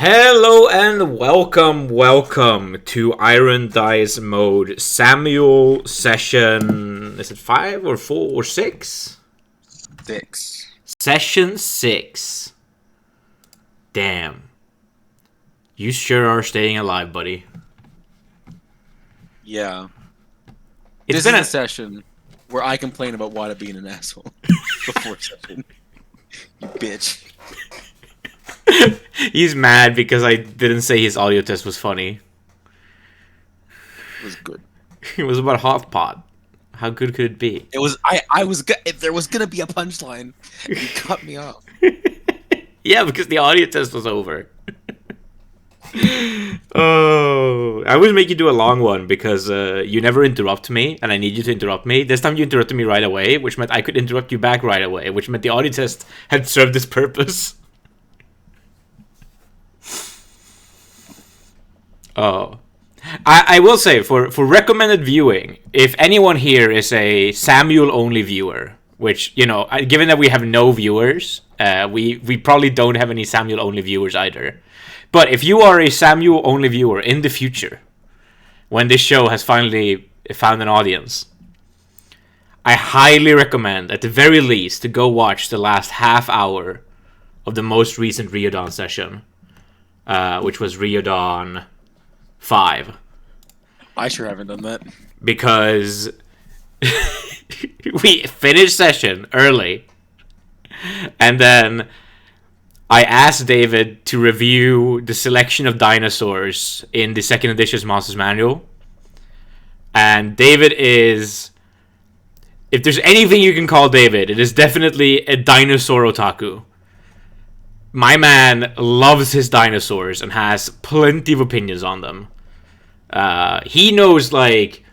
Hello and welcome to Irondice mode. Samuel session, is it 5 or 4 or 6? 6. Session 6. Damn. You sure are staying alive, buddy. Yeah. It's This been is a session where I complain about Wada being an asshole before session. You bitch. He's mad because I didn't say his audio test was funny. It was good. It was about hot pot. How good could it be? It was. If there was gonna be a punchline, you cut me off. Yeah, because the audio test was over. Oh, I always make you do a long one because you never interrupt me, and I need you to interrupt me. This time you interrupted me right away, which meant I could interrupt you back right away, which meant the audio test had served its purpose. Oh. I will say, for recommended viewing, if anyone here is a Samuel-only viewer, which, you know, given that we have no viewers, we probably don't have any Samuel-only viewers either. But if you are a Samuel-only viewer in the future, when this show has finally found an audience, I highly recommend, at the very least, to go watch the last half hour of the most recent Riodon session, which was Riodon 5. I sure haven't done that. Because we finished session early, and then I asked David to review the selection of dinosaurs in the second edition's Monsters Manual. And David is, if there's anything you can call David, it is definitely a dinosaur otaku. My man loves his dinosaurs and has plenty of opinions on them. He knows, like,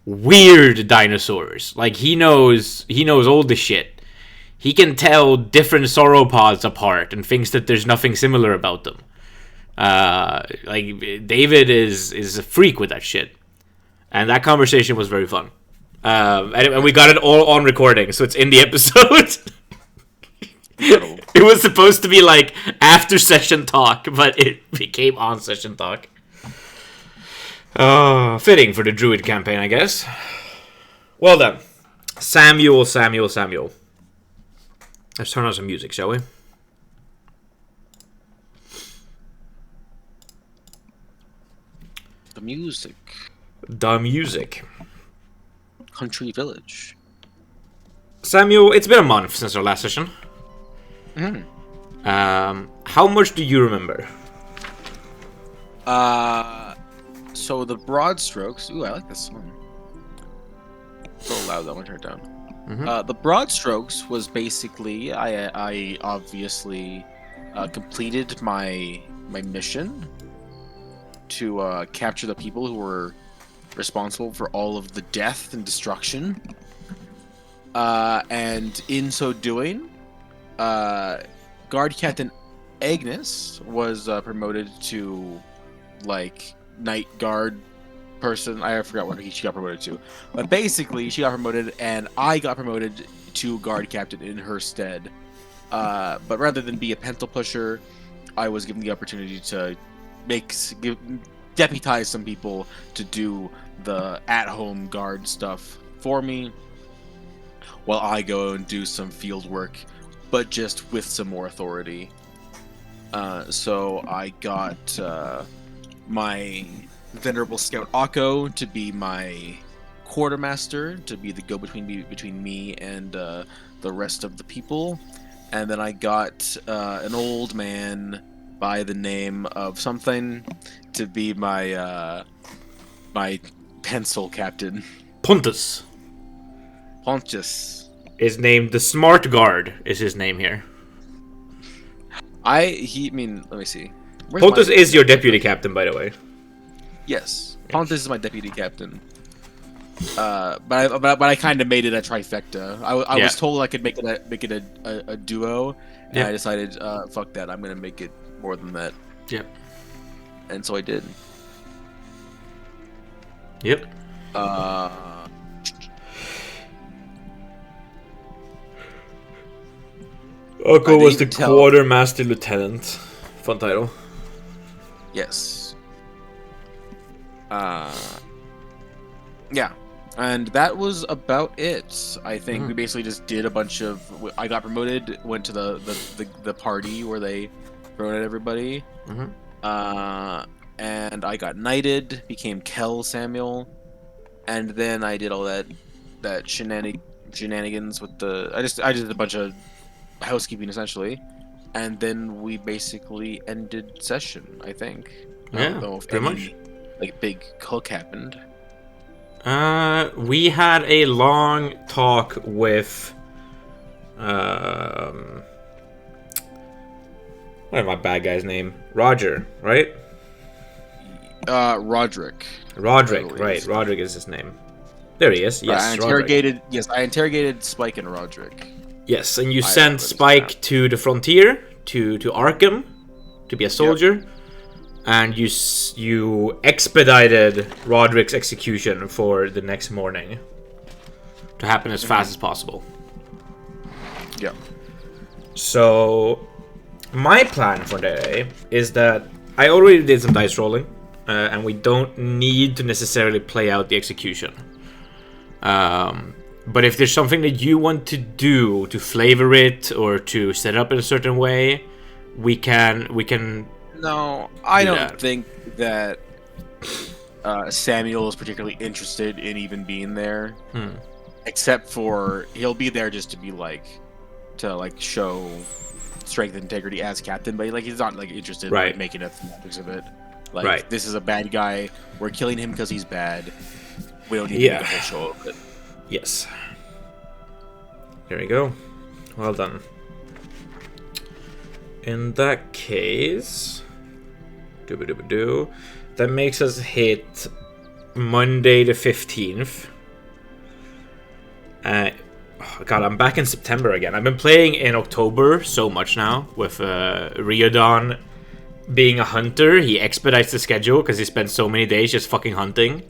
weird dinosaurs. Like, he knows all the shit. He can tell different sauropods apart and thinks that there's nothing similar about them. Like, David is a freak with that shit. And that conversation was very fun. And we got it all on recording, so it's in the episode. It was supposed to be, like, after session talk, but it became on session talk. Fitting for the Druid campaign, I guess. Well then. Samuel. Let's turn on some music, shall we? The music. Country Village. Samuel, it's been a month since our last session. How much do you remember? So the broad strokes. Ooh, I like this one. So loud, that one turned down. The broad strokes was basically I obviously completed my mission to capture the people who were responsible for all of the death and destruction. And in so doing, Guard Captain Agnes was promoted to, like, night guard person. I forgot what she got promoted to, but basically she got promoted and I got promoted to guard captain in her stead. But rather than be a pencil pusher, I was given the opportunity to deputize some people to do the at-home guard stuff for me, while I go and do some field work, but just with some more authority. So I got my venerable scout Akko to be my quartermaster, to be the between me and the rest of the people, and then I got an old man by the name of something to be my my pencil captain. Pontus is named the Smart Guard. Is his name here? Let me see. Pontus is your deputy captain, by the way. Yes, Pontus is my deputy captain. But I kind of made it a trifecta. I was told I could make it a duo, and I decided, fuck that. I'm gonna make it more than that. Yep. And so I did. Yep. Akko was the quartermaster lieutenant. Fun title. Yes. Yeah. And that was about it. I think we basically just did a bunch of. I got promoted. Went to the party where they promoted everybody. And I got knighted. Became Kel Samuel. And then I did all that shenanigans with the. I just did a bunch of housekeeping essentially, and then we basically ended session. I think. I don't know if pretty any, much. like big hook happened. We had a long talk with what is my bad guy's name? Roger, right? Roderick. Roderick, right? Roderick is his name. There he is. Yes, I interrogated Spike and Roderick. Yes, and you sent Spike to the frontier, to Arkham, to be a soldier, and you expedited Roderick's execution for the next morning to happen as fast as possible. Yeah. So, my plan for the day is that I already did some dice rolling, and we don't need to necessarily play out the execution. But if there's something that you want to do to flavor it or to set it up in a certain way, we can. No, I don't think that Samuel is particularly interested in even being there. Except for he'll be there just to be to show strength and integrity as captain, but he's not interested in making a thematics of it. This is a bad guy. We're killing him because he's bad. We don't need to make a whole show of it. Yes. There we go. Well done. In that case, that makes us hit Monday the 15th. God, I'm back in September again. I've been playing in October so much now with Riordan being a hunter. He expedites the schedule because he spends so many days just fucking hunting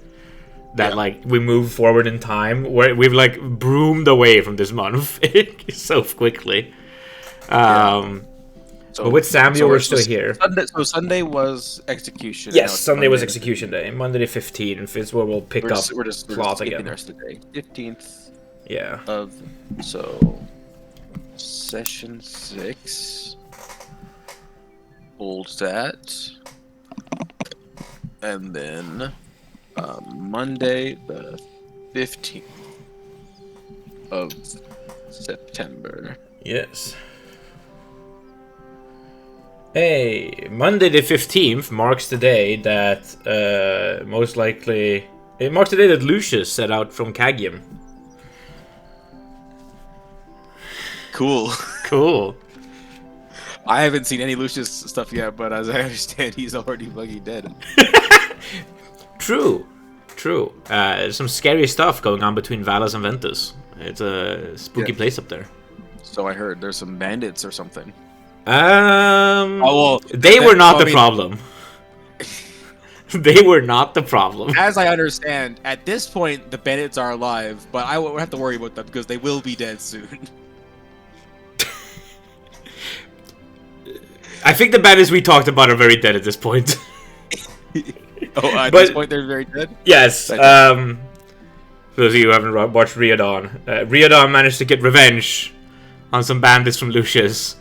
that we move forward in time. We've broomed away from this month so quickly. But with Samuel, we're still here. Sunday was execution. Yes, Sunday was execution day. Monday the 15th is where we'll pick up plot again. The rest of the day. 15th. Yeah. Session 6. Hold that. And then Monday the 15th of September. Yes. Hey, Monday the 15th marks the day that it marks the day that Lucius set out from Cagium. Cool. I haven't seen any Lucius stuff yet, but as I understand, he's already fucking dead. True. There's some scary stuff going on between Valus and Ventus. It's a spooky place up there. So I heard there's some bandits or something. They were not the problem. They were not the problem. As I understand, at this point, the bandits are alive, but I won't have to worry about them because they will be dead soon. I think the bandits we talked about are very dead at this point. This point they're very dead? Yes. For those of you who haven't watched Riordan, Riordan managed to get revenge on some bandits from Lucius.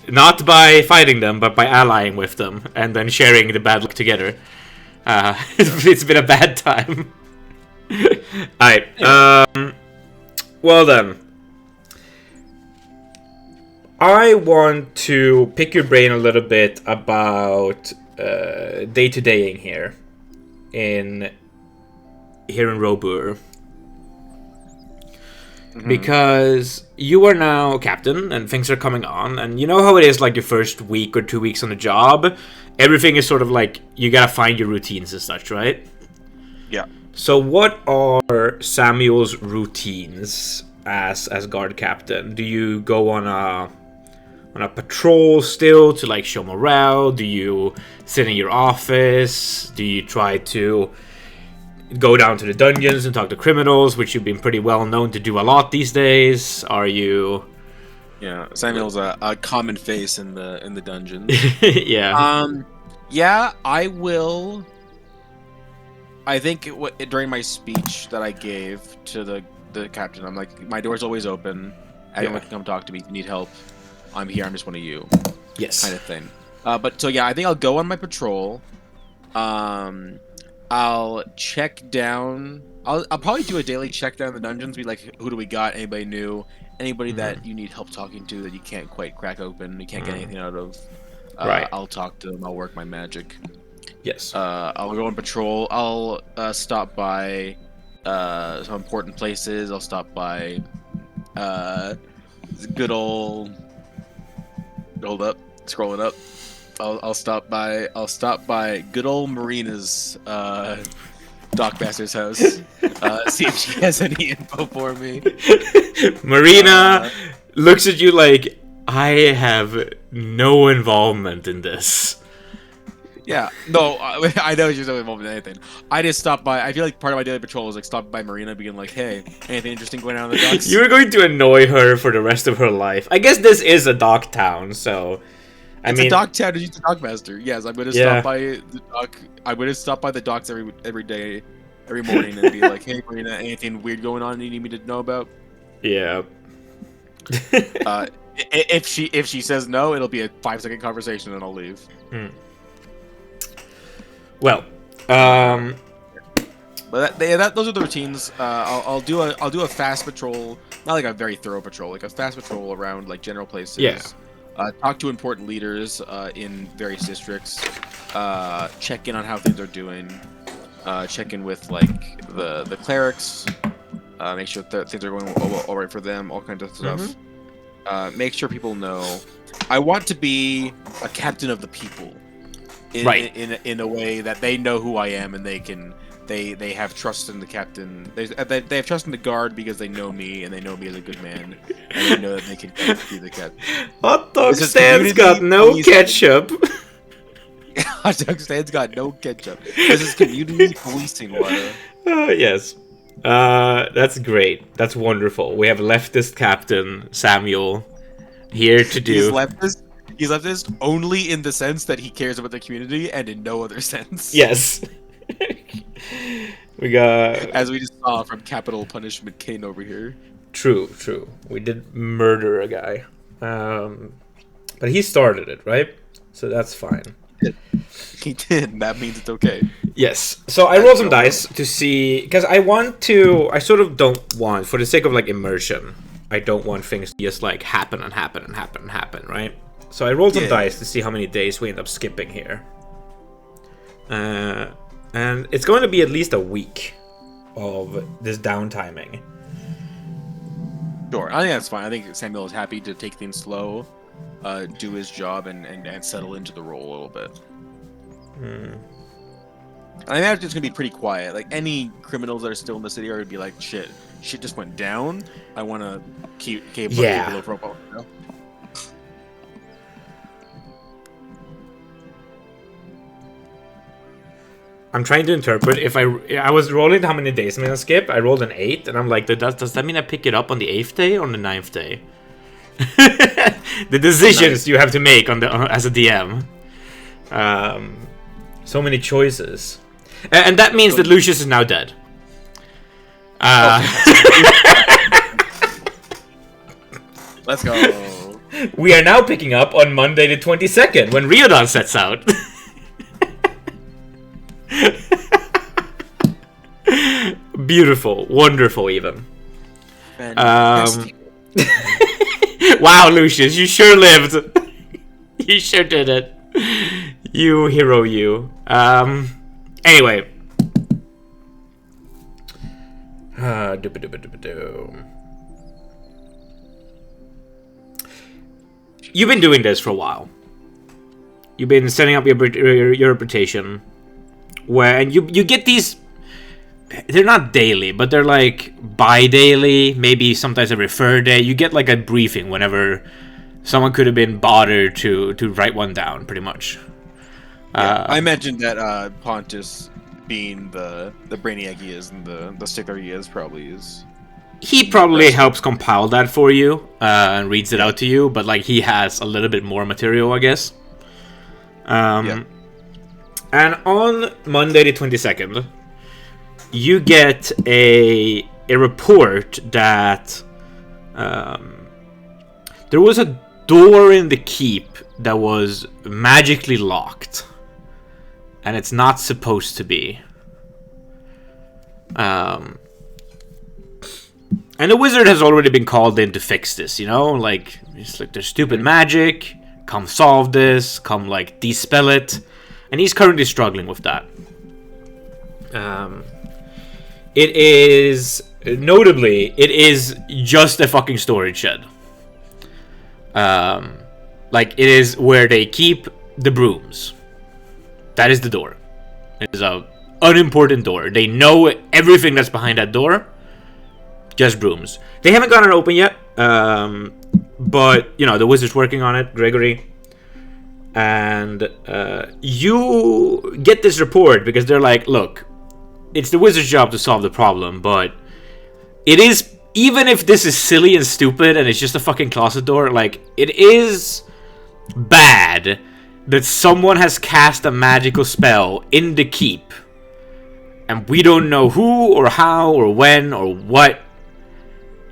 Not by fighting them, but by allying with them, and then sharing the bad luck together. It's been a bad time. Alright, well then. I want to pick your brain a little bit about day-to-daying here in Robur. Because you are now captain and things are coming on, and you know how it is your first week or 2 weeks on the job. Everything is sort of you gotta find your routines and such, right? Yeah. So what are Samuel's routines as guard captain? Do you go on a patrol still to show morale? Do you sit in your office? Do you try to go down to the dungeons and talk to criminals, which you've been pretty well known to do a lot these days? Are you? Yeah, Samuel's a common face in the dungeons. Yeah. Yeah, I will. I think during my speech that I gave to the captain, I'm like, my door's always open. Anyone can come talk to me if you need help. I'm here. I'm just one of you. Yes. Kind of thing. But so yeah, I think I'll go on my patrol. I'll check down. I'll probably do a daily check down the dungeons. Be like, who do we got? Anybody new? Anybody that you need help talking to that you can't quite crack open? You can't get anything out of. Right. I'll talk to them. I'll work my magic. Yes. I'll go on patrol. I'll stop by some important places. I'll stop by good old. Hold up, scrolling up. I'll stop by good old Marina's Dockmaster's house. See if she has any info for me. Marina looks at you like, I have no involvement in this. Yeah, no, I know she's not involved in anything. I just stopped by. I feel like part of my daily patrol is like stop by Marina, being like, "Hey, anything interesting going on in the docks?" You're going to annoy her for the rest of her life. I guess this is a dock town, so. It's a dock town. She's the dockmaster. Yes, I'm gonna stop by the dock. I'm gonna stop by the docks every day, every morning, and be like, "Hey, Marina, anything weird going on you need me to know about?" Yeah. If she says no, it'll be a 5-second conversation, and I'll leave. Well, but those are the routines. I'll do a fast patrol, not like a very thorough patrol, like a fast patrol around like general places. Yeah. Talk to important leaders in various districts. Check in on how things are doing. Check in with like the clerics. Make sure that things are going all right for them. All kinds of stuff. Make sure people know. I want to be a captain of the people. In a way that they know who I am and they have trust in the captain. They have trust in the guard because they know me and they know me as a good man and they know that they can be the captain. Hot dog stand's got no ketchup. Hot dog stand's got no ketchup. This is community policing, Laura. Yes. That's great. That's wonderful. We have leftist captain Samuel here to do. He's leftist only in the sense that he cares about the community and in no other sense. Yes. We got... As we just saw from Capital Punishment Kane over here. True. We did murder a guy. But he started it, right? So that's fine. He did. That means it's okay. Yes. So I rolled some dice to see... Because I sort of don't want, for the sake of like immersion, I don't want things to just like happen, right? So I rolled some dice to see how many days we end up skipping here. And it's going to be at least a week of this downtiming. Sure, I think that's fine. I think Samuel is happy to take things slow, do his job, and settle into the role a little bit. I think it's going to be pretty quiet. Like, any criminals that are still in the city are going to be like, shit just went down. I want to keep below profile, you know? I'm trying to interpret if I was rolling how many days I'm gonna skip. I rolled an 8, and I'm like, does that mean I pick it up on the 8th day or on the 9th day? The decisions you have to make on as a DM. So many choices, and that means that Lucius is now dead. Let's go. We are now picking up on Monday the 22nd when Riordan sets out. Beautiful, wonderful, even. Wow, Lucius, you sure lived. You sure did it. You hero, you. Anyway. You've been doing this for a while. You've been setting up your reputation, and you get these. They're not daily, but they're like bi-daily, maybe sometimes every third day. You get like a briefing whenever someone could have been bothered to write one down, pretty much. I mentioned that Pontus, being the brainiac he is and the stickler he is, probably is. He probably helps compile that for you and reads it out to you, but like he has a little bit more material, I guess. And on Monday the 22nd, you get a report that there was a door in the keep that was magically locked. And it's not supposed to be. And the wizard has already been called in to fix this, you know? Like, it's like, there's stupid magic. Come solve this. Come, like, dispel it. And he's currently struggling with that. It is... Notably, it is just a fucking storage shed. Like, it is where they keep the brooms. That is the door. It is a unimportant door. They know everything that's behind that door. Just brooms. They haven't gotten it open yet. But, you know, the wizard's working on it, Gregory. And you get this report because they're like, look, it's the wizard's job to solve the problem, but it is, even if this is silly and stupid and it's just a fucking closet door, like, it is bad that someone has cast a magical spell in the keep and we don't know who or how or when or what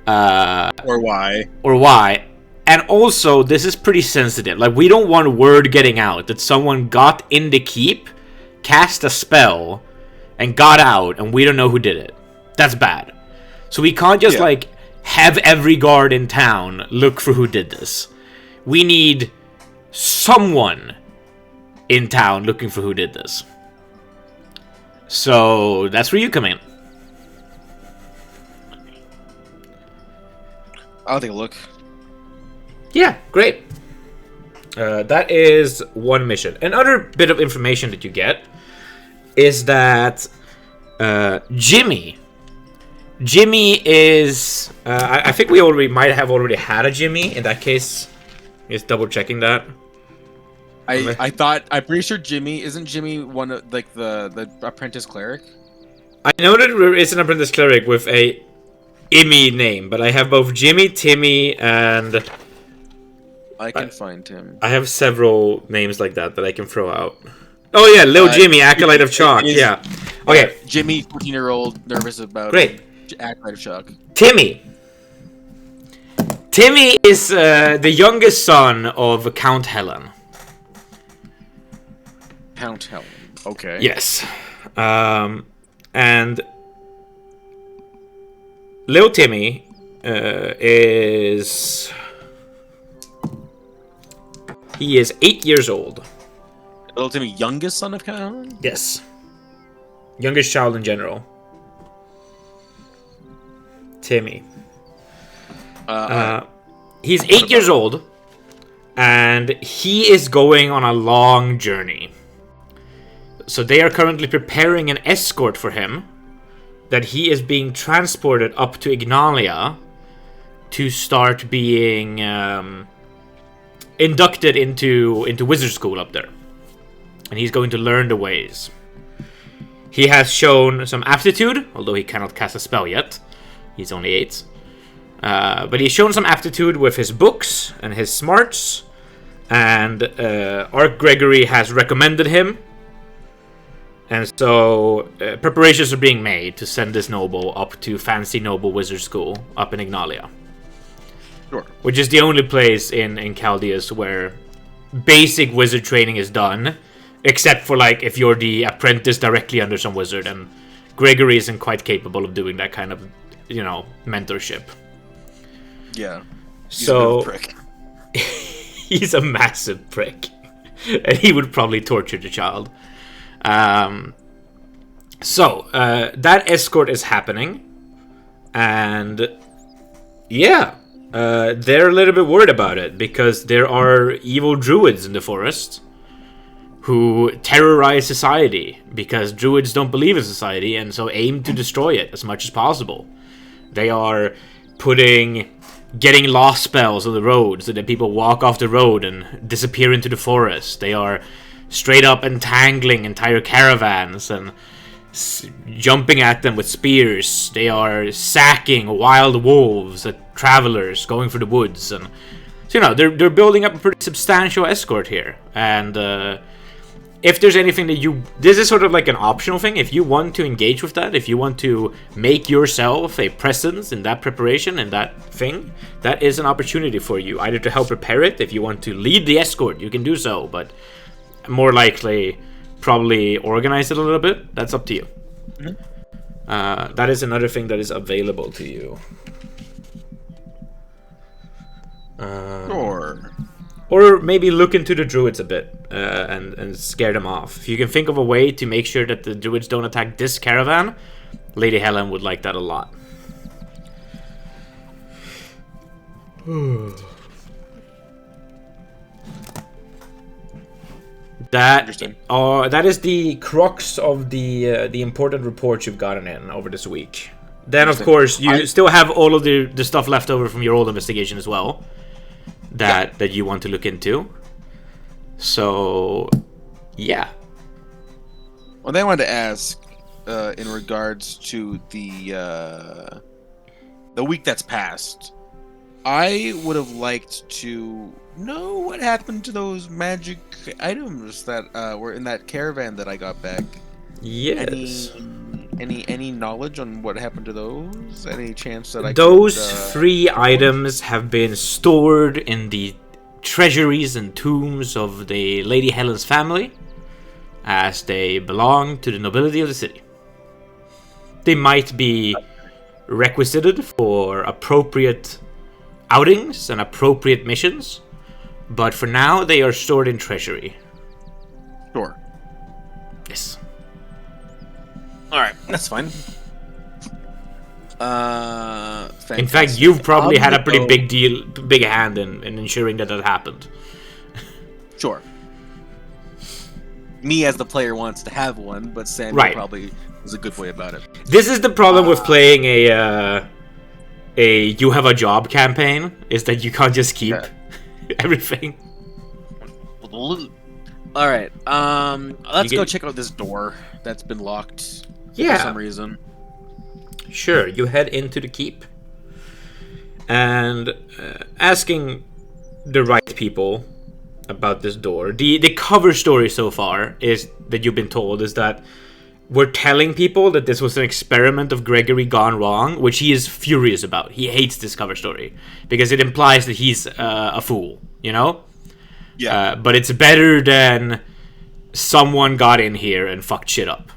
or why. And also, this is pretty sensitive. Like, we don't want word getting out that someone got in the keep, cast a spell, and got out, and we don't know who did it. That's bad. So we can't just, like, have every guard in town look for who did this. We need someone in town looking for who did this. So that's where you come in. I'll take a look. Yeah, great. That is one mission. Another bit of information that you get is that Jimmy is... I think we might have already had a Jimmy. In that case, just double checking that. I'm pretty sure isn't Jimmy one of, like, the apprentice cleric? I know that there is an apprentice cleric with a Immy name, but I have both Jimmy, Timmy, and... I can find him. I have several names like that I can throw out. Oh yeah, Lil Jimmy, Acolyte of Chalk, yeah. Okay. Jimmy, 14-year-old, nervous about Great. Acolyte of Chalk. Timmy is the youngest son of Count Helen. Count Helen. Okay. Yes. And Lil Timmy is 8 years old. Little Timmy, youngest son of Count Helen? Yes. Youngest child in general. Timmy. He's 8 years old, and he is going on a long journey. So they are currently preparing an escort for him, that he is being transported up to Ignalia to start being inducted into wizard school up there. And he's going to learn the ways. He has shown some aptitude, although he cannot cast a spell yet. He's only 8. But he's shown some aptitude with his books and his smarts. And Arch Gregory has recommended him. And so preparations are being made to send this noble up to fancy noble wizard school up in Ignalia. Sure. Which is the only place in Chaldeus where basic wizard training is done. Except for, like, if you're the apprentice directly under some wizard. And Gregory isn't quite capable of doing that kind of, mentorship. Yeah. He's a prick. He's a massive prick. And he would probably torture the child. So that escort is happening. And, yeah. They're a little bit worried about it. Because there are evil druids in the forest who terrorize society, because druids don't believe in society and so aim to destroy it as much as possible. They are getting lost spells on the road so that people walk off the road and disappear into the forest. They are straight up entangling entire caravans and jumping at them with spears. They are sacking wild wolves at travelers going through the woods. And so, they're building up a pretty substantial escort here. And if there's anything that this is sort of like an optional thing. If you want to engage with that, if you want to make yourself a presence in that preparation and that thing, that is an opportunity for you, either to help prepare it. If you want to lead the escort, you can do so, but more likely probably organize it a little bit. That's up to you. That is another thing that is available to you. Sure. Or maybe look into the druids a bit and scare them off. If you can think of a way to make sure that the druids don't attack this caravan, Lady Helen would like that a lot. That is the crux of the important reports you've gotten in over this week. Then, of course, you still have all of the stuff left over from your old investigation as well. That you want to look into. So, yeah. Well, they wanted to ask in regards to the week that's passed. I would have liked to know what happened to those magic items that were in that caravan that I got back. Yes. Any knowledge on what happened to those? Any chance that those 3 items have been stored in the treasuries and tombs of the Lady Helen's family, as they belong to the nobility of the city. They might be requisited for appropriate outings and appropriate missions, but for now they are stored in treasury. Sure. Yes. Alright, that's fine. In fact, you've probably had a pretty big hand in ensuring that happened. Sure. Me as the player wants to have one, but Sam probably was a good boy about it. This is the problem with playing a you have a job campaign, is that you can't just keep everything. Alright, let's go check out this door that's been locked for some reason. Sure, you head into the keep. And asking the right people about this door. The cover story so far is that you've been told is that we're telling people that this was an experiment of Gregory gone wrong, which he is furious about. He hates this cover story because it implies that he's a fool, you know? Yeah. But it's better than someone got in here and fucked shit up.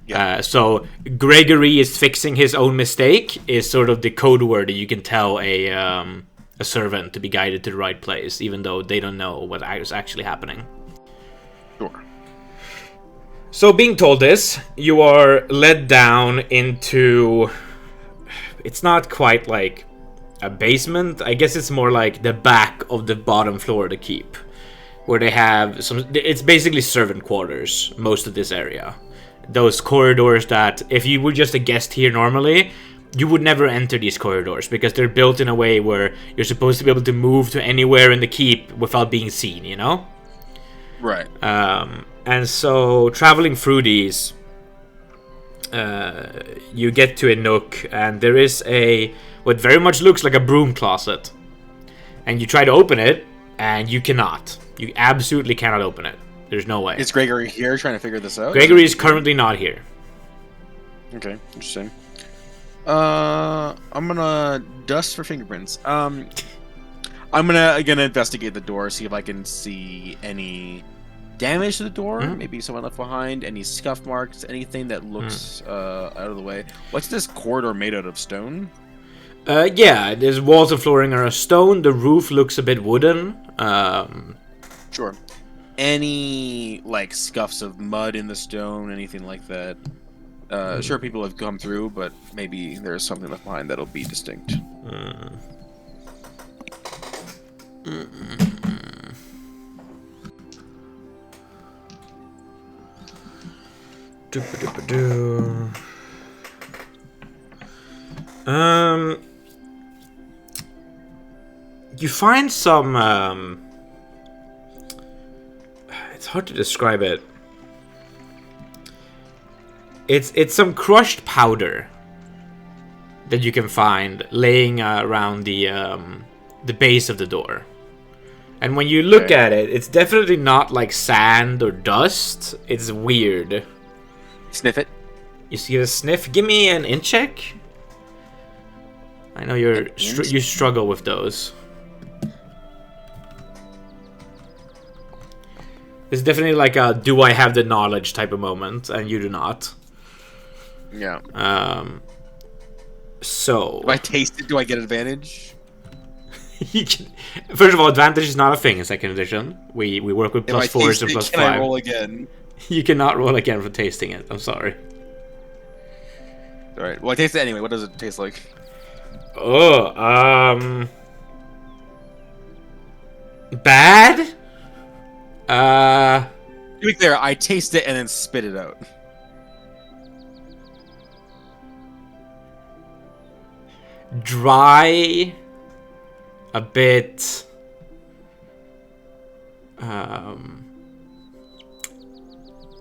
Yeah. So Gregory is fixing his own mistake is sort of the code word that you can tell a servant to be guided to the right place, even though they don't know what is actually happening. Sure. So being told this, you are led down into... It's not quite like a basement. I guess it's more like the back of the bottom floor of the keep, where they have some... It's basically servant quarters, most of this area. Those corridors that, if you were just a guest here normally, you would never enter these corridors, because they're built in a way where you're supposed to be able to move to anywhere in the keep without being seen, you know? Right. And so, traveling through these, you get to a nook, and there is what very much looks like a broom closet. And you try to open it, and you cannot. You absolutely cannot open it. There's no way. Is Gregory here trying to figure this out? Gregory is currently not here. Okay, interesting. I'm gonna dust for fingerprints. I'm gonna investigate the door, see if I can see any damage to the door. Maybe someone left behind, any scuff marks, anything that looks out of the way. What's this corridor made out of stone? Yeah, there's walls and flooring are of stone. The roof looks a bit wooden. Sure. Any like scuffs of mud in the stone, anything like that? Sure, people have come through, but maybe there's something left behind that'll be distinct. You find some it's hard to describe it. It's some crushed powder that you can find laying around the base of the door. And when you look Okay. at it, it's definitely not like sand or dust. It's weird. Sniff it. You see the sniff? Give me an in check. I know you struggle with those. It's definitely like a do I have the knowledge type of moment, and you do not. Yeah. So If I taste it, do I get advantage? you can, first of all, advantage is not a thing in second edition. We work with If I +4s taste and it, +5. can I roll again? You cannot roll again for tasting it. I'm sorry. All right. Well, I taste it anyway. What does it taste like? Oh, bad. To be clear, I taste it and then spit it out. Dry. A bit.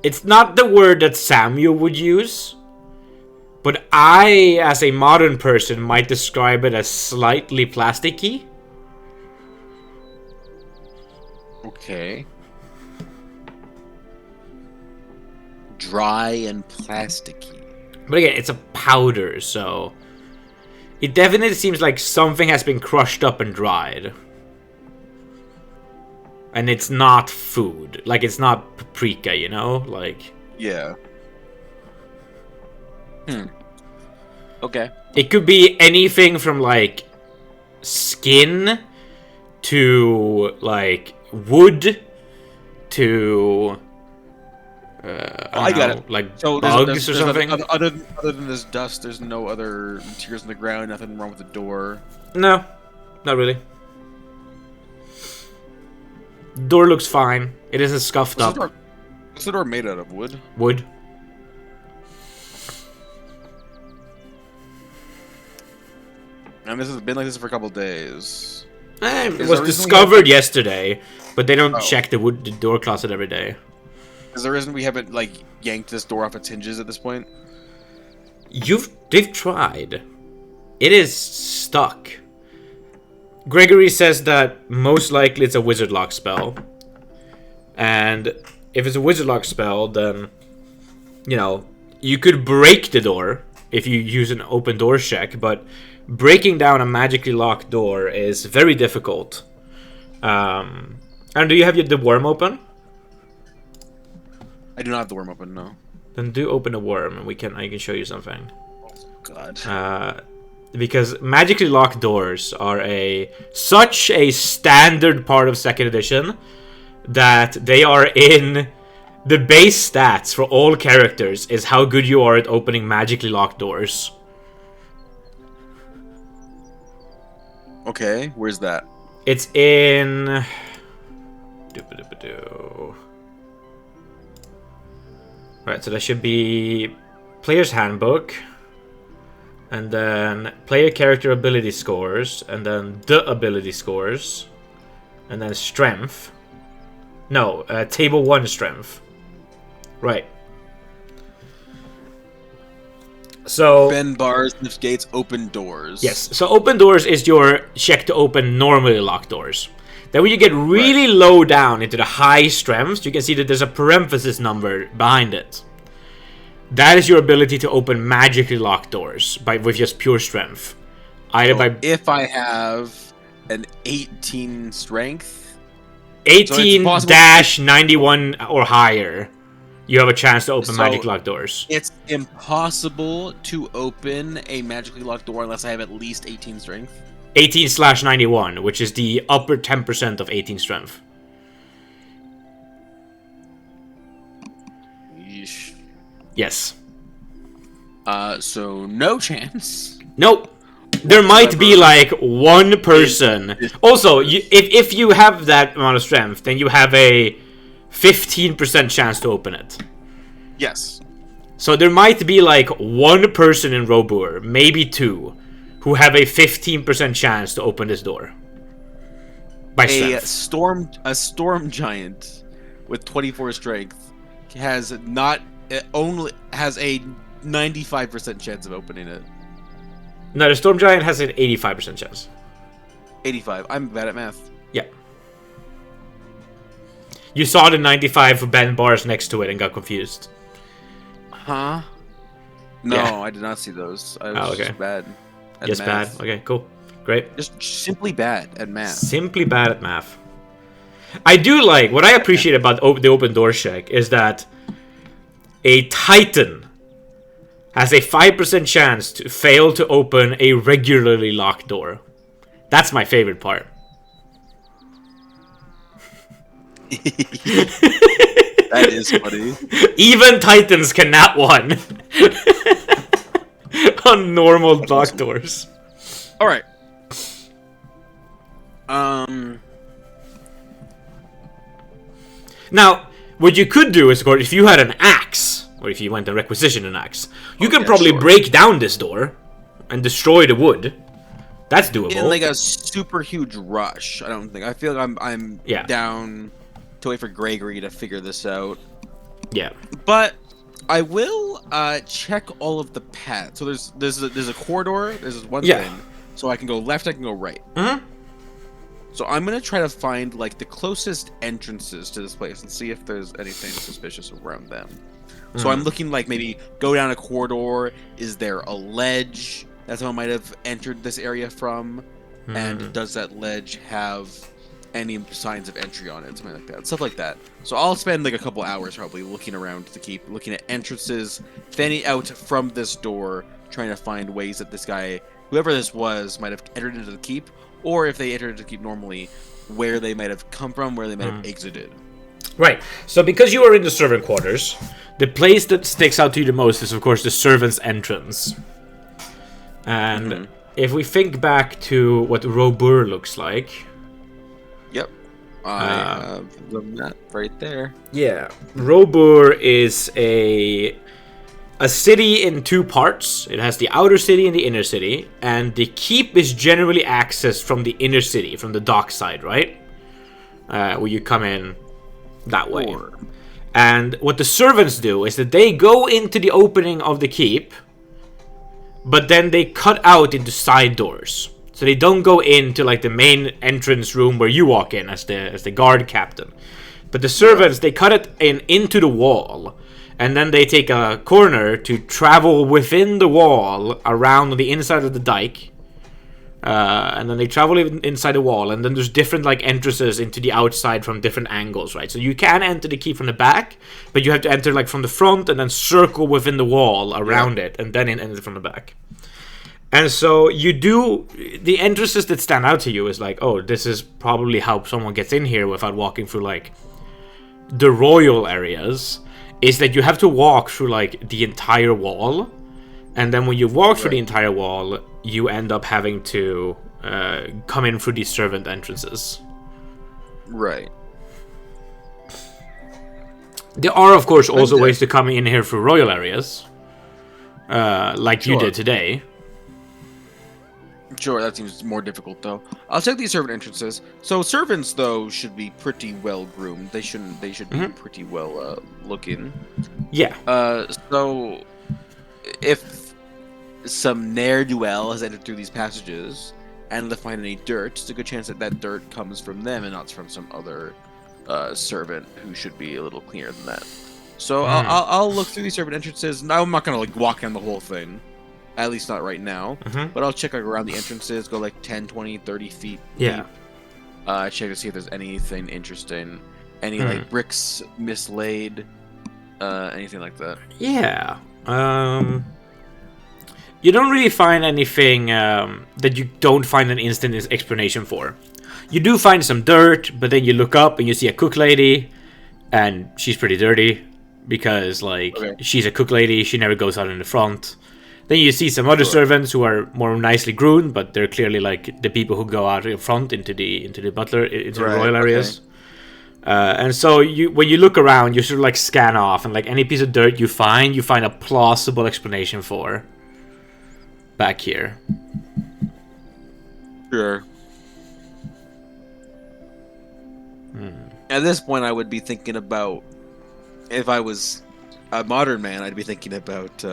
It's not the word that Samuel would use, but I, as a modern person, might describe it as slightly plasticky. Okay. Dry and plasticky. But again, it's a powder, so it definitely seems like something has been crushed up and dried. And it's not food. Like, it's not paprika, you know? Like, Yeah. Okay. it could be anything from, like, skin to, like, wood to... I got it. Like, So bugs or something? Other than this dust, there's no other materials on the ground. Nothing wrong with the door. No, not really. Door looks fine. It isn't scuffed up. What's the door made out of? Wood? Wood. And this has been like this for a couple days. It Is was there a reason we discovered yesterday, but they don't Oh. check the door closet every day. Is there a reason we haven't like yanked this door off its hinges at this point? They've tried. It is stuck. Gregory says that most likely it's a wizard lock spell. And if it's a wizard lock spell, then, you know, you could break the door if you use an open door check, but breaking down a magically locked door is very difficult. And do you have the worm open? I do not have the worm open, no. Then do open the worm, and I can show you something. God. Because magically locked doors are such a standard part of second edition that they are in the base stats for all characters is how good you are at opening magically locked doors. Okay, where's that? It's in... Right, so that should be Player's Handbook, and then Player Character Ability Scores, and then the Ability Scores, and then Strength. No, Table 1 Strength. Right. So... Bend bars, lift gates, open doors. Yes, so open doors is your check to open normally locked doors. Then when you get really low down into the high strengths, you can see that there's a parenthesis number behind it. That is your ability to open magically locked doors with just pure strength. If I have an 18 strength... 18-91 or higher, you have a chance to open magically locked doors. It's impossible to open a magically locked door unless I have at least 18 strength. 18/91, which is the upper 10% of 18 strength. Yeesh. Yes. So no chance. Nope. There might be like one person. Also, if you have that amount of strength, then you have a 15% chance to open it. Yes. So there might be like one person in Robur, maybe two, who have a 15% chance to open this door. By strength. A storm giant with 24 strength has a 95% chance of opening it. No, the Storm Giant has an 85% chance. 85. I'm bad at math. Yeah. You saw the 95 band bars next to it and got confused. Huh? No, Yeah. I did not see those. I was Okay. just bad at Yes, math. bad. Okay, cool. Great. Just simply bad at math. Simply bad at math. I do like, what I appreciate about the open door check is that a Titan has a 5% chance to fail to open a regularly locked door. That's my favorite part. That is funny. Even Titans can nat one on normal locked doors. All right. Now, what you could do is, of course, if you had an axe, or if you went and requisitioned an axe, you can probably break down this door and destroy the wood. That's doable. In like a super huge rush, I don't think. I feel like I'm down to wait for Gregory to figure this out. Yeah. But I will check all of the paths. So there's a corridor. There's one thing. So I can go left. I can go right. Mm-hmm. So I'm gonna try to find like the closest entrances to this place and see if there's anything suspicious around them. So I'm looking like maybe go down a corridor. Is there a ledge that someone might have entered this area from? And does that ledge have any signs of entry on it? Something like that. Stuff like that. So I'll spend like a couple hours probably looking around the keep, looking at entrances, fanning out from this door, trying to find ways that this guy, whoever this was, might have entered into the keep, or if they entered into the keep normally, where they might have come from, where they might have exited. Right. So because you are in the servant quarters, the place that sticks out to you the most is, of course, the servant's entrance. And if we think back to what Robur looks like... Yep. I have the map right there. Yeah. Robur is a city in two parts. It has the outer city and the inner city. And the keep is generally accessed from the inner city, from the dock side, right? Where you come in that way. And what the servants do is that they go into the opening of the keep, but then they cut out into side doors. So they don't go into like the main entrance room where you walk in as the guard captain. But the servants, they cut it into the wall, and then they take a corner to travel within the wall around the inside of the dike. And then they travel inside the wall, and then there's different like entrances into the outside from different angles, right? So you can enter the keep from the back, but you have to enter like from the front and then circle within the wall around it, and then enter from the back. And so you do the entrances that stand out to you is like, oh, this is probably how someone gets in here without walking through like the royal areas. Is that you have to walk through like the entire wall, and then when you walk through the entire wall, you end up having to come in through these servant entrances. Right. There are, of course, also ways to come in here through royal areas, like you did today. Sure, that seems more difficult though. I'll check these servant entrances. So servants though should be pretty well groomed. They should be pretty well looking. Yeah. So if some ne'er-do-well has entered through these passages and they find any dirt, it's a good chance that that dirt comes from them and not from some other servant who should be a little cleaner than that. So I'll look through these servant entrances. Now I'm not gonna like walk down the whole thing. At least not right now. But I'll check like around the entrances, go like 10, 20, 30 feet deep. Check to see if there's anything interesting. Any like bricks mislaid. Anything like that. Yeah. You don't really find anything that you don't find an instant explanation for. You do find some dirt, but then you look up and you see a cook lady, and she's pretty dirty because like she's a cook lady. She never goes out in the front. Then you see some other servants who are more nicely groomed, but they're clearly like the people who go out in front into the butler into the royal areas. And so when you look around, you sort of like scan off, and like any piece of dirt you find a plausible explanation for back here. Sure. At this point, I would be thinking about, if I was a modern man, I'd be thinking about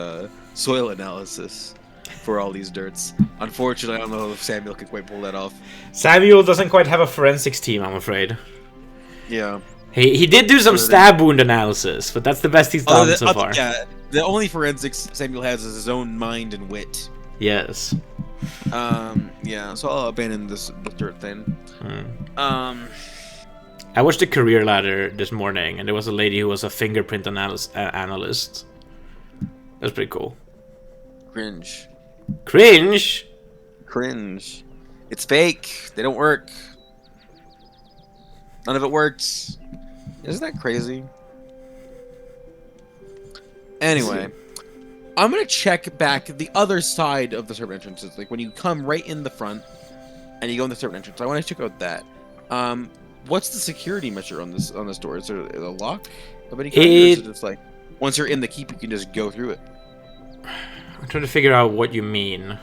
soil analysis for all these dirts. Unfortunately, I don't know if Samuel can quite pull that off. Samuel doesn't quite have a forensics team, I'm afraid. Yeah. He did do some stab wound analysis, but that's the best he's done so far. Yeah, the only forensics Samuel has is his own mind and wit. Yes. Yeah, so I'll abandon the dirt thing. I watched the career ladder this morning, and there was a lady who was a fingerprint analyst. That's pretty cool. Cringe. Cringe? Cringe. It's fake. They don't work. None of it works. Isn't that crazy? Anyway, I'm gonna check back the other side of the servant entrances. Like when you come right in the front and you go in the servant entrance, I want to check out that. What's the security measure on this door? Is there a lock of any kind? Or is it just like once you're in the keep, you can just go through it? I'm trying to figure out what you mean.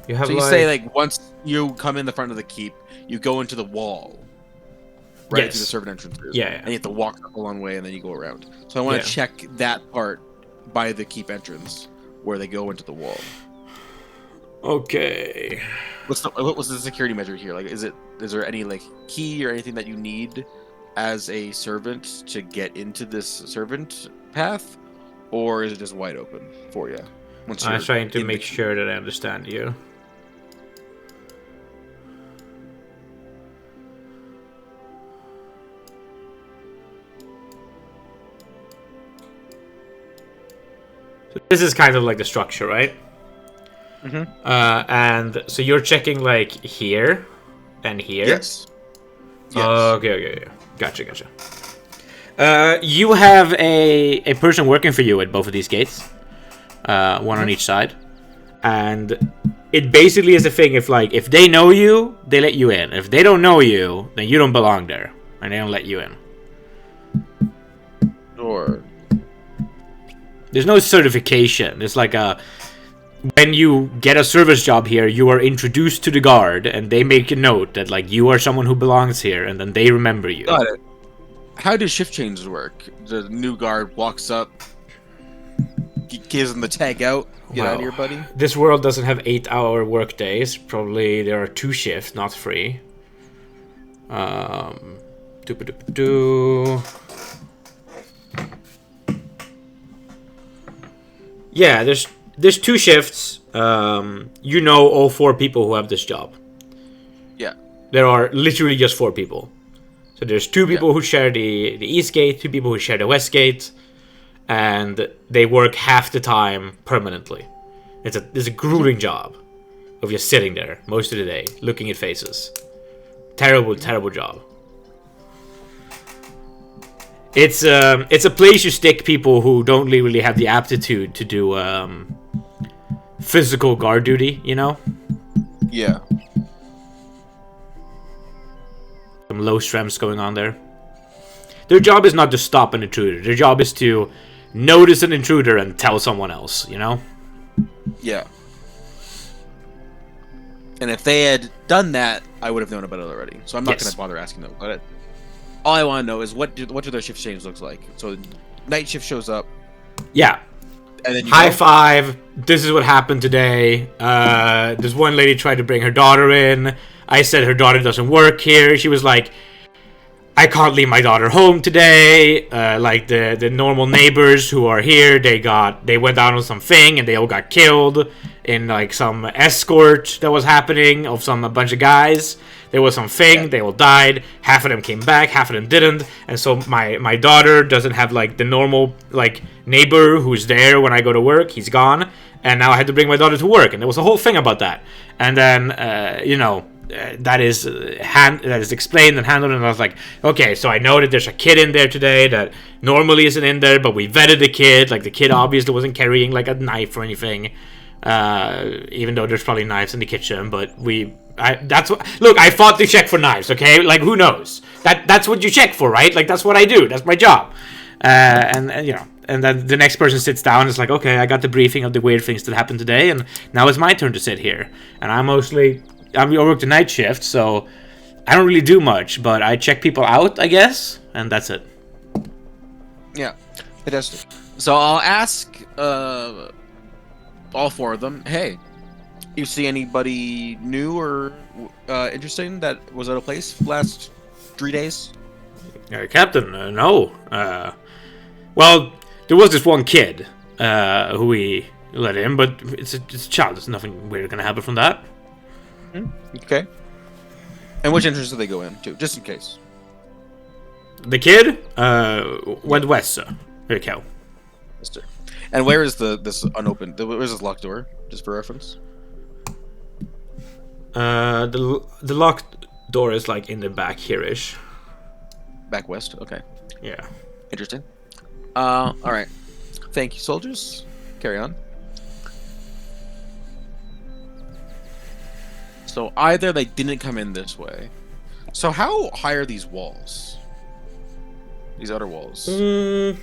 You have so you say like once you come in the front of the keep, you go into the wall. Right to the servant entrances. Yeah. And you have to walk a long way and then you go around. So I want to check that part by the keep entrance where they go into the wall. Okay. What was the security measure here? Like, is there any like key or anything that you need as a servant to get into this servant path, or is it just wide open for you? I'm trying to make sure that I understand you. So this is kind of like the structure, right? Mm-hmm. And so you're checking like here and here. Yes. Okay. Gotcha. You have a person working for you at both of these gates, one on each side, and it basically is a thing. If they know you, they let you in. If they don't know you, then you don't belong there, and they don't let you in. Sure. There's no certification. It's like when you get a service job here, you are introduced to the guard, and they make a note that like you are someone who belongs here, and then they remember you. Got it. How do shift changes work? The new guard walks up, gives them the tag out, get out of here, buddy. This world doesn't have 8-hour work days. Probably there are 2 shifts, not 3. Yeah, there's 2 shifts. You know all 4 people who have this job. Yeah. There are literally just 4 people. So there's 2 people who share the east gate, 2 people who share the west gate, and they work half the time permanently. It's a grueling job of just sitting there most of the day, looking at faces. Terrible job. It's a place you stick people who don't really have the aptitude to do physical guard duty, you know? Yeah. Some low strengths going on there. Their job is not to stop an intruder. Their job is to notice an intruder and tell someone else, you know? Yeah. And if they had done that, I would have known about it already. So I'm not going to bother asking them about it. All I want to know is what do their shift change looks like. So night shift shows up. Yeah. And then High five. This is what happened today. This one lady tried to bring her daughter in. I said her daughter doesn't work here. She was like, I can't leave my daughter home today. Like the normal neighbors who are here, they went down on some thing and they all got killed in like some escort that was happening of a bunch of guys. There was some thing, they all died. Half of them came back, half of them didn't. And so my daughter doesn't have like the normal like neighbor who's there when I go to work. He's gone, and now I had to bring my daughter to work, and there was a whole thing about that. And then that is explained and handled, and I was like, okay, so I know that there's a kid in there today that normally isn't in there, but we vetted the kid. Like the kid obviously wasn't carrying like a knife or anything, even though there's probably knives in the kitchen. But I fought to check for knives. Okay, like who knows? That's what you check for, right? Like that's what I do. That's my job. And then the next person sits down and is like, okay, I got the briefing of the weird things that happened today, and now it's my turn to sit here. And I work the night shift, so I don't really do much, but I check people out, I guess, and that's it. Yeah, fantastic. So I'll ask all 4 of them, hey, you see anybody new or interesting that was out of place last 3 days? Captain, no. Well, there was this one kid who we let in, but it's a child. There's nothing weird gonna happen from that. Okay. And which entrance do they go into, just in case? The kid went west, sir. Here you go. Mister. And where is this unopened? Where's this locked door? Just for reference. The locked door is like in the back here-ish. Back west. Okay. Yeah. Interesting. All right. Thank you, soldiers. Carry on. So either they didn't come in this way. So how high are these walls? These outer walls. They're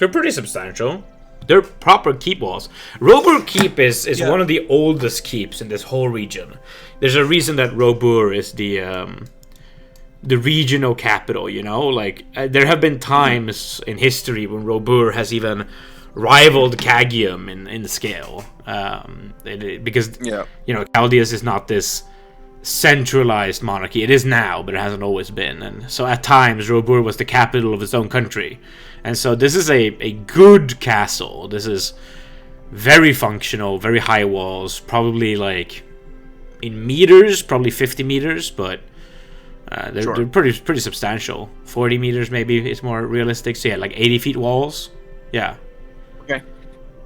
pretty substantial. They're proper keep walls. Robur Keep is one of the oldest keeps in this whole region. There's a reason that Robur is the regional capital, you know? Like, there have been times in history when Robur has even rivaled Cagium in the scale. Because, you know, Chaldeus is not this centralized monarchy. It is now, but it hasn't always been. And so at times, Robur was the capital of its own country. And so this is a good castle. This is very functional, very high walls, probably like in meters, probably 50 meters, but they're pretty substantial. 40 meters maybe is more realistic. So yeah, like 80 feet walls. Yeah. Okay.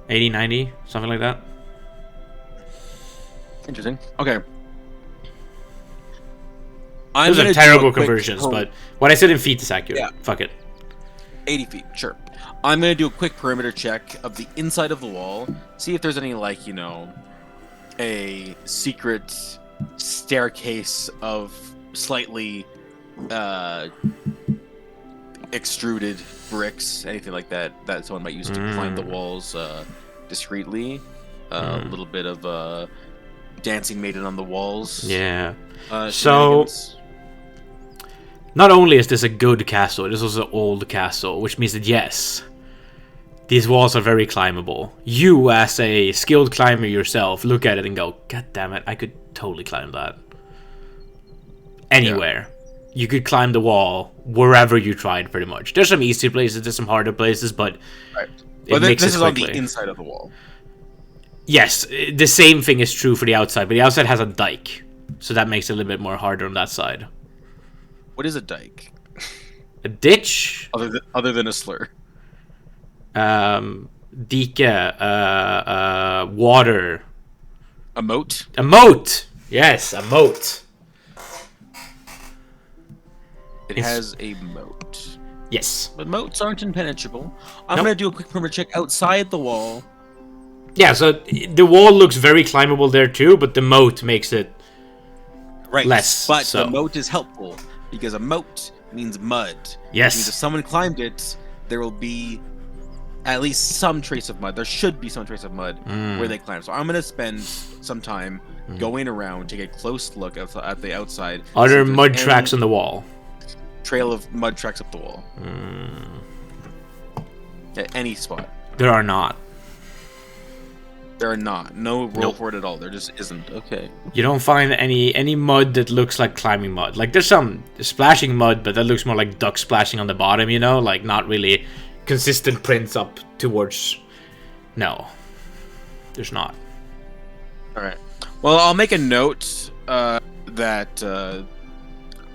80, 90, something like that. Interesting. Okay. Those are terrible conversions, but what I said in feet is accurate. Yeah. Fuck it. 80 feet, sure. I'm going to do a quick perimeter check of the inside of the wall, see if there's any, like, you know, a secret staircase of slightly extruded bricks, anything like that, that someone might use to climb the walls discreetly. A little bit of dancing maiden on the walls. Yeah. So... not only is this a good castle, it is also an old castle, which means that yes, these walls are very climbable. You, as a skilled climber yourself, look at it and go, God damn it, I could totally climb that. Anywhere. Yeah. You could climb the wall wherever you tried, pretty much. There's some easier places, there's some harder places, but this is on the inside of the wall. Yes, the same thing is true for the outside, but the outside has a dike, so that makes it a little bit more harder on that side. What is a dike? A ditch? Other than a slur. Dike. Water. A moat? A moat! Yes, a moat. It has a moat. Yes. But moats aren't impenetrable. I'm going to do a quick perimeter check outside the wall. Yeah, so the wall looks very climbable there too, but the moat makes it less. But the moat is helpful. Because a moat means mud. Yes. It means if someone climbed it, there will be at least some trace of mud. There should be some trace of mud where they climb. So I'm going to spend some time going around, take a close look at the outside. Are there mud tracks on the wall? Trail of mud tracks up the wall. At any spot. There are not. There are not. No roll for it at all. There just isn't. Okay. You don't find any mud that looks like climbing mud. Like, there's some splashing mud, but that looks more like duck splashing on the bottom, you know? Like, not really consistent prints up towards... No. There's not. Alright. Well, I'll make a note that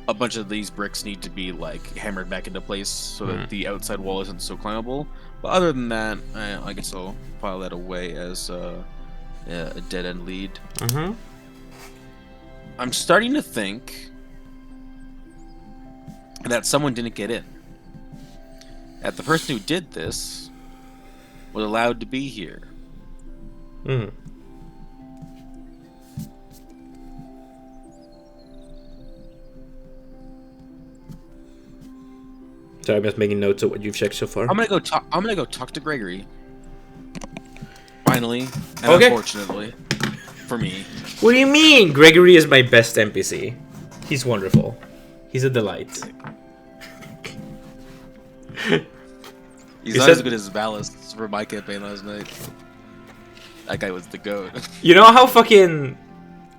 a bunch of these bricks need to be, like, hammered back into place so that the outside wall isn't so climbable. But other than that, I guess I'll file that away as a dead-end lead. I'm starting to think that someone didn't get in. That the person who did this was allowed to be here. Sorry, I'm just making notes of what you've checked so far. I'm gonna go talk to Gregory. Finally, and unfortunately, for me. What do you mean? Gregory is my best NPC. He's wonderful. He's a delight. He's not as good as Valis for my campaign last night. That guy was the goat. You know how fucking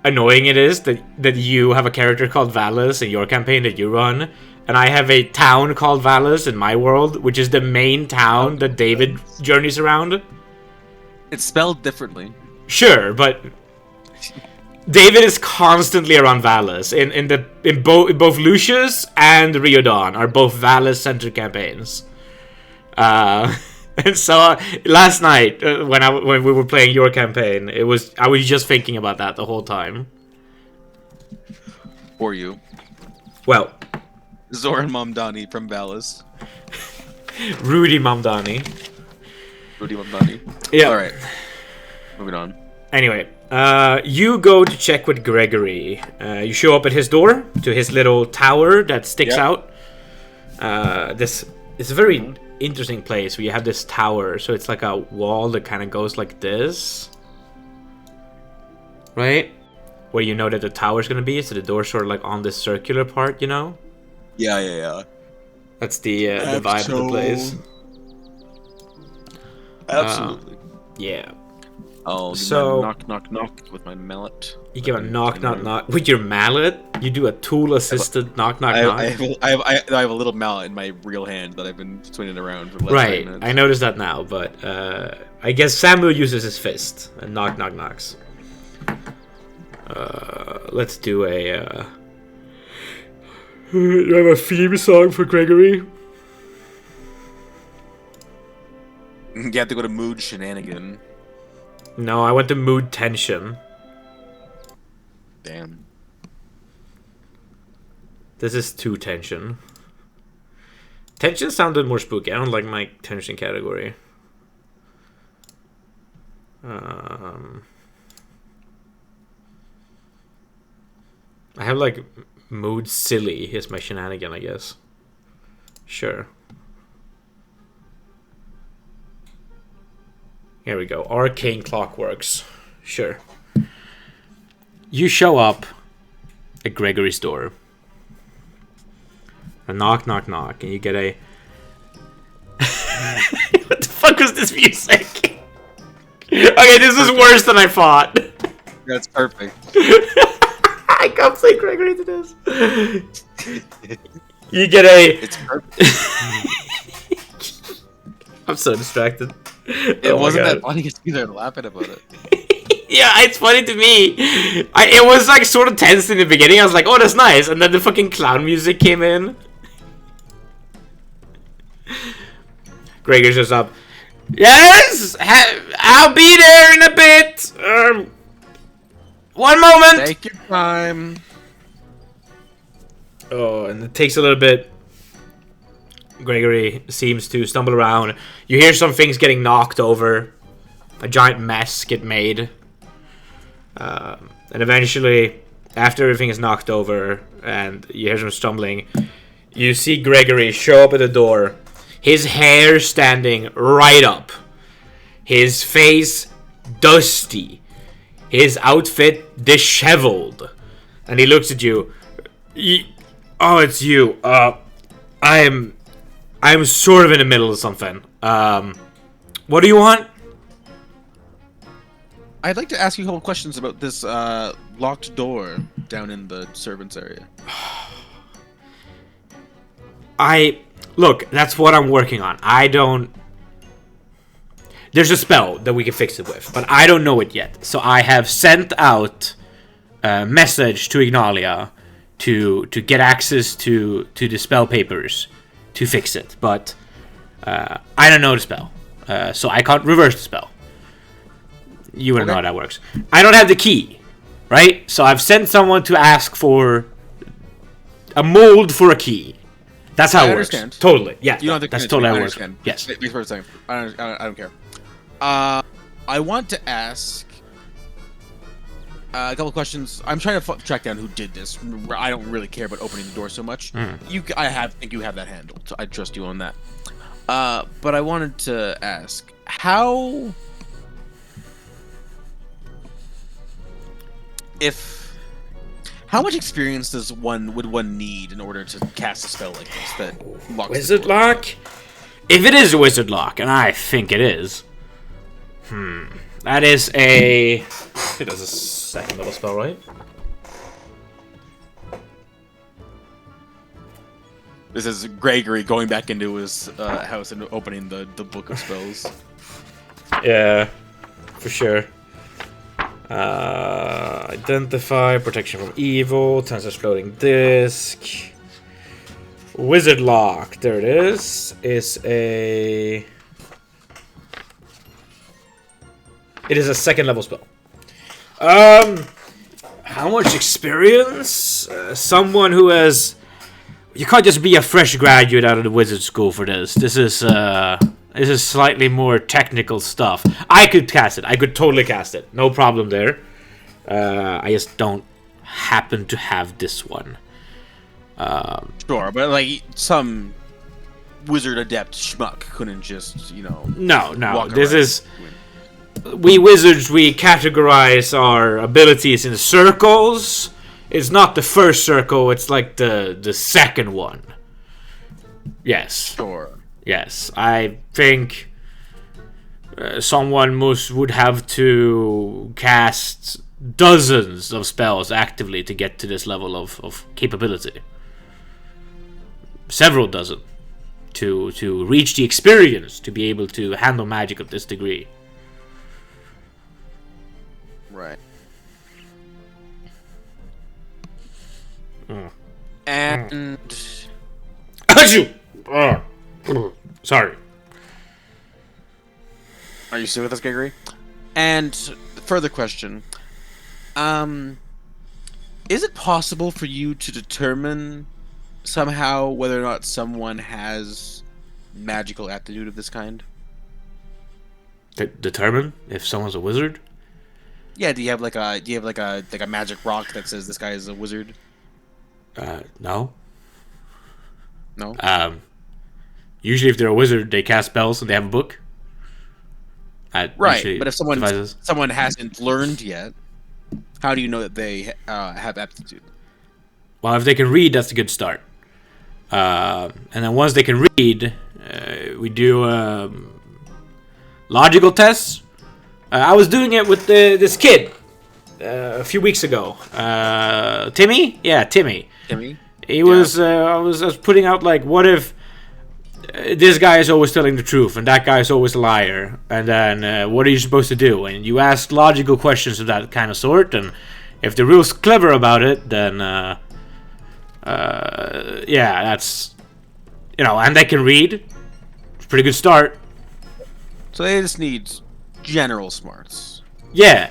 annoying it is that you have a character called Valis in your campaign that you run, and I have a town called Valus in my world, which is the main town that David journeys around. It's spelled differently. Sure, but David is constantly around Valus. In both Lucius and Riordan are both Valus-centered campaigns. And so last night when we were playing your campaign, I was just thinking about that the whole time. For you, well, Zoran Mamdani from Valus. Rudy Mamdani. Yeah. All right. Moving on. Anyway, you go to check with Gregory. You show up at his door, to his little tower that sticks out. This is a very interesting place where you have this tower. So it's like a wall that kind of goes like this. Right? Where you know that the tower's going to be. So the door's sort of like on this circular part, you know? Yeah. That's the vibe of the place. Absolutely. Yeah. Oh, so knock with my mallet. You give a knock with your mallet. You do a tool-assisted knock. I have a little mallet in my real hand that I've been swinging around for the last 5 minutes. I noticed that now, but I guess Samuel uses his fist and knocks. Let's do a. You have a theme song for Gregory? You have to go to mood shenanigan. No, I went to mood tension. Damn. This is too tension. Tension sounded more spooky. I don't like my tension category. I have like mood silly is my shenanigan, I guess. Sure. Here we go. Arcane Clockworks. Sure. You show up at Gregory's door. A knock, and you get a... What the fuck was this music? Okay, this is worse than I thought. That's perfect. I can't say Gregory to this. You get a... It's perfect. I'm so distracted. It wasn't that funny because you were laughing about it. Yeah, it's funny to me. It was like sort of tense in the beginning. I was like, oh, that's nice. And then the fucking clown music came in. Gregor's just up. Yes! I'll be there in a bit. One moment. Take your time. Oh, and it takes a little bit. Gregory seems to stumble around. You hear some things getting knocked over. A giant mess get made. And eventually, after everything is knocked over and you hear some stumbling, you see Gregory show up at the door. His hair standing right up. His face dusty. His outfit disheveled. And he looks at you. Oh, it's you. I'm sort of in the middle of something. What do you want? I'd like to ask you a couple questions about this locked door down in the servants area. Look, that's what I'm working on. There's a spell that we can fix it with, but I don't know it yet. So I have sent out a message to Ignalia to get access to the spell papers to fix it, but I don't know the spell, so I can't reverse the spell. You wouldn't know how that works. I don't have the key, right? So I've sent someone to ask for a mold for a key. That's how it works. Totally. Yeah, that's totally how it works. Yes. Thanks for saying. I don't care. I want to ask a couple questions. I'm trying to track down who did this. I don't really care about opening the door so much. I think you have that handled. So I trust you on that. But I wanted to ask how much experience would one need in order to cast a spell like this that locks Wizard lock? If it is a wizard lock, and I think it is, that is a... It does a second level spell, right? This is Gregory going back into his house and opening the book of spells. Yeah, for sure. Identify, protection from evil, Tensor's floating disc. Wizard lock, there it is. It is a second level spell. How much experience? Someone who has... You can't just be a fresh graduate out of the wizard school for this. This is slightly more technical stuff. I could cast it. I could totally cast it. No problem there. I just don't happen to have this one. Sure, but like some wizard adept schmuck couldn't just, No. walk This around. is... We wizards, we categorize our abilities in circles. It's not the first circle, it's like the second one. Yes. Sure. Yes. I think someone would have to cast dozens of spells actively to get to this level of capability. Several dozen. To reach the experience to be able to handle magic of this degree. Right. And Sorry. are you still with us, Gregory? And further question. Is it possible for you to determine somehow whether or not someone has magical aptitude of this kind? Determine if someone's a wizard? Yeah, do you have like a magic rock that says this guy is a wizard? No. No? Usually if they're a wizard, they cast spells and they have a book. Right, but if someone hasn't learned yet, how do you know that they have aptitude? Well, if they can read, that's a good start. And then once they can read, we do logical tests. I was doing it with this kid a few weeks ago. Timmy? Yeah, Timmy. Timmy? He was. I was putting out like, what if this guy is always telling the truth and that guy is always a liar, and then what are you supposed to do? And you ask logical questions of that kind of sort, and if they're real clever about it, then yeah, that's and they can read. It's a pretty good start. So they just need general smarts. Yeah.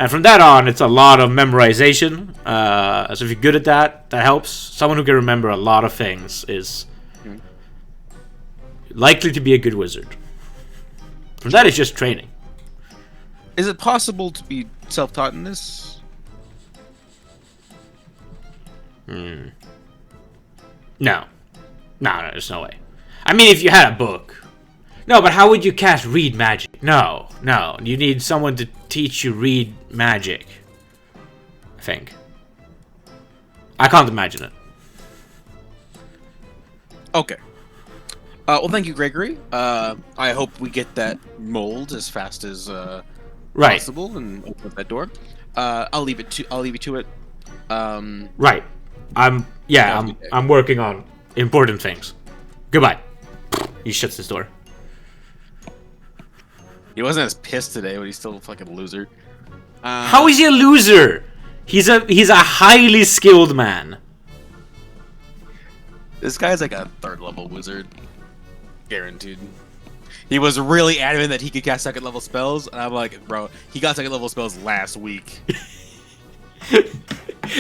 And from that on, it's a lot of memorization. So if you're good at that, that helps. Someone who can remember a lot of things is likely to be a good wizard. From that, it's just training. Is it possible to be self-taught in this? No, there's no way. I mean, if you had a book. No, but how would you cast read magic? No. You need someone to teach you read magic. I think. I can't imagine it. Okay. Well, thank you, Gregory. I hope we get that mold as fast as possible and open up that door. I'll leave you to it. Right. I'm working on important things. Goodbye. He shuts his door. He wasn't as pissed today, but he's still a fucking loser. How is he a loser? He's a highly skilled man. This guy's like a third level wizard. Guaranteed. He was really adamant that he could cast second level spells, and I'm like, bro, he got second level spells last week.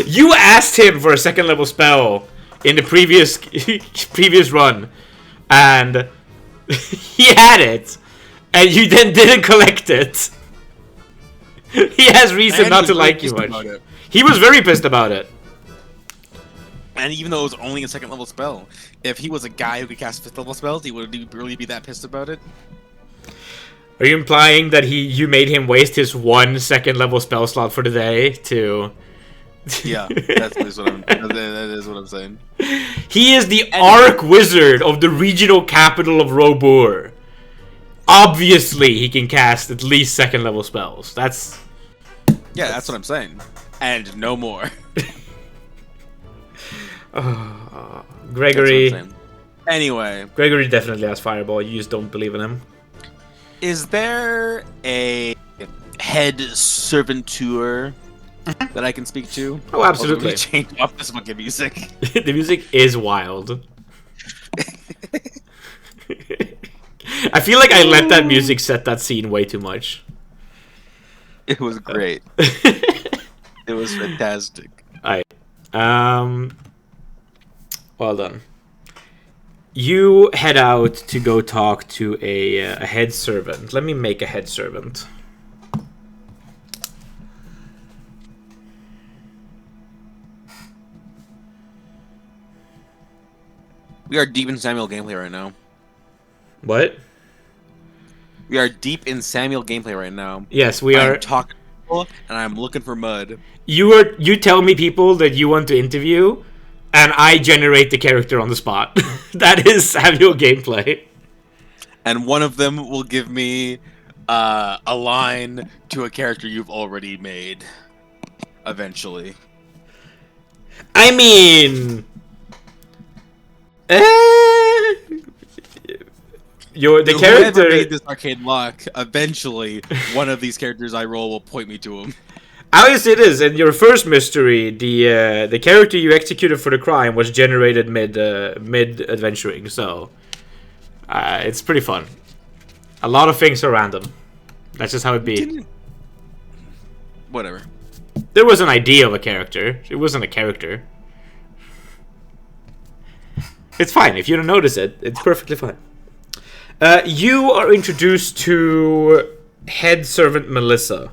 You asked him for a second level spell in the previous run, and he had it, and you then didn't collect it. He has reason And not he to was like very you pissed much. about it. He was very pissed about it. And even though it was only a second level spell, if he was a guy who could cast fifth level spells, he would really be that pissed about it. Are you implying that you made him waste his one second level spell slot for the day to... Yeah, that is what I'm saying. He is the Arc Wizard of the regional capital of Robur. Obviously, he can cast at least second level spells. That's what I'm saying. And no more. Gregory, That's what I'm saying. Anyway, Gregory definitely has fireball. You just don't believe in him. is there a head servitor that I can speak to? Oh, absolutely. Also, change off this fucking music. The music is wild. I feel like I let that music set that scene way too much. It was great. It was fantastic. Alright. Well done. You head out to go talk to a head servant. Let me make a head servant. We are deep in Samuel gameplay right now. What? We are deep in Samuel gameplay right now. Yes, we are. I'm talking to people and I'm looking for mud. You tell me people that you want to interview, and I generate the character on the spot. That is Samuel gameplay. And one of them will give me a line to a character you've already made. Eventually. I mean, the Whoever character made this arcade lock, eventually one of these characters I roll will point me to him. I would say this: in your first mystery, the character you executed for the crime was generated mid adventuring, so it's pretty fun. A lot of things are random. That's just how it be. Whatever. There was an idea of a character. It wasn't a character. It's fine if you don't notice it. It's perfectly fine. You are introduced to head servant Melissa.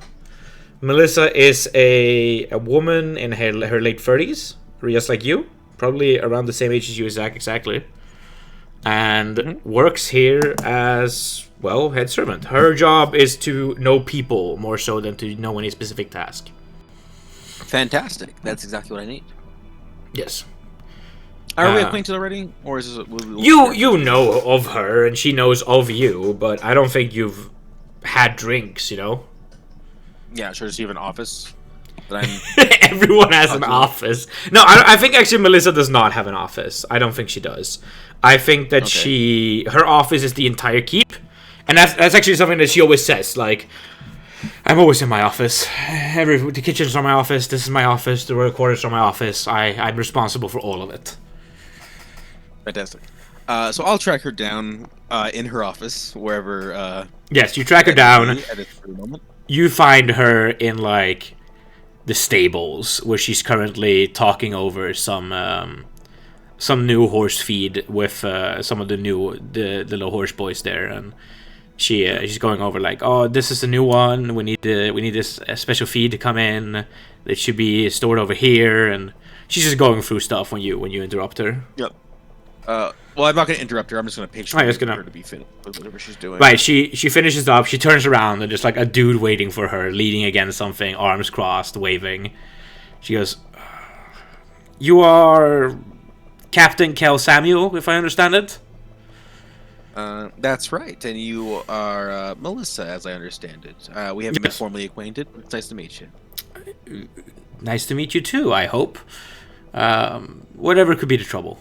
Melissa is a woman in her late 30s, just like you, probably around the same age as you, Zach, exactly, and works here as, well, head servant. Her job is to know people more so than to know any specific task. Fantastic. That's exactly what I need. Yes. Are we acquainted already, or is this? You know of her, and she knows of you, but I don't think you've had drinks, you know? Yeah, sure. Does she have an office? That Everyone has an office. No, I think actually Melissa does not have an office. I don't think she does. I think that her office is the entire keep, and that's actually something that she always says. Like, I'm always in my office. The kitchen's are my office. This is my office. The work quarters are my office. I'm responsible for all of it. Fantastic. So I'll track her down in her office, wherever. Yes, you track her down. At this moment. You find her in like the stables where she's currently talking over some new horse feed with some of the little horse boys there, and she's going over like, oh, this is a new one. We need this special feed to come in. It should be stored over here, and she's just going through stuff when you interrupt her. Yep. Well, I'm not going to interrupt her. I'm just going to picture her to be finished with whatever she's doing. Right, she finishes up. She turns around and just like a dude waiting for her, leaning against something, arms crossed, waving. She goes, "You are Captain Kel Samuel, if I understand it." That's right, and you are Melissa, as I understand it. We haven't been formally acquainted. It's nice to meet you. Nice to meet you too. I hope. Whatever could be the trouble.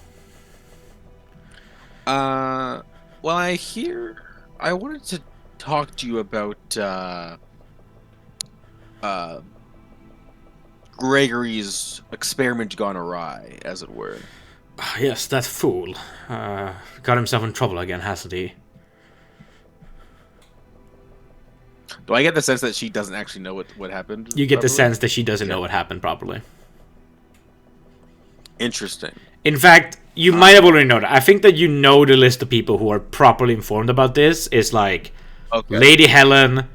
Well, I wanted to talk to you about, Gregory's experiment gone awry, as it were. Yes, that fool. Got himself in trouble again, hasn't he? Do I get the sense that she doesn't actually know what happened? You get the sense that she doesn't know what happened properly. Interesting. In fact, you might have already known that. I think that you know the list of people who are properly informed about this is like Lady Helen,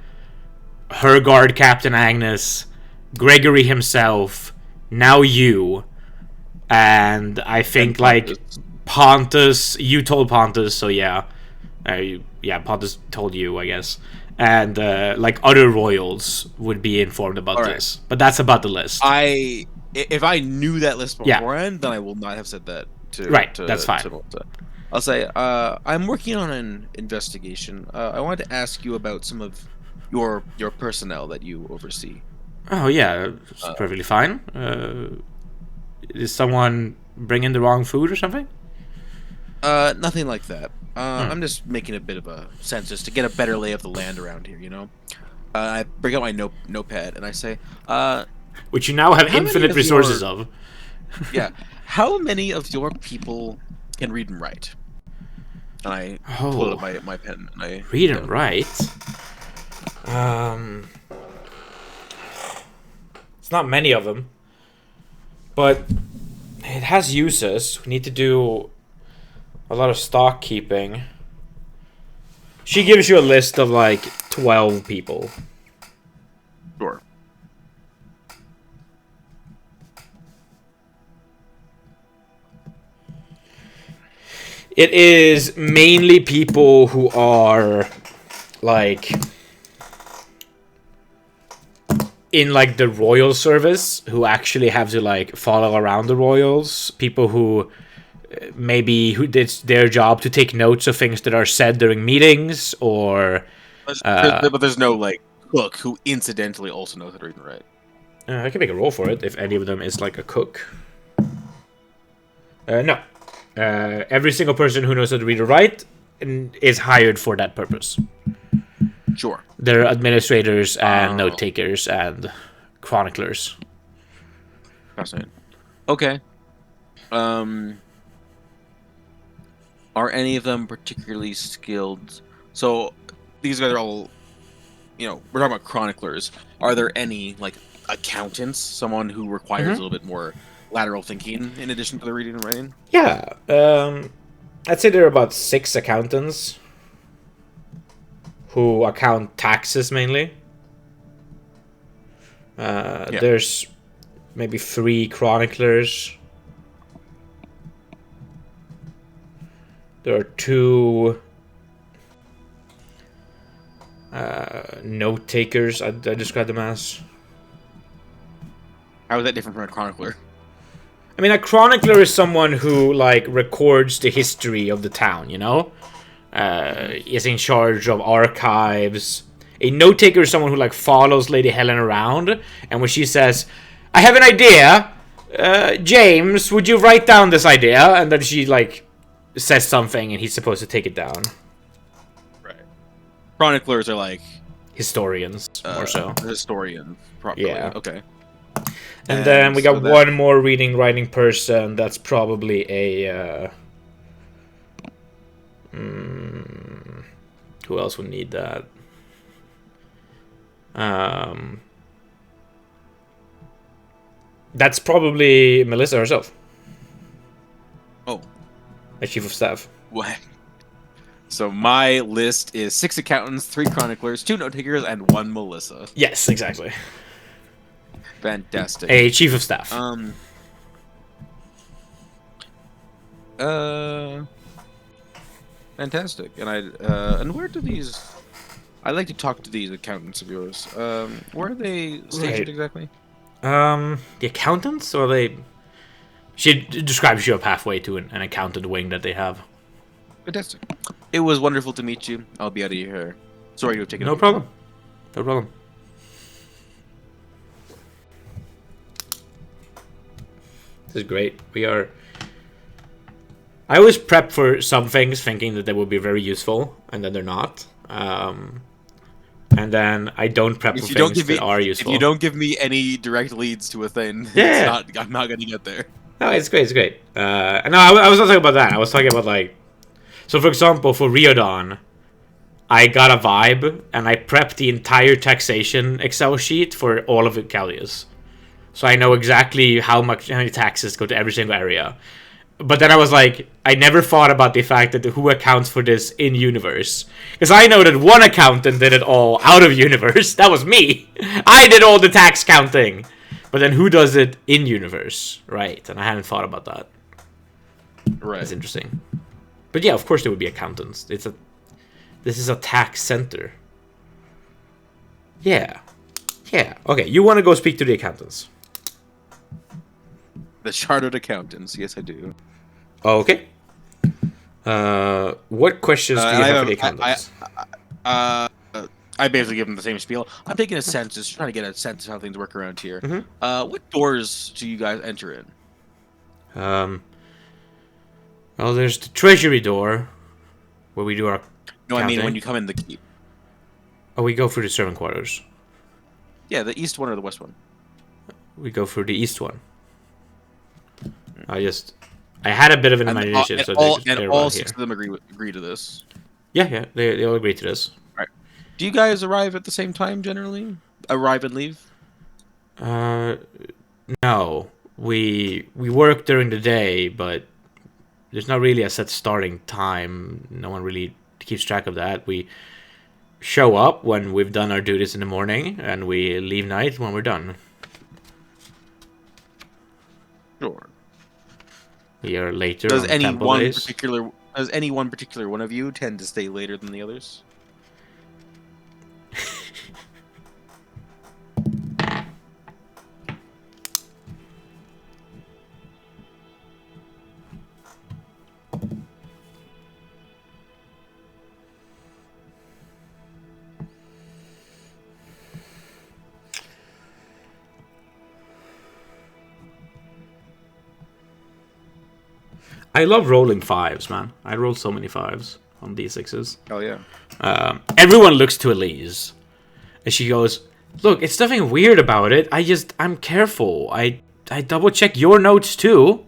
her guard Captain Agnes, Gregory himself, now you, and I think like Pontus. You told Pontus, so yeah. Pontus told you, I guess. And like other royals would be informed about this. But that's about the list. If I knew that list beforehand, then I will not have said that to that's fine. I'll say, I'm working on an investigation. I wanted to ask you about some of your personnel that you oversee. Oh, yeah, it's perfectly fine. Is someone bringing the wrong food or something? Nothing like that. Hmm. I'm just making a bit of a census to get a better lay of the land around here. I bring out my notepad and I say, Which you now have how many infinite of resources your of. yeah, how many of your people can read and write? And I pull up Oh, my pen and I read look and down. write. It's not many of them, but it has uses. We need to do a lot of stock keeping. She gives you a list of like 12 people. Sure. It is mainly people who are like in like the royal service, who actually have to like follow around the royals. People who maybe who did their job to take notes of things that are said during meetings, or But there's no like cook who incidentally also knows how to read and write. I can make a roll for it if any of them is like a cook. No. Every single person who knows how to read or write is hired for that purpose. Sure. They're administrators and note Oh, takers and chroniclers. fascinating. Okay. Um, are any of them particularly skilled? So these guys are all, we're talking about chroniclers. Are there any like accountants, someone who requires a little bit more lateral thinking in addition to the reading and writing? Yeah. I'd say there are about 6 accountants who account taxes mainly. Yeah. There's maybe 3 chroniclers. There are 2 note takers. I describe them as. How is that different from a chronicler? I mean, a chronicler is someone who like records the history of the town. Is in charge of archives. A note taker is someone who like follows Lady Helen around, and when she says, "I have an idea, James, would you write down this idea?" and then she like says something, and he's supposed to take it down. Right. Chroniclers are like Historians, more so. historians properly. Yeah. Okay. And then And we so got that one more reading writing person. That's probably a. Who else would need that? That's probably Melissa herself, oh, as chief of staff. what? So my list is 6 accountants, 3 chroniclers, 2 note takers, and 1 Melissa. Yes, exactly. Fantastic. A chief of staff. Um. Uh. Fantastic. And where do these? I like to talk to these accountants of yours. Where are they stationed Right. exactly? The accountants, or they? She describes you a pathway to an accountant wing that they have. Fantastic. It was wonderful to meet you. I'll be out of your hair. Sorry to have taken No up your problem. time. No problem. This is great. We are. I always prep for some things thinking that they will be very useful, and then they're not. And then I don't prep for things that are If useful. you don't give me any direct leads to a thing, Yeah. I'm not gonna get there. No, it's great. It's great. No, I was not talking about that. I was talking about like. So, for example, for Riodon, I got a vibe, and I prepped the entire taxation Excel sheet for all of Icalius. So I know exactly how many taxes go to every single area. But then I was like, I never thought about the fact that who accounts for this in universe. Because I know that one accountant did it all out of universe. That was me. I did all the tax counting. But then who does it in universe? Right. And I hadn't thought about that. Right. That's interesting. But yeah, of course there would be accountants. This is a tax center. Yeah. Yeah. Okay, you want to go speak to the accountants. The chartered accountants. Yes, I do. Okay. What questions do you have for the accountants? I basically give them the same spiel. I'm taking a census, trying to get a sense of how things work around here. Mm-hmm. What doors do you guys enter in? Well, there's the treasury door, where we do our No, I mean counting. when you come in the keep. Oh, we go through the servant quarters. Yeah, the east one or the west one. We go through the east one. I had a bit of an imagination, so all six of them agree to this. Yeah, they all agree to this. All right. Do you guys arrive at the same time generally? Arrive and leave? No, we work during the day, but there's not really a set starting time. No one really keeps track of that. We show up when we've done our duties in the morning, and we leave night when we're done. Sure. We are later. Does on any temple one days. particular one of you tend to stay later than the others? I love rolling fives, man. I rolled so many fives on d6s. Oh yeah. Everyone looks to Elise, and she goes, "Look, it's nothing weird about it. I'm careful. I double check your notes too."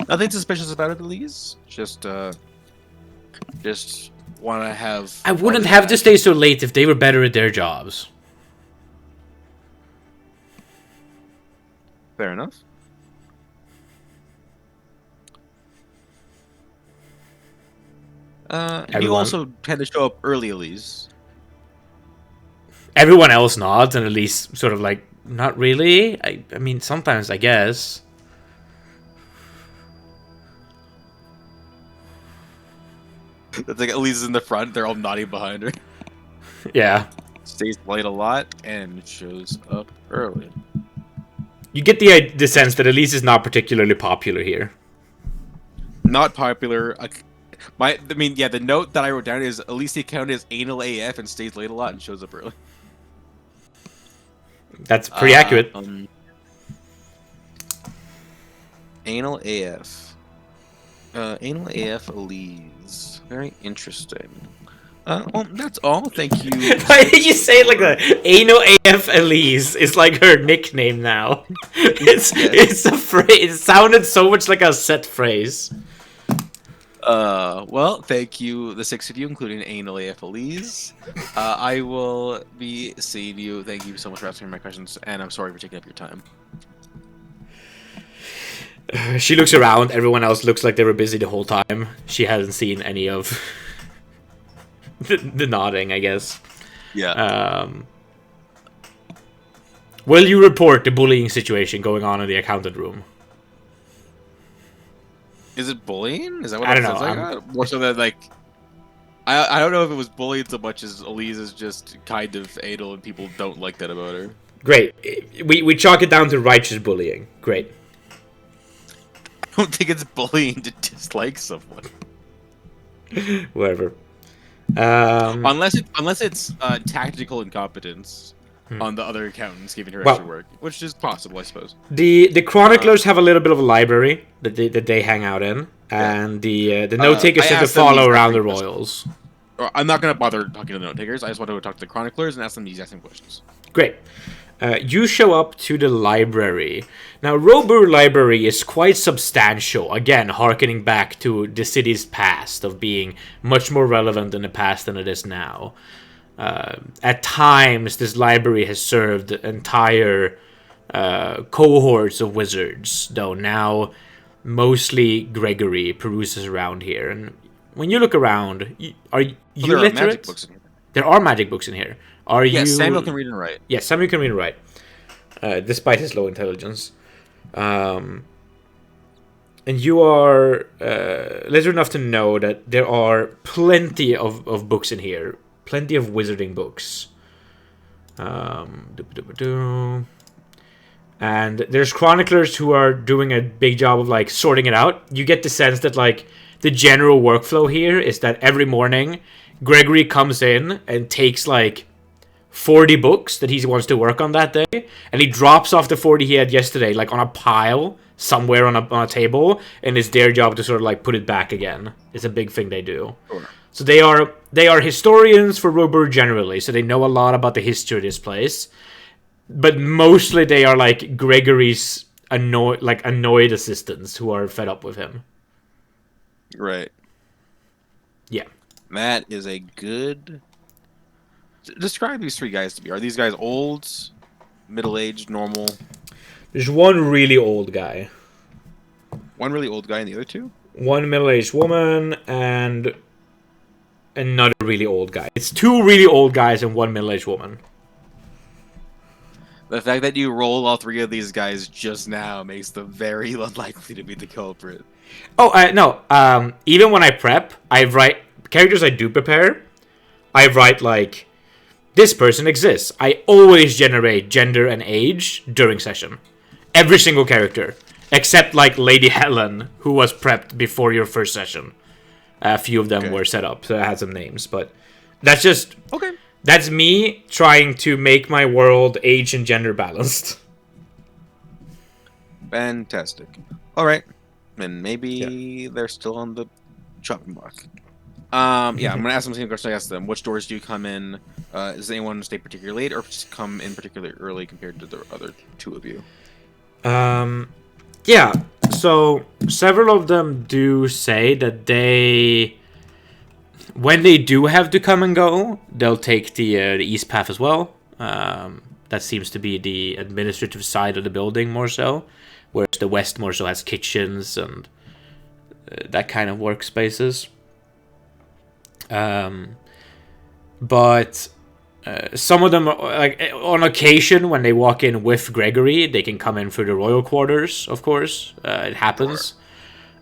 Nothing suspicious about it, Elise. Just want to have. I wouldn't have to stay so late if they were better at their jobs. Fair enough. You also tend to show up early, Elise. Everyone else nods, and Elise sort of like, not really. I mean, sometimes I guess. It's like Elise is in the front. They're all nodding behind her. Yeah. Stays late a lot and shows up early. You get the sense that Elise is not particularly popular here. Not popular. The note that I wrote down is Elise counted as anal AF and stays late a lot and shows up early. That's pretty accurate. Anal AF. Anal AF Elise. Very interesting. Well, that's all. Thank you. Why did you say it like that? Anal AF Elise is like her nickname now. It's a phrase. It sounded so much like a set phrase. Well, thank you, the six of you, including Anal AF Elise. I will be seeing you. Thank you so much for answering my questions, and I'm sorry for taking up your time. She looks around. Everyone else looks like they were busy the whole time. She hasn't seen any of the nodding, I guess. Yeah. Will you report the bullying situation going on in the accountant room? Is it bullying? Is that what I it don't sounds know. like? More so than like, I don't know if it was bullying so much as Elise is just kind of anal and people don't like that about her. Great. We chalk it down to righteous bullying. Great. I don't think it's bullying to dislike someone. Whatever. Unless it's tactical incompetence on the other accountants giving her extra work, which is possible, I suppose. The chroniclers have a little bit of a library that they hang out in, and the note takers tend to follow around the royals. I'm not going to bother talking to the note takers. I just want to talk to the chroniclers and ask them these exact same questions. Great. You show up to the library. Now, Robur Library is quite substantial, again, harkening back to the city's past of being much more relevant in the past than it is now. At times, this library has served entire cohorts of wizards, though now mostly Gregory peruses around here. And when you look around, are you literate? Magic books in here. There are magic books in here. Yes, Samuel can read and write. Yes, Samuel can read and write, despite his low intelligence. And you are literate enough to know that there are plenty of books in here. Plenty of wizarding books. And there's chroniclers who are doing a big job of like sorting it out. You get the sense that like the general workflow here is that every morning Gregory comes in and takes like 40 books that he wants to work on that day, and he drops off the 40 he had yesterday, like, on a pile somewhere on a table, and it's their job to sort of, like, put it back again. It's a big thing they do. Sure. So they are historians for Robur generally, so they know a lot about the history of this place. But mostly they are, like, Gregory's annoyed assistants who are fed up with him. Right. Yeah. That is a good... Describe these three guys to me. Are these guys old, middle-aged, normal? There's one really old guy. One really old guy and the other two? One middle-aged woman and another really old guy. It's two really old guys and one middle-aged woman. The fact that you roll all three of these guys just now makes them very unlikely to be the culprit. Oh, no. Even when I prep, I write... Characters I do prepare, I write, like... This person exists. I always generate gender and age during session. Every single character. Except, like, Lady Helen, who was prepped before your first session. A few of them were set up, so I had some names. But that's just... Okay. That's me trying to make my world age and gender balanced. Fantastic. All right. And maybe they're still on the chopping block. I'm going to ask them the same question I asked them. Which doors do you come in? Does anyone stay particularly late or just come in particularly early compared to the other two of you? Yeah. So several of them do say that when they do have to come and go, they'll take the east path as well. That seems to be the administrative side of the building more so, whereas the west more so has kitchens and that kind of workspaces. But some of them, like on occasion, when they walk in with Gregory, they can come in through the royal quarters. Of course, it happens.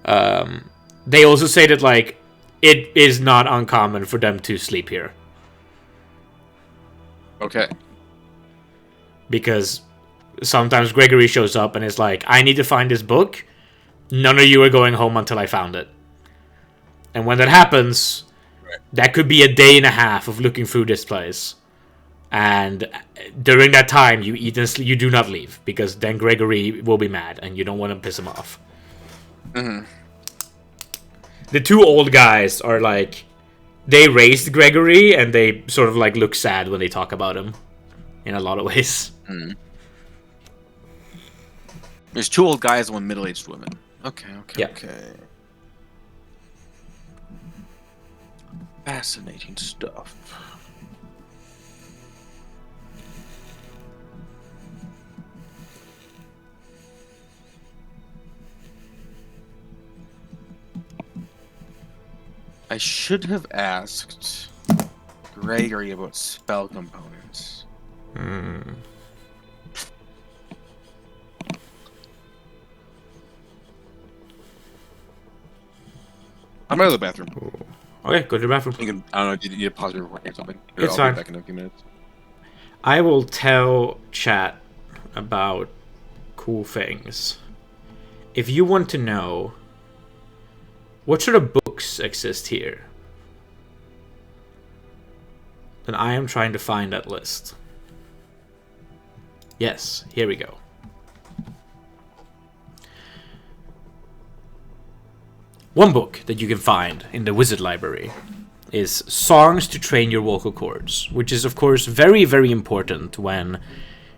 Sure. They also say that like it is not uncommon for them to sleep here. Okay. Because sometimes Gregory shows up and is like, "I need to find this book. None of you are going home until I found it." And when that happens, that could be a day and a half of looking through this place. And during that time, you eat and sleep. You do not leave, because then Gregory will be mad, and you don't want to piss him off. Mm-hmm. The two old guys are like... They raised Gregory, and they sort of like look sad when they talk about him. In a lot of ways. Mm. There's two old guys and one middle-aged woman. Okay. Fascinating stuff. I should have asked Gregory about spell components. Hmm. I'm going to the bathroom. Okay, go to the bathroom. I don't know, do you need to pause me or something? It's I'll fine. be back in a few minutes. I will tell chat about cool things. If you want to know what sort of books exist here, then I am trying to find that list. Yes, here we go. One book that you can find in the Wizard Library is Songs to Train Your Vocal Cords, which is, of course, very, very important when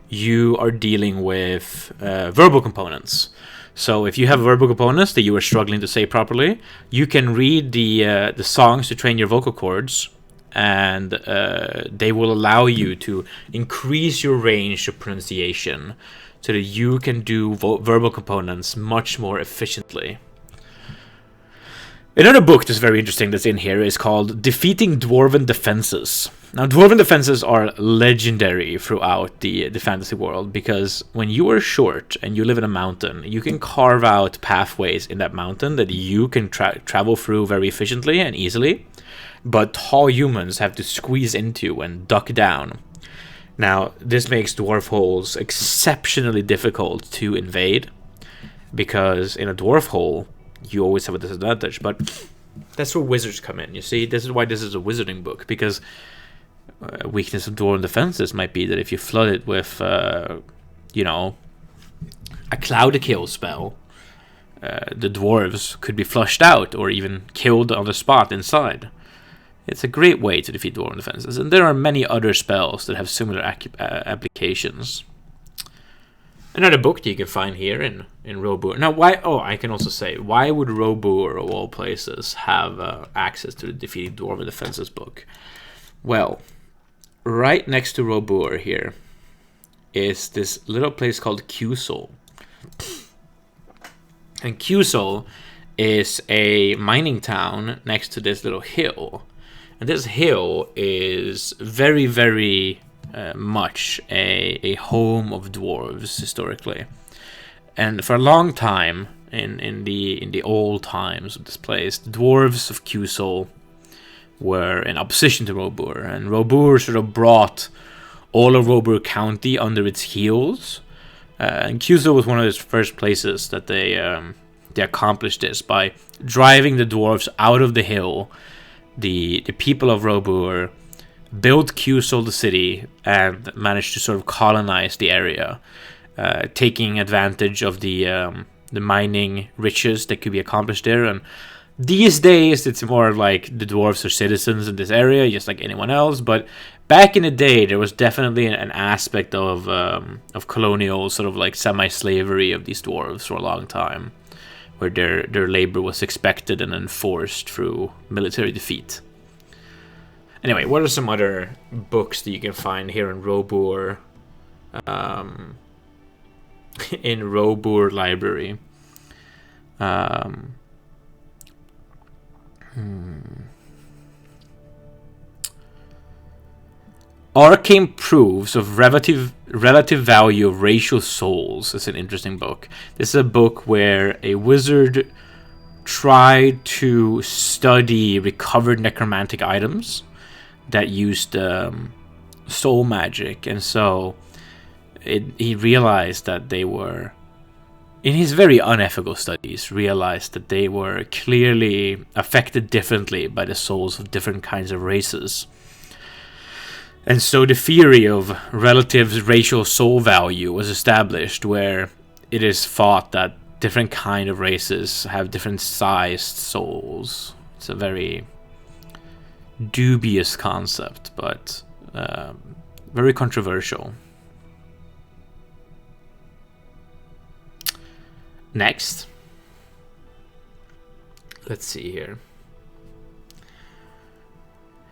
you are dealing with verbal components. So if you have verbal components that you are struggling to say properly, you can read the Songs to Train Your Vocal Cords, and they will allow you to increase your range of pronunciation so that you can do verbal components much more efficiently. Another book that's very interesting that's in here is called Defeating Dwarven Defenses. Now, Dwarven Defenses are legendary throughout the fantasy world, because when you are short and you live in a mountain, you can carve out pathways in that mountain that you can travel through very efficiently and easily, but tall humans have to squeeze into and duck down. Now, this makes dwarf holes exceptionally difficult to invade, because in a dwarf hole, you always have a disadvantage. But that's where wizards come in, you see? This is why this is a wizarding book, because weakness of dwarven defenses might be that if you flood it with, you know, a cloud kill spell, the dwarves could be flushed out or even killed on the spot inside. It's a great way to defeat dwarven defenses, and there are many other spells that have similar applications. Another book that you can find here in Robur. Now, why? Oh, I can also say, why would Robur, of all places, have access to the Defeating Dwarven Defenses book? Well, right next to Robur here is this little place called Qsol. And Qsol is a mining town next to this little hill. And this hill is very, very much a home of dwarves historically. And for a long time, in the old times of this place, the dwarves of Qsol were in opposition to Robur. And Robur sort of brought all of Robur County under its heels. And Qsol was one of the first places that they accomplished this by driving the dwarves out of the hill. The people of Robur built Qsol the city and managed to sort of colonize the area, taking advantage of the mining riches that could be accomplished there. And these days, it's more like the dwarves are citizens in this area, just like anyone else. But back in the day, there was definitely an aspect of colonial sort of like semi-slavery of these dwarves for a long time, where their labor was expected and enforced through military defeat. Anyway, what are some other books that you can find here in Robur? In Robur Library. Arcane Proofs of Relative Value of Racial Souls is an interesting book. This is a book where a wizard tried to study recovered necromantic items that used soul magic, and so he realized that they were, in his very unethical studies, realized that they were clearly affected differently by the souls of different kinds of races. And so the theory of relative racial soul value was established, where it is thought that different kind of races have different sized souls. It's a very dubious concept, but very controversial. Next, let's see here.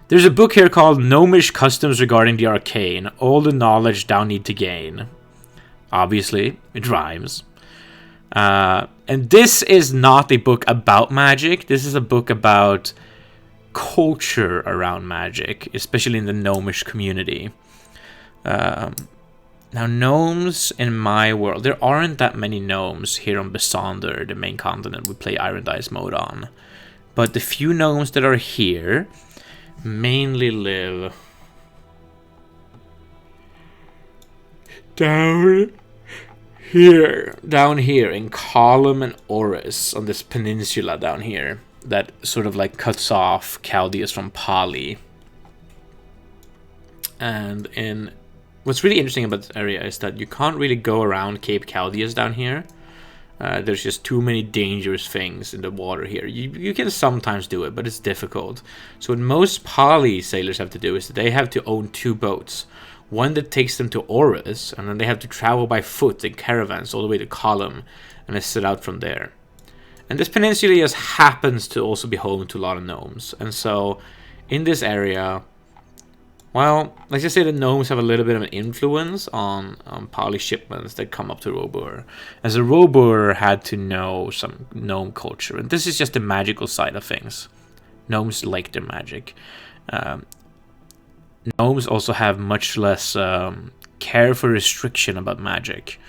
There's a book here called Gnomish Customs Regarding the Arcane, All the Knowledge Thou Need to Gain. Obviously, it rhymes. And this is not a book about magic. This is a book about culture around magic, especially in the gnomish community. Now, gnomes in my world, there aren't that many gnomes here on Bisandur, the main continent we play Irondice mode on. But the few gnomes that are here mainly live down here in Column and Oris, on this peninsula down here that sort of like cuts off Chaldeus from Pali. And what's really interesting about this area is that you can't really go around Cape Chaldeus down here. There's just too many dangerous things in the water here. You can sometimes do it, but it's difficult. So what most Pali sailors have to do is that they have to own two boats. One that takes them to Oris, and then they have to travel by foot in caravans all the way to Column, and they set out from there. And this peninsula just happens to also be home to a lot of gnomes. And so in this area, well, let's just say the gnomes have a little bit of an influence on Pali shipments that come up to Robur. As a Robur had to know some gnome culture, and this is just the magical side of things. Gnomes like their magic. Gnomes also have much less care for restriction about magic,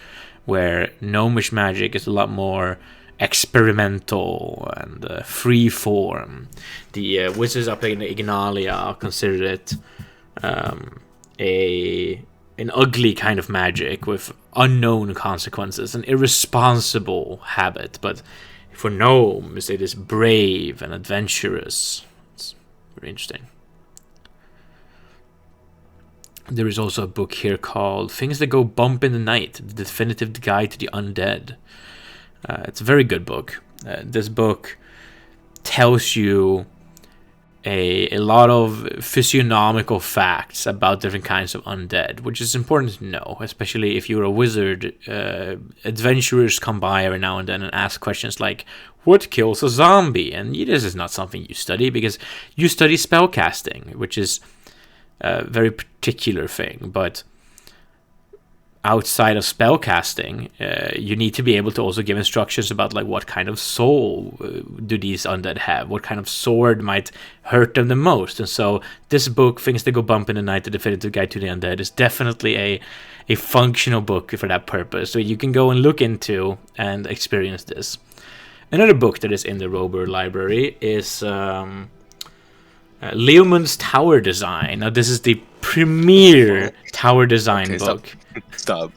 where gnomish magic is a lot more experimental and free form. The wizards up in Ignalia considered it an ugly kind of magic with unknown consequences, an irresponsible habit. But for gnomes, it is brave and adventurous. It's very interesting. There is also a book here called Things That Go Bump in the Night, The Definitive Guide to the Undead. It's a very good book. This book tells you a lot of physiognomical facts about different kinds of undead, which is important to know, especially if you're a wizard. Adventurers come by every now and then and ask questions like, what kills a zombie? And this is not something you study because you study spellcasting, which is a very particular thing. But outside of spellcasting, you need to be able to also give instructions about like what kind of soul do these undead have, what kind of sword might hurt them the most. And so this book, Things That Go Bump in the Night, The Definitive Guide to the Undead, is definitely a functional book for that purpose, so you can go and look into and experience this. Another book that is in the Rober library is Leomund's Tower Design. Now this is the premier tower design book. Stop.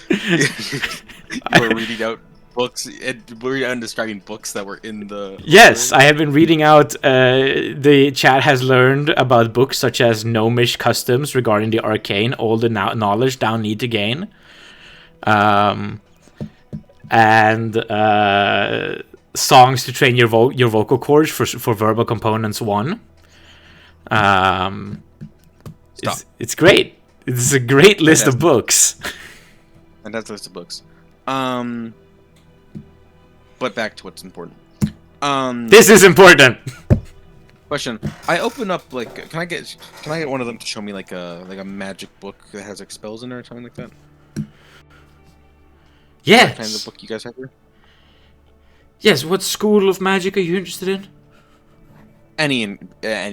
We're reading out books, and we're describing books that were in the... Yes, I have been reading out, the chat has learned about books such as Gnomish Customs regarding the arcane, all the knowledge thou need to gain. And songs to train your vocal cords for verbal components 1. It's great. It's a great list of books. And that's a list of books. But back to what's important. This is important. Question: I open up like, can I get one of them to show me like a magic book that has like spells in there or something like that? Yes. What kind of book you guys have here? Yes. What school of magic are you interested in? Any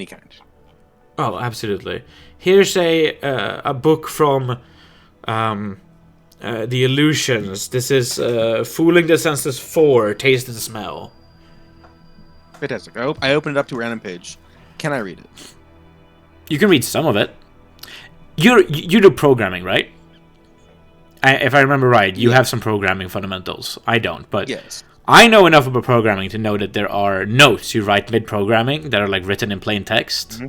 kind. Oh, absolutely. Here's a book from the Illusions. This is Fooling the Senses 4, Taste the Smell. Fantastic. I opened it up to a random page. Can I read it? You can read some of it. You do programming, right? If I remember right, you have some programming fundamentals. I don't, but yes. I know enough about programming to know that there are notes you write mid-programming that are like written in plain text. Mm-hmm.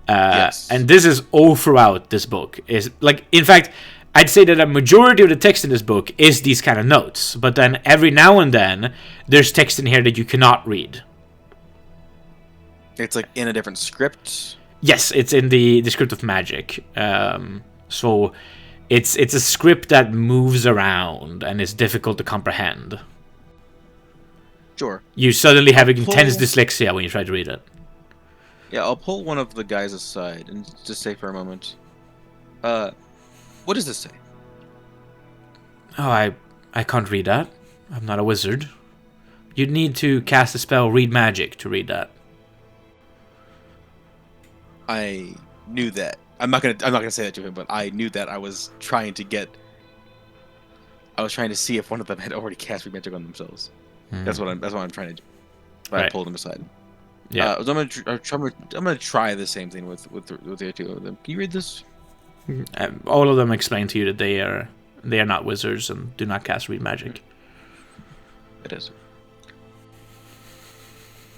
Yes. And this is all throughout this book. Is like, in fact, I'd say that a majority of the text in this book is these kind of notes. But then every now and then, there's text in here that you cannot read. It's like in a different script? Yes, it's in the script of magic. So it's a script that moves around and is difficult to comprehend. Sure. You suddenly have intense dyslexia when you try to read it. Yeah, I'll pull one of the guys aside and just say for a moment, what does this say? Oh, I can't read that. I'm not a wizard. You'd need to cast a spell, read magic, to read that. I knew that. I'm not gonna say that to him, but I knew that. I was trying to see if one of them had already cast read magic on themselves. That's what I'm trying to do. I pulled them aside. Yeah. So I'm gonna try the same thing with the two of them. Can you read this? All of them explain to you that they are not wizards and do not cast read magic. It is.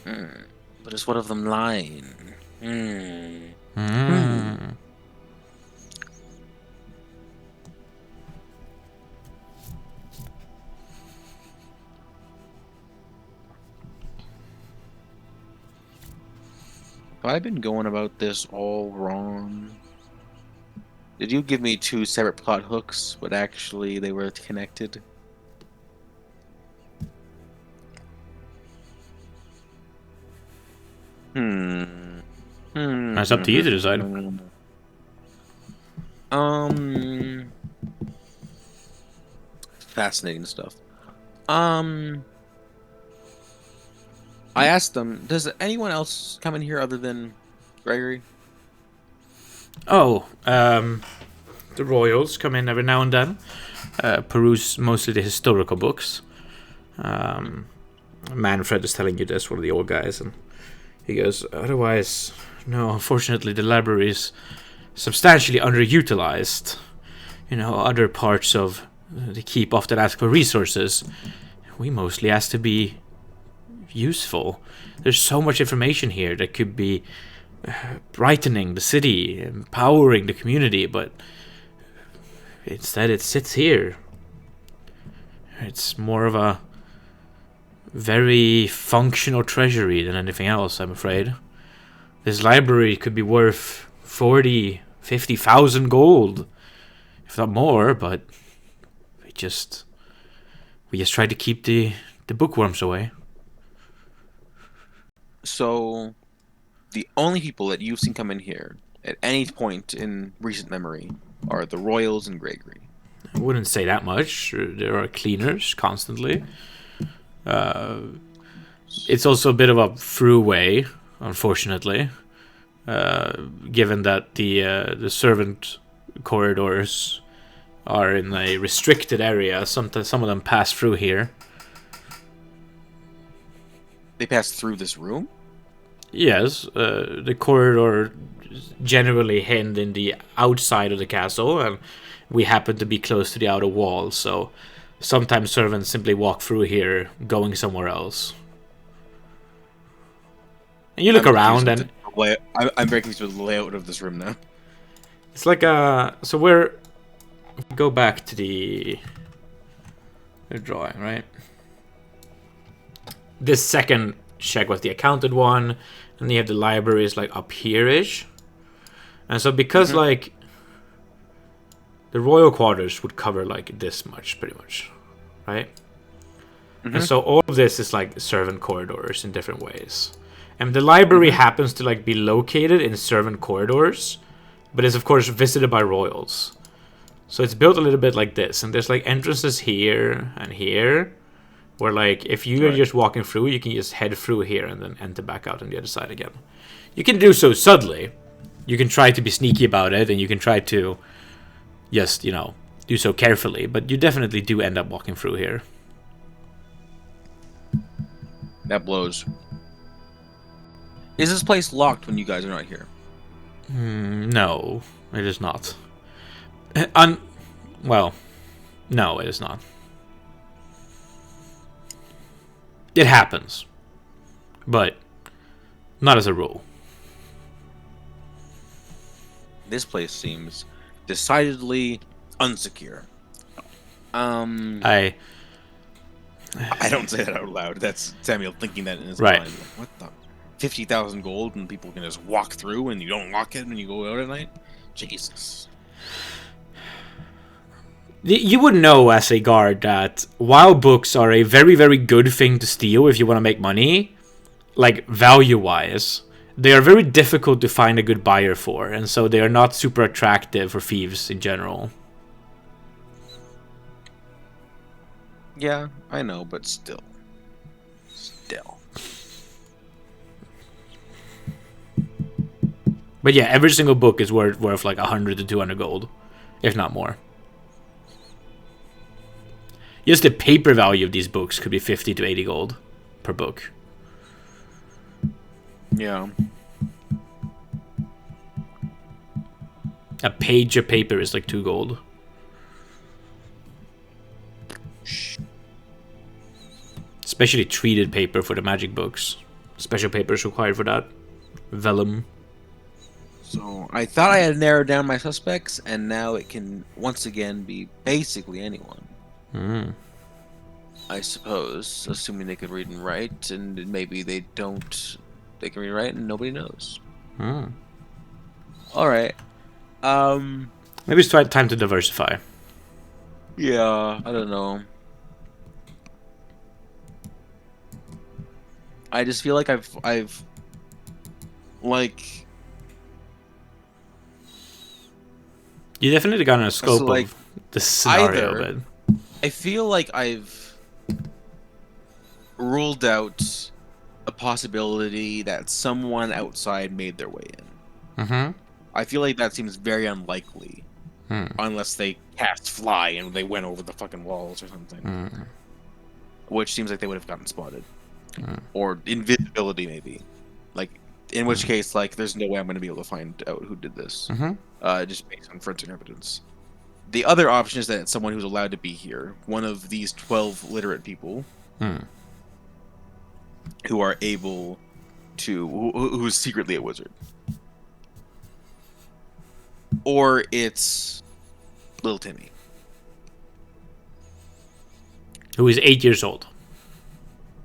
But is one of them lying? Have I been going about this all wrong? Did you give me two separate plot hooks, but actually they were connected? That's up to you to decide. Fascinating stuff. I asked them, does anyone else come in here other than Gregory? Oh, the royals come in every now and then, peruse mostly the historical books. Manfred is telling you this, one of the old guys, and he goes, otherwise, no, unfortunately the library is substantially underutilized. You know, other parts of the keep often ask for resources. We mostly ask to be useful. There's so much information here that could be brightening the city, empowering the community, but instead it sits here. It's more of a very functional treasury than anything else, I'm afraid. This library could be worth 40, 50,000 gold, if not more, but we just try to keep the bookworms away. So, the only people that you've seen come in here at any point in recent memory are the Royals and Gregory. I wouldn't say that much. There are cleaners constantly. It's also a bit of a throughway, unfortunately, given that the servant corridors are in a restricted area. Some of them pass through here. They pass through this room? Yes, the corridor generally end in the outside of the castle, and we happen to be close to the outer wall, so sometimes servants simply walk through here, going somewhere else. And you look around, and I'm very confused with the layout of this room now. it's like a... So we're... Go back to the drawing, right? This second check was the accounted one, and you have the libraries like up here-ish. And so because like the royal quarters would cover like this much, pretty much, right? And so all of this is like servant corridors in different ways. And the library happens to like be located in servant corridors, but is of course visited by royals. So it's built a little bit like this, and there's like entrances here and here, where like if you are just walking through, you can just head through here and then enter back out on the other side again. You can do so subtly. You can try to be sneaky about it, and you can try to just, you know, do so carefully, but you definitely do end up walking through here. That blows. Is this place locked when you guys are not here? No, it is not. Well, no, it is not. It happens, but not as a rule. This place seems decidedly unsecure. I don't say that out loud. That's Samuel thinking that in his Right. mind. Like, what the? 50,000 gold and people can just walk through and you don't lock it when you go out at night? Jesus. You would know as a guard that while books are a very, very good thing to steal if you want to make money, like value-wise, they are very difficult to find a good buyer for, and so they are not super attractive for thieves in general. Yeah, I know, but still. Still. But yeah, every single book is worth like 100 to 200 gold, if not more. Just the paper value of these books could be 50 to 80 gold per book. Yeah. A page of paper is like 2 gold. Especially treated paper for the magic books. Special paper is required for that. Vellum. So I thought I had narrowed down my suspects, and now it can once again be basically anyone. I suppose, assuming they could read and write, and maybe they don't. They can read and write, and nobody knows. All right. Maybe it's time to diversify. Yeah, I don't know. I just feel like I've like. You definitely got a scope So, like, of the scenario, either- but I feel like I've ruled out a possibility that someone outside made their way in. I feel like that seems very unlikely, unless they cast fly and they went over the fucking walls or something. Which seems like they would have gotten spotted, or invisibility maybe. Like, in which case, like, there's no way I'm going to be able to find out who did this, just based on forensic evidence. The other option is that it's someone who's allowed to be here, one of these 12 literate people who are able who's secretly a wizard, or it's little Timmy. Who is 8 years old.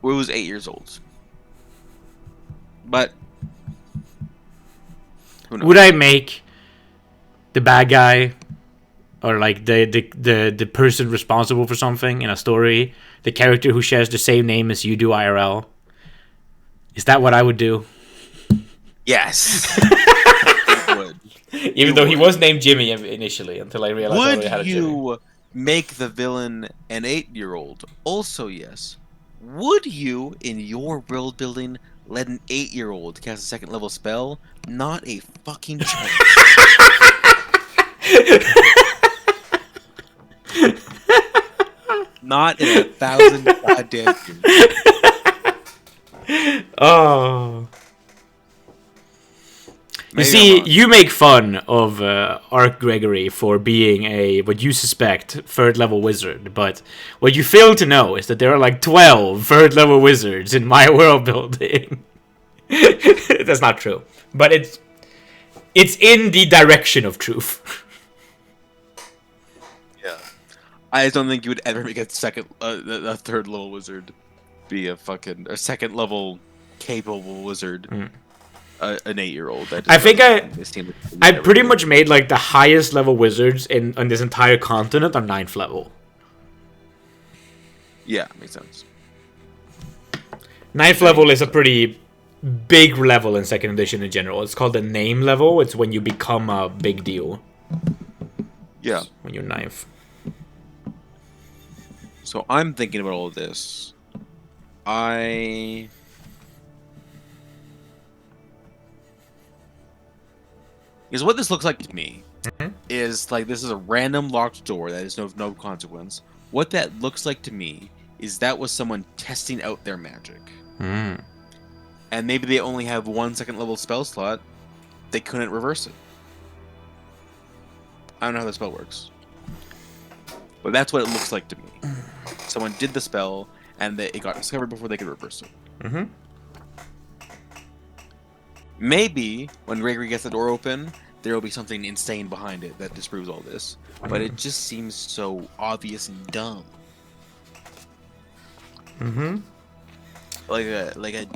Who was 8 years old. But who knows? Would I make the bad guy, or like the person responsible for something in a story, the character who shares the same name as you do IRL? Is that what I would do? Yes. Would. Even though he was named Jimmy initially, until I realized I already had a Would Jimmy. you make the villain an 8-year-old? Also, yes. Would you, in your world building, let an 8-year-old cast a second level spell? Not a fucking chance. Not in 1,000 goddamn years. Oh. You Maybe see, I'm wrong. you make fun of Ark Gregory for being a, what you suspect, 3rd level wizard, but what you fail to know is that there are like 12 3rd level wizards in my world building. That's not true, but it's in the direction of truth. Yeah. I just don't think you would ever make a 3rd level wizard be a 2nd level capable wizard. An 8-year-old. I think I pretty much made like the highest level wizards on this entire continent are 9th level. Yeah, makes sense. 9th level is a pretty big level in 2nd edition in general. It's called the name level. It's when you become a big deal. Yeah. When you're 9th. So I'm thinking about all of this. Because what this looks like to me is like this is a random locked door that is of no consequence. What that looks like to me is that was someone testing out their magic. And maybe they only have 1 2nd level spell slot. They couldn't reverse it. I don't know how the spell works. But that's what it looks like to me. Someone did the spell and it got discovered before they could reverse it. Maybe when Gregory gets the door open, there will be something insane behind it that disproves all this. But it just seems so obvious and dumb. Like a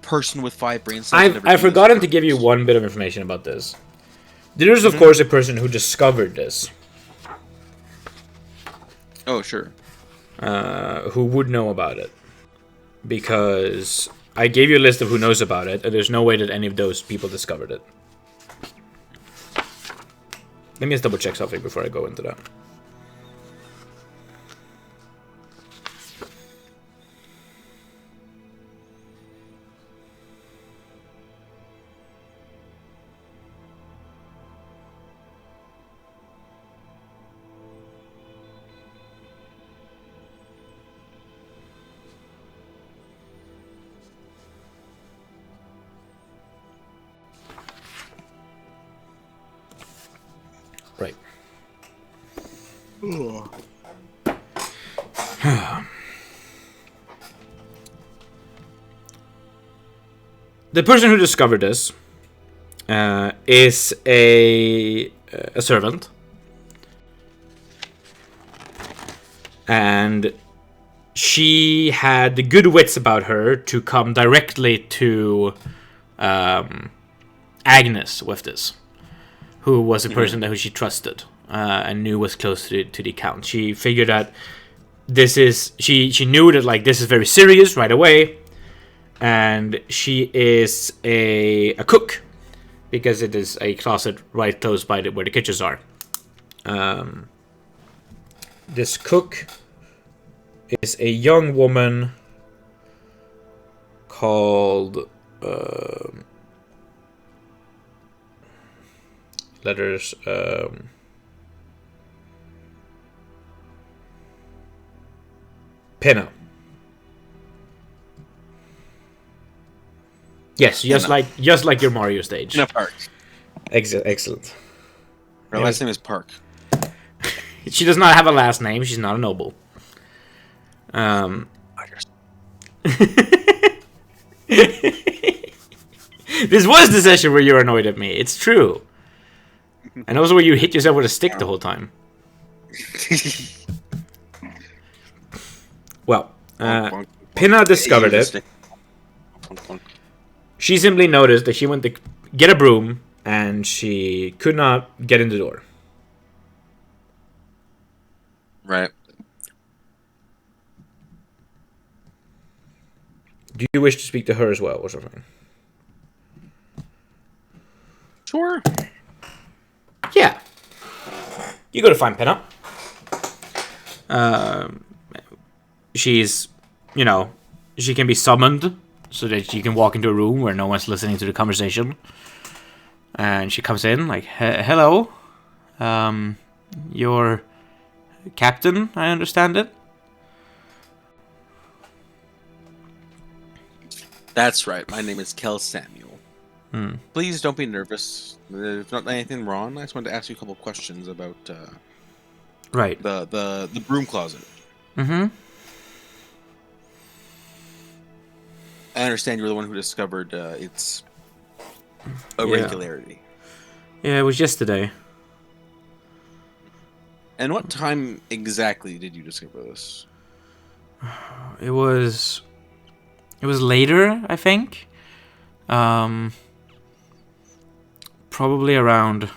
person with 5 brain cells. I've forgotten to give you one bit of information about this. There is, of course, a person who discovered this. Oh, sure. Who would know about it. Because I gave you a list of who knows about it, and there's no way that any of those people discovered it. Let me just double check something before I go into that. Right. The person who discovered this is a servant, and she had the good wits about her to come directly to Agnes with this, who was a person who she trusted and knew was close to the account. She figured that this is she knew that like this is very serious right away, and she is a cook because it is a closet right close by where the kitchens are. This cook is a young woman called letters Pinna. Yes, just like your Mario stage. In a park. Excellent. Her last name is Park. She does not have a last name. She's not a noble. This was the session where you were annoyed at me. It's true. And also where you hit yourself with a stick the whole time. Well, Pinna discovered it. She simply noticed that she went to get a broom and she could not get in the door. Right. Do you wish to speak to her as well, or something? Sure. Yeah. You go to find Pinna. She's, she can be summoned so that you can walk into a room where no one's listening to the conversation. And she comes in like, hello. You're captain, I understand it? That's right. My name is Kel Samuel. Please don't be nervous. There's not anything wrong. I just wanted to ask you a couple of questions about right. the broom closet. Mm-hmm. I understand you were the one who discovered its irregularity. Yeah, it was yesterday. And what time exactly did you discover this? It was later, I think. Probably around.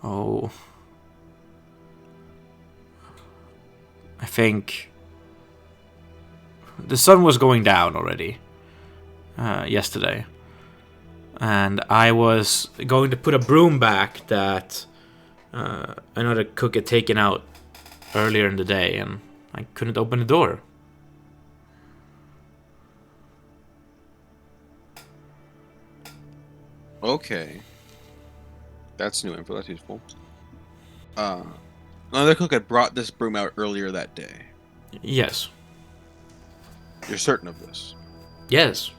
I think the sun was going down already yesterday, and I was going to put a broom back that another cook had taken out earlier in the day, and I couldn't open the door. Okay. That's new info. That's useful. Another cook had brought this broom out earlier that day. Yes. You're certain of this? Yes.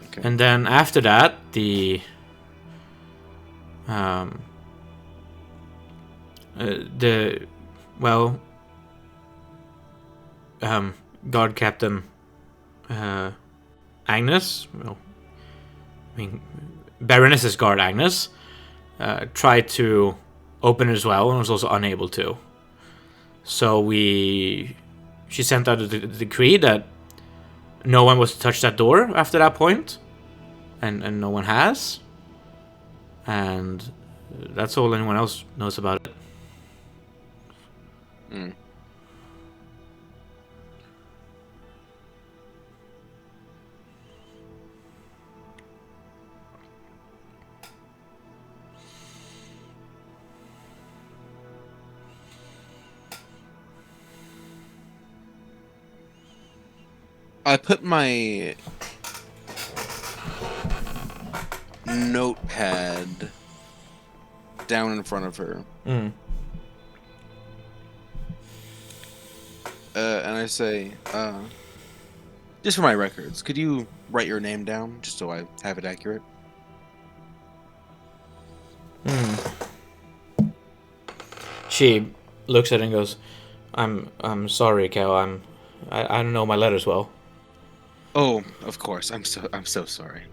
Okay. And then after that, the guard captain Agnes, Baroness's guard Agnes, tried to open it as well and was also unable to. So she sent out a decree that no one was to touch that door after that point, and no one has. And that's all anyone else knows about it. I put my notepad down in front of her. And I say, just for my records, could you write your name down just so I have it accurate? She looks at it and goes, I'm sorry, Cal. I don't know my letters well. Oh, of course. I'm so sorry.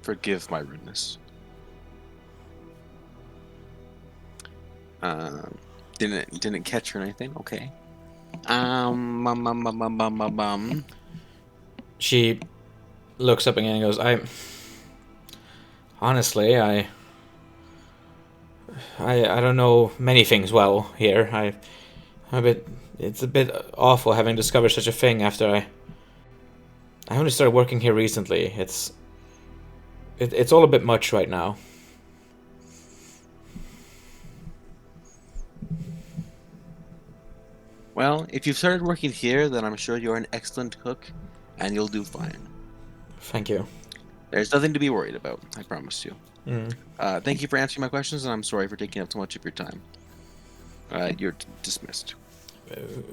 Forgive my rudeness. Didn't catch or anything. Okay. She looks up again and goes, honestly, I don't know many things well here. It's a bit awful having discovered such a thing after I only started working here recently. It's all a bit much right now. Well, if you've started working here, then I'm sure you're an excellent cook, and you'll do fine. Thank you. There's nothing to be worried about, I promise you. Thank you for answering my questions, and I'm sorry for taking up so much of your time. You're dismissed.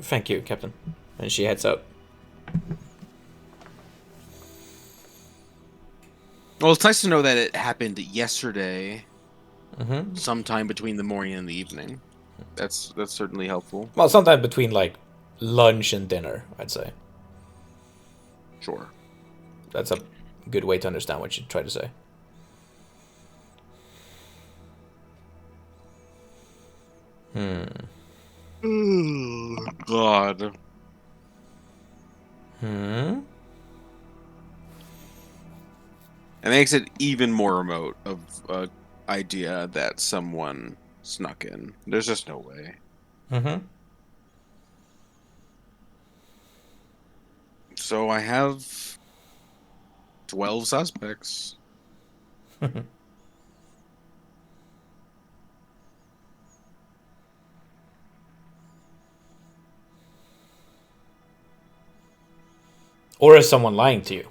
Thank you, Captain. And she heads out. Well, it's nice to know that it happened yesterday, sometime between the morning and the evening. That's certainly helpful. Well, sometime between, like, lunch and dinner, I'd say. Sure. That's a good way to understand what you try to say. God. It makes it even more remote of an idea that someone snuck in. There's just no way. So I have 12 suspects. Or is someone lying to you?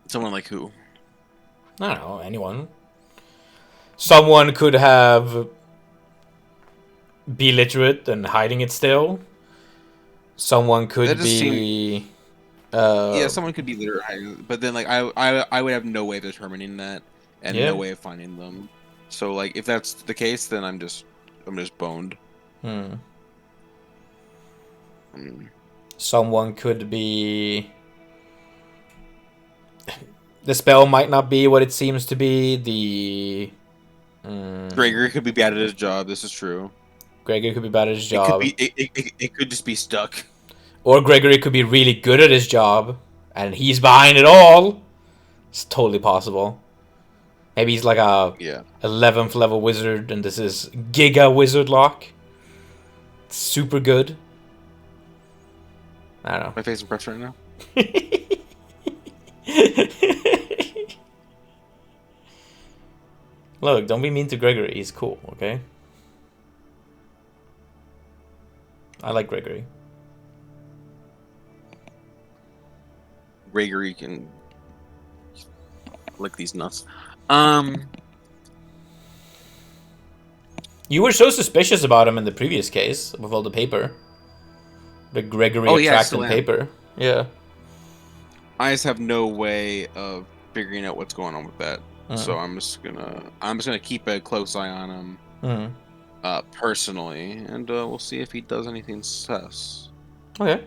Someone like who? I don't know, anyone. Someone could have be literate and hiding it still. Someone could be. Yeah, someone could be literate, but then like I would have no way of determining that and no way of finding them. So like if that's the case, then I'm just boned. Someone could be. The spell might not be what it seems to be. Gregory could be bad at his job. This is true. Gregory could be bad at his job. It could just be stuck. Or Gregory could be really good at his job, and he's behind it all. It's totally possible. Maybe he's like a 11th level wizard, and this is Giga Wizard Lock. It's super good. I don't know. Am I facing pressure right now? Look, don't be mean to Gregory. He's cool, okay? I like Gregory. Gregory can lick these nuts. You were so suspicious about him in the previous case with all the paper. The Gregory attracted paper. Yeah. I just have no way of figuring out what's going on with that. So I'm just gonna keep a close eye on him personally, and we'll see if he does anything sus. Okay.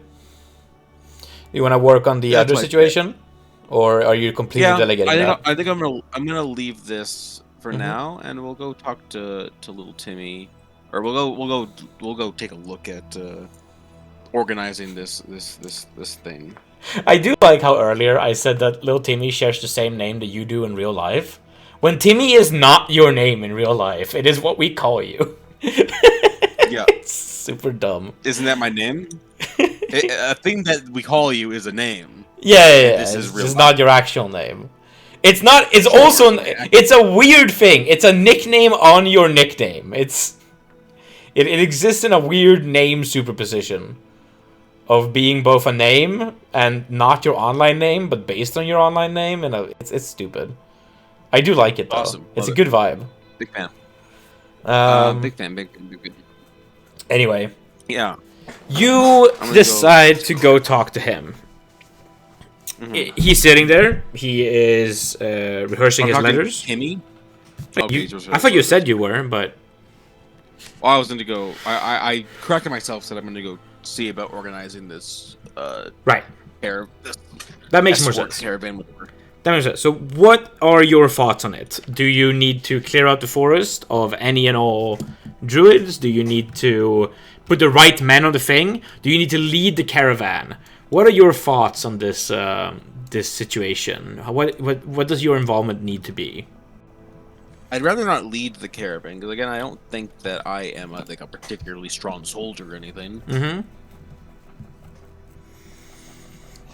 You want to work on the other situation, or are you completely delegating that? I think I'm gonna leave this for now, and we'll go talk to little Timmy, or we'll go take a look at organizing this thing. I do like how earlier I said that little Timmy shares the same name that you do in real life. When Timmy is not your name in real life, it is what we call you. Yeah. It's super dumb. Isn't that my name? A thing that we call you is a name. Yeah. This is not your actual name. It's not. It's also. It's a weird thing. It's a nickname on your nickname. It exists in a weird name superposition of being both a name and not your online name, but based on your online name, and it's stupid. I do like it though. Awesome. It's a good vibe. Big fan. Big fan. Anyway. Yeah. You decide to go talk to him. He's sitting there. He is rehearsing his letters. Timmy? I thought you said you were, but... Well, I was going to go... I corrected myself, said I'm going to go see about organizing this... right. That makes more sense. Caravan, whatever. That makes sense. So what are your thoughts on it? Do you need to clear out the forest of any and all druids? Do you need to put the right men on the thing? Do you need to lead the caravan? What are your thoughts on this this situation? What does your involvement need to be? I'd rather not lead the caravan, because again, I don't think that I am a particularly strong soldier or anything.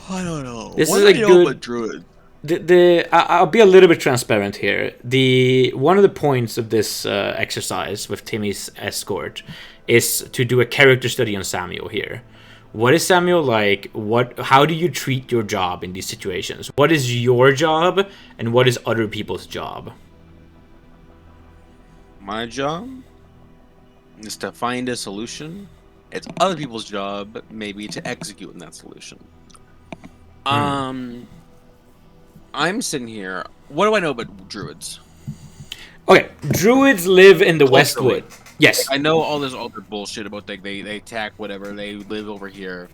I don't know. This is a good druid. I'll be a little bit transparent here. One of the points of this exercise with Timmy's escort is to do a character study on Samuel here. What is Samuel like? How do you treat your job in these situations? What is your job, and what is other people's job? My job is to find a solution. It's other people's job, maybe, to execute on that solution. I'm sitting here. What do I know about druids? Okay, druids live in the Westwood. Yes, I know all this other bullshit about they attack whatever. They live over here.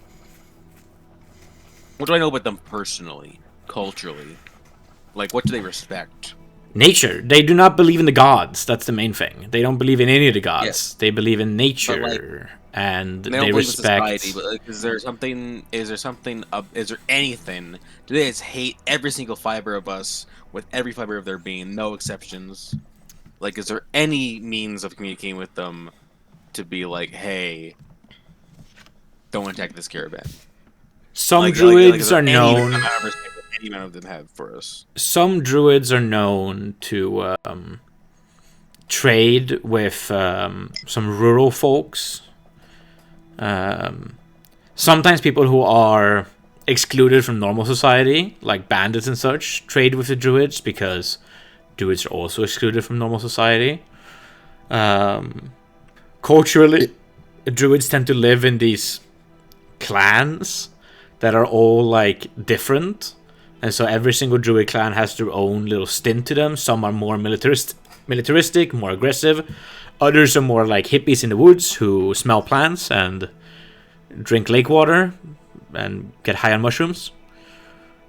What do I know about them personally, culturally? Like, what do they respect? Nature. They do not believe in the gods. That's the main thing. They don't believe in any of the gods. Yes. They believe in nature, But, like, and They they don't believe in respect. society, but like, is there something? Is there anything? Do they just hate every single fiber of us with every fiber of their being, no exceptions? Like, is there any means of communicating with them to be like, hey, don't attack this caravan? Some Like, druids is there are any known. amount of respect that any amount of them have for us? Some druids are known to trade with some rural folks. Sometimes people who are excluded from normal society, like bandits and such, trade with the druids because druids are also excluded from normal society. Culturally, druids tend to live in these clans that are all like different, and so every single druid clan has their own little stint to them. Some are more militaristic, more aggressive. Others are more like hippies in the woods who smell plants and drink lake water and get high on mushrooms.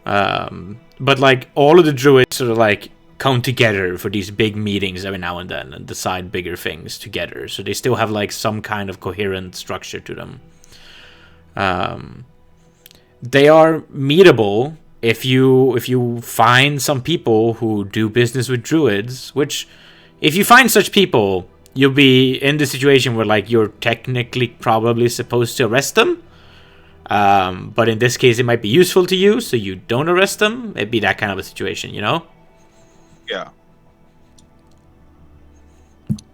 But like all of the druids sort of like come together for these big meetings every now and then and decide bigger things together. So they still have like some kind of coherent structure to them. They are meetable if you find some people who do business with druids. Which, if you find such people, you'll be in the situation where like you're technically probably supposed to arrest them. But in this case, it might be useful to you, so you don't arrest them. It'd be that kind of a situation, you know? Yeah.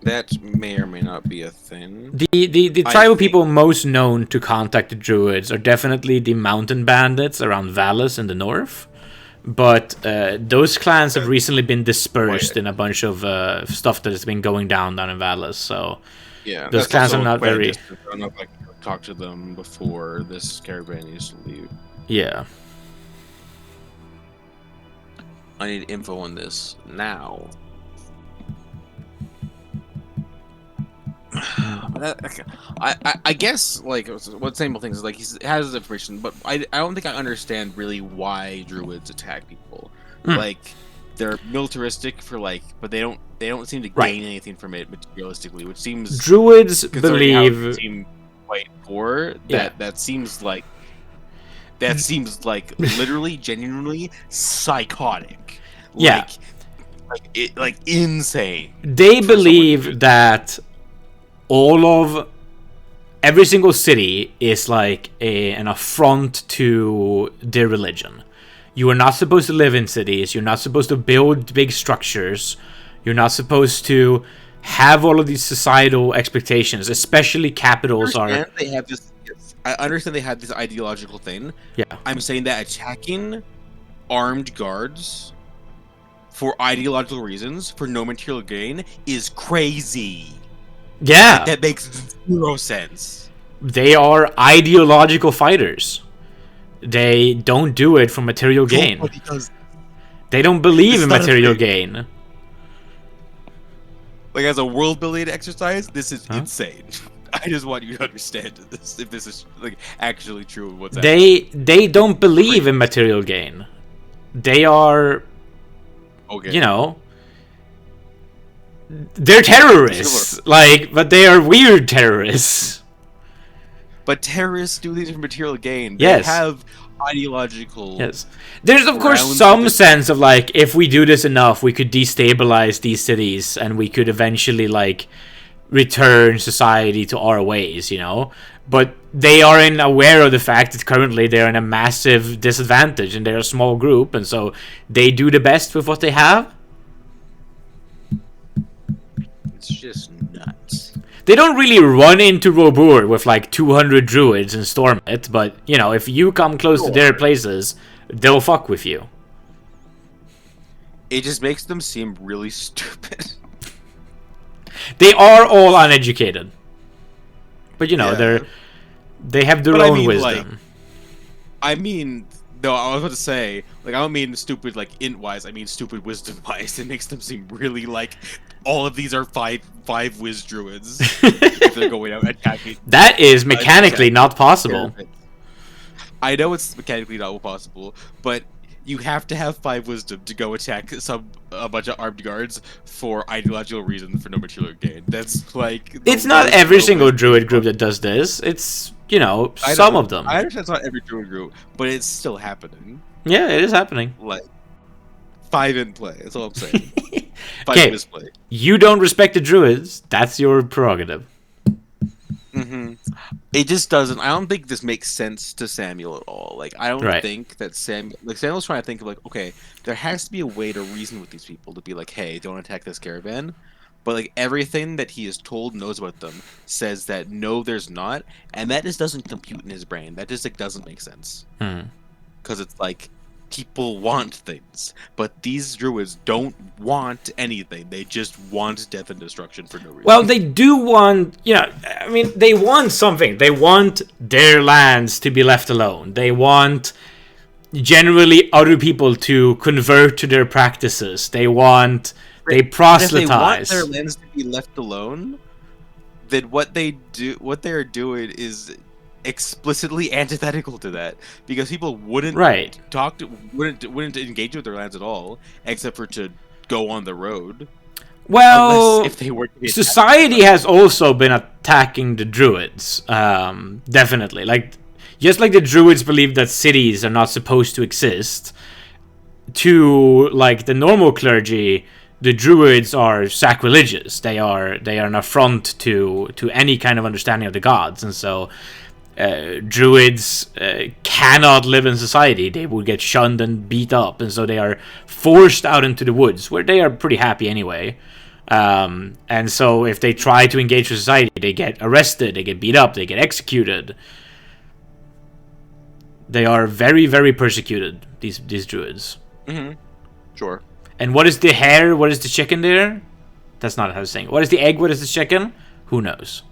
That may or may not be a thing. The tribal people most known to contact the druids are definitely the mountain bandits around Vallis in the north. But those clans have recently been dispersed in a bunch of stuff that has been going down in Vallis. So Yeah, those clans are not very. I don't know if I can talk to them before this caravan needs to leave. Yeah. I need info on this now. I guess like what Samuel thinks is like he has his information, but I don't think I understand really why druids attack people. Like they're militaristic for like, but they don't seem to gain anything from it materialistically, which seems druids believe seem quite poor. That seems like literally genuinely psychotic. Like insane. They believe that every single city is like an affront to their religion. You are not supposed to live in cities. You're not supposed to build big structures. You're not supposed to have all of these societal expectations, especially capitals are. I understand they have this ideological thing. Yeah. I'm saying that attacking armed guards for ideological reasons, for no material gain, is crazy. Yeah. That makes zero sense. They are ideological fighters. They don't do it for material gain. They don't believe in material gain. Like, as a world-building exercise, this is insane. I just want you to understand this, if this is like actually true. What's happening. They don't believe in material gain. They are, you know, they're terrorists. Like, but they are weird terrorists. But terrorists do these for material gain. Yes. They have ideological. Yes. There's of course some sense of like, if we do this enough, we could destabilize these cities and we could eventually like return society to our ways, you know. But they are aware of the fact that currently they're in a massive disadvantage and they're a small group, and so they do the best with what they have. It's just nuts. They don't really run into Robur with like 200 druids and storm it, but you know, if you come close to their places, they'll fuck with you. It just makes them seem really stupid. They are all uneducated, but you know, they have their own wisdom. I mean, no, I was about to say, like, I don't mean stupid like int-wise. I mean stupid wisdom-wise. It makes them seem really like all of these are five whiz druids if they're going out attacking. That is mechanically not possible. I know it's mechanically not possible, but you have to have 5 wisdom to go attack a bunch of armed guards for ideological reasons for no material gain. That's like the It's not worst every low single wisdom. druid group that does this. It's, I some know, of them. I understand it's not every druid group, but it's still happening. Yeah, it is happening. Like 5 in play. That's all I'm saying. 5 Okay, in display. you don't respect the druids. That's your prerogative. Mm-hmm. It just doesn't. I don't think this makes sense to Samuel at all. Like, I don't Right. think that Samuel's trying to think of like, okay, there has to be a way to reason with these people to be like, hey, don't attack this caravan. But like everything that he is told knows about them says that no, there's not, and that just doesn't compute in his brain. That just like doesn't make sense Hmm. because it's like people want things, but these druids don't want anything. They just want death and destruction for no reason. Well, they do want, I mean, they want something. They want their lands to be left alone. They want generally other people to convert to their practices. They proselytize. If they want their lands to be left alone, then what they're doing is explicitly antithetical to that, because people wouldn't wouldn't engage with their lands at all, except for to go on the road. Well, Unless if they were to be society has also been attacking the druids. Definitely, like just like the druids believe that cities are not supposed to exist, to like the normal clergy, the druids are sacrilegious. They are an affront to any kind of understanding of the gods, and so druids cannot live in society. They would get shunned and beat up, and so they are forced out into the woods, where they are pretty happy anyway. And so if they try to engage with society, they get arrested, they get beat up, they get executed. They are very, very persecuted, these druids. Mm-hmm. Sure. And what is the hare? What is the chicken there? That's not how to say it. What is the egg? What is the chicken? Who knows?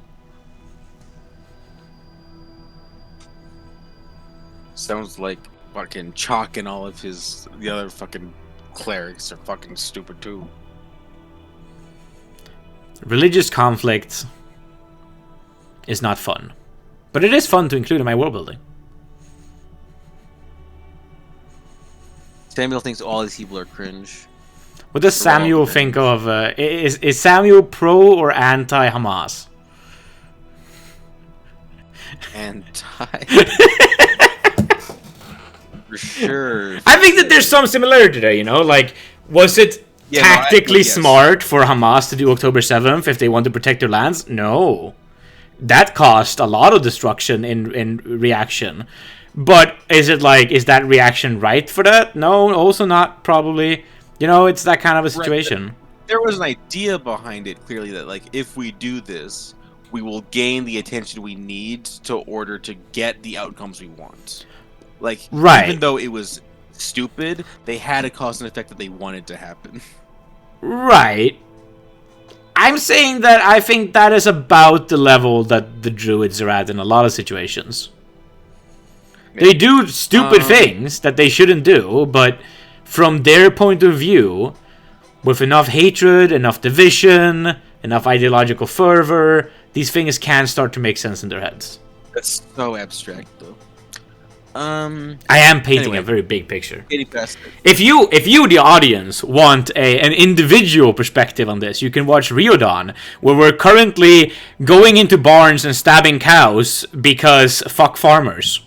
Sounds like fucking Chalk and all of the other fucking clerics are fucking stupid too. Religious conflict is not fun. But it is fun to include in my world building. Samuel thinks all these people are cringe. What does They're all Samuel cringe. think of... is Samuel pro or anti-Hamas? Anti. For sure. I think that there's some similarity there, Like, was it tactically yes. smart for Hamas to do October 7th if they want to protect their lands? No. That caused a lot of destruction in reaction. But is that reaction right for that? No, also not, probably. It's that kind of a situation. Right. There was an idea behind it, clearly, that, like, if we do this, we will gain the attention we need to order to get the outcomes we want. Like, Right. Even though it was stupid, they had a cause and effect that they wanted to happen. Right. I'm saying that I think that is about the level that the druids are at in a lot of situations. They do stupid things that they shouldn't do, but from their point of view, with enough hatred, enough division, enough ideological fervor, these things can start to make sense in their heads. That's so abstract, though. I am painting a very big picture. Getting past it. If you, the audience, want an individual perspective on this, you can watch Riordan, where we're currently going into barns and stabbing cows because fuck farmers.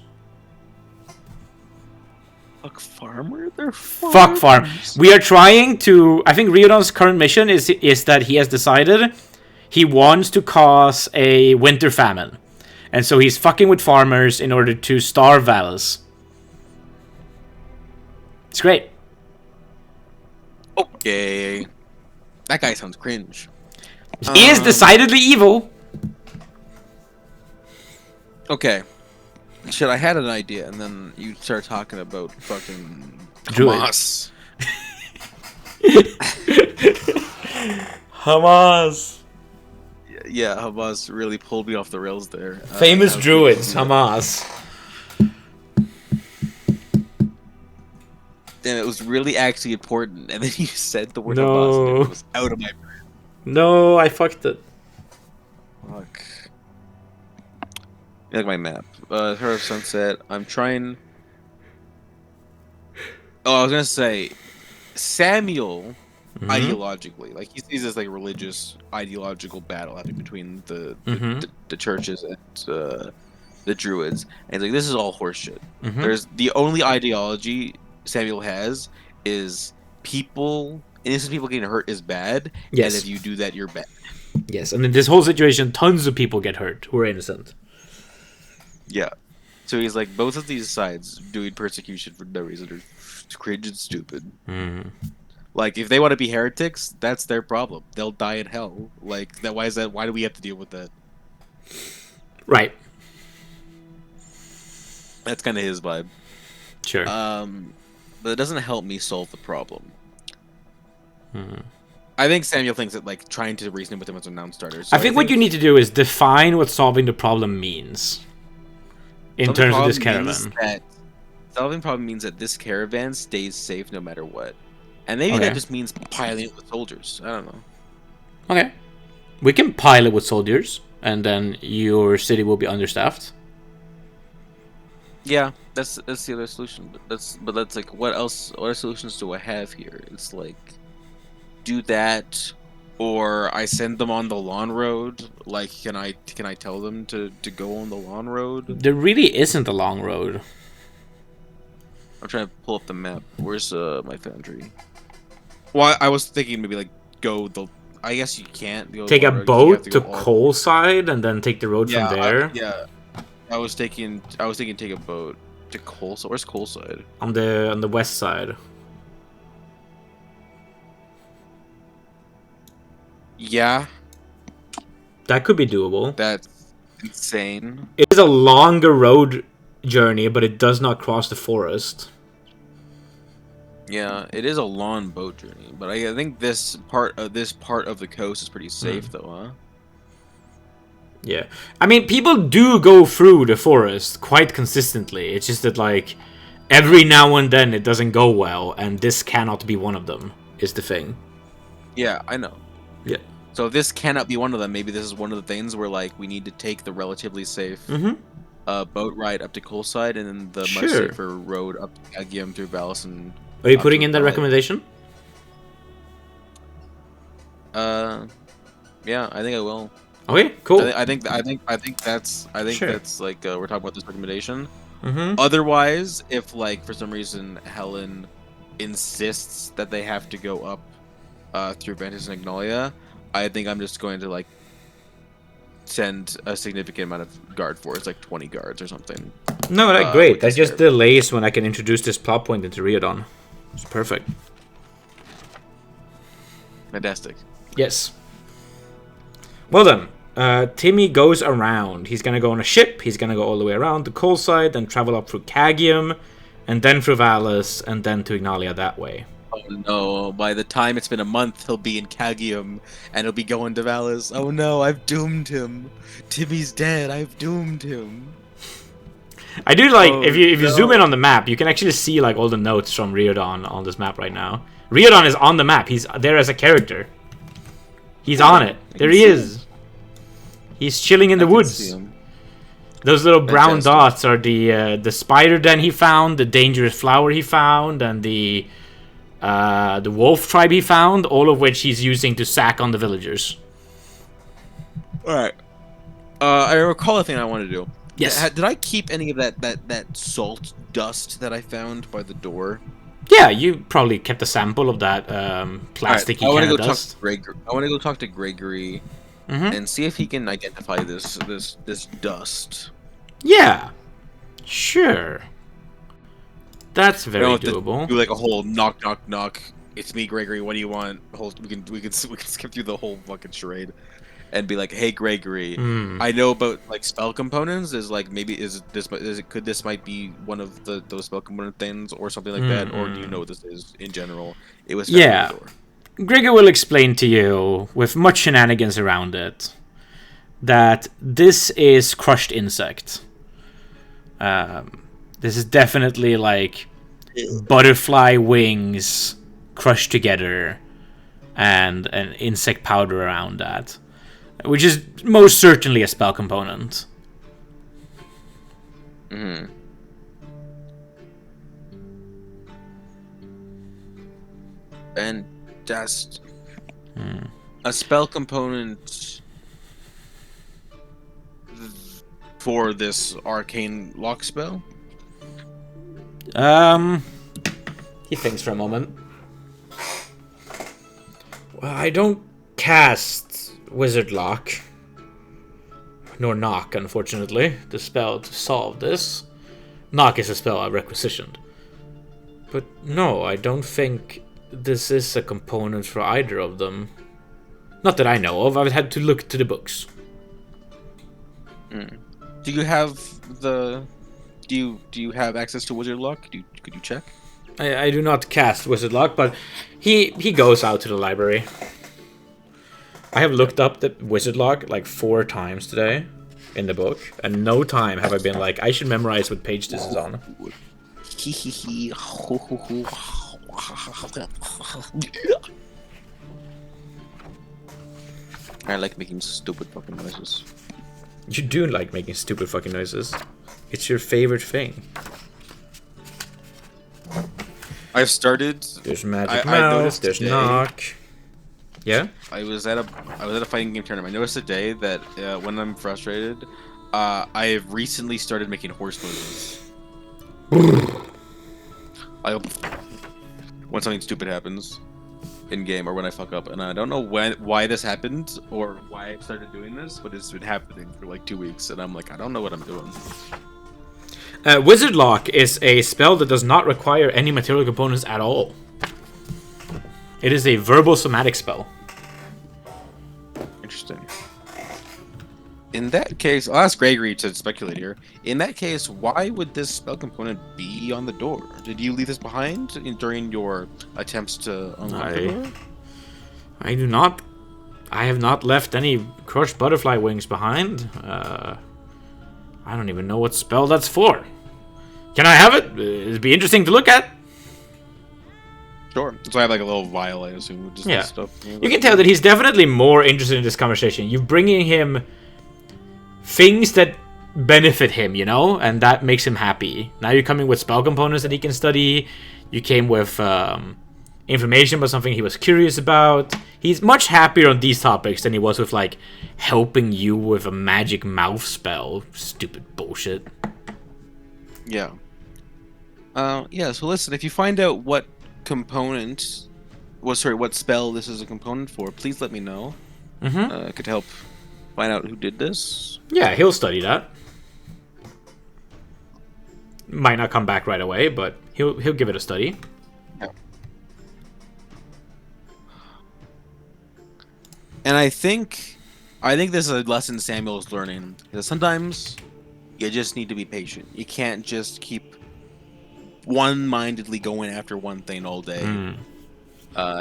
Fuck farmer? They're farmers. Fuck farm. We are trying to... I think Riordan's current mission is that he has decided he wants to cause a winter famine. And so he's fucking with farmers in order to starve Valis. It's great. Okay. That guy sounds cringe. He is decidedly evil. Okay. Shit, I had an idea, and then you start talking about fucking Druid. Hamas. Hamas. Yeah, Hamas really pulled me off the rails there. Famous druids, Hamas. And it was really actually important, and then you said the word No. Hamas, and it was out of my brain. No, I fucked it. Fuck. Like my map. Heart of Sunset. I'm trying. Oh, I was gonna say Samuel, Mm-hmm. ideologically, like he sees this like religious ideological battle happening between Mm-hmm. the churches and the druids, and he's like, this is all horseshit. Mm-hmm. There's the only ideology Samuel has is innocent people getting hurt is bad, and if Yes. you do that, you're bad. Yes. And in this whole situation, tons of people get hurt who are innocent. Yeah. So he's like, both of these sides doing persecution for no reason are cringe and stupid. Mm. Like, if they want to be heretics, that's their problem. They'll die in hell. Like, that. Why is that? Why do we have to deal with that? Right. That's kind of his vibe. Sure. But it doesn't help me solve the problem. Mm. I think Samuel thinks that like trying to reason with him as a non-starter. So I think what you need to do is define what solving the problem means in terms of this caravan. Solving the problem means that this caravan stays safe no matter what, and maybe that Okay. just means piling it with soldiers. I don't know. Okay. We can pile it with soldiers, and then your city will be understaffed. Yeah, that's the other solution. But that's like, what else? What other solutions do I have here? It's like, do that, or I send them on the lawn road. Like, can I tell them to go on the lawn road? There really isn't a long road. I'm trying to pull up the map. Where's my foundry? Well, I was thinking maybe like go the. I guess you can't go Take the a road 'cause you have boat to go all- coal side and then take the road from Yeah, there yeah. I was thinking take a boat to Colside. Where's Colside? on the west side. Yeah, That could be doable. that's insane. It is a longer road journey, but it does not cross the forest. Yeah, it is a long boat journey, but I think this part of the coast is pretty safe though, huh? Yeah. I mean, people do go through the forest quite consistently. It's just that, like, every now and then it doesn't go well, and this cannot be one of them, is the thing. Yeah, I know. Yeah. So if this cannot be one of them, maybe this is one of the things where like we need to take the relatively safe Mm-hmm. boat ride up to Colside and then the much Sure. safer road up to Agium through Valis and Are you up putting through in that Valley. recommendation? Yeah, I think I will. Okay, cool. I think that's Sure. like we're talking about this recommendation. Mm-hmm. Otherwise, if like for some reason Helen insists that they have to go up through Ventus and Ignalia, I think I'm just going to like send a significant amount of guard force, like 20 guards or something. No, that's great. with That this just caravan. delays when I can introduce this plot point into Riodon. It's perfect. Fantastic. Yes. Well then, Timmy goes around. He's gonna go on a ship. He's gonna go all the way around the coal side, then travel up through Cagium, and then through Valis, and then to Ignalia that way. Oh no, by the time it's been a month, he'll be in Cagium and he'll be going to Valis. Oh no, I've doomed him. Timmy's dead. I've doomed him. I do like Oh, if you no. zoom in on the map, you can actually see like all the notes from Riodon on this map right now. Riodon is on the map. He's there as a character. He's on it. I There can he see is. He's chilling in the I can woods. see him. Those little brown Fantastic. dots are the spider den he found, the dangerous flower he found, and the wolf tribe he found. All of which he's using to sack on the villagers. All right. I recall a thing I want to do. Yes. Did I keep any of that salt dust that I found by the door? Yeah, you probably kept a sample of that plasticky I want kind to of go dust. talk to Gregory. I want to go talk to Gregory Mm-hmm. and see if he can identify this dust. Yeah, sure. That's We very don't have to doable. do like a whole knock knock knock. It's me, Gregory. What do you want? We can skip through the whole fucking charade, and be like, hey, Gregory, I know about like spell components. Is like maybe could this might be one of those spell component things or something like that, or do you know what this is in general? It was found Yeah. at the door. Gregor will explain to you, with much shenanigans around it, that this is crushed insect. This is definitely like butterfly wings crushed together and an insect powder around that, which is most certainly a spell component. Hmm. And that's a spell component for this arcane lock spell. He thinks for a moment. Well, I don't cast Wizard Lock. Nor Knock, unfortunately, the spell to solve this. Knock is a spell I requisitioned. But no, I don't think this is a component for either of them. Not that I know of, I've had to look to the books. Do you have the... Do you have access to Wizard Lock? Could you check? I do not cast Wizard Lock, but he goes out to the library. I have looked up the Wizard Lock like 4 times today in the book, and no time have I been like, I should memorize what page this is on. I like making stupid fucking noises. You do like making stupid fucking noises. It's your favorite thing. I've started. There's Magic Mouth, there's today, Knock. Yeah? I was at a fighting game tournament. I noticed today that when I'm frustrated, I have recently started making horse noises. When something stupid happens in game or when I fuck up, and I don't know why this happened or why I started doing this, but it's been happening for like 2 weeks, and I'm like, I don't know what I'm doing. Wizard Lock is a spell that does not require any material components at all. It is a verbal somatic spell. Interesting. In that case, I'll ask Gregory to speculate here. In that case, why would this spell component be on the door? Did you leave this behind during your attempts to unlock the door? I do not. I have not left any crushed butterfly wings behind. I don't even know what spell that's for. Can I have it? It'd be interesting to look at. Sure. So I have like a little vial, I assume, with just Yeah. this stuff. You can tell that he's definitely more interested in this conversation. You're bringing him things that benefit him, you know, and that makes him happy. Now you're coming with spell components that he can study. You came with information about something he was curious about. He's much happier on these topics than he was with, like, helping you with a magic mouth spell. Stupid bullshit. Yeah. Yeah, so listen, if you find out what component... what spell this is a component for, please let me know. Mm-hmm. Could help find out who did this. Yeah, he'll study that. Might not come back right away, but he'll give it a study. Yeah. And I think this is a lesson Samuel's learning. Because sometimes you just need to be patient. You can't just keep one-mindedly going after one thing all day.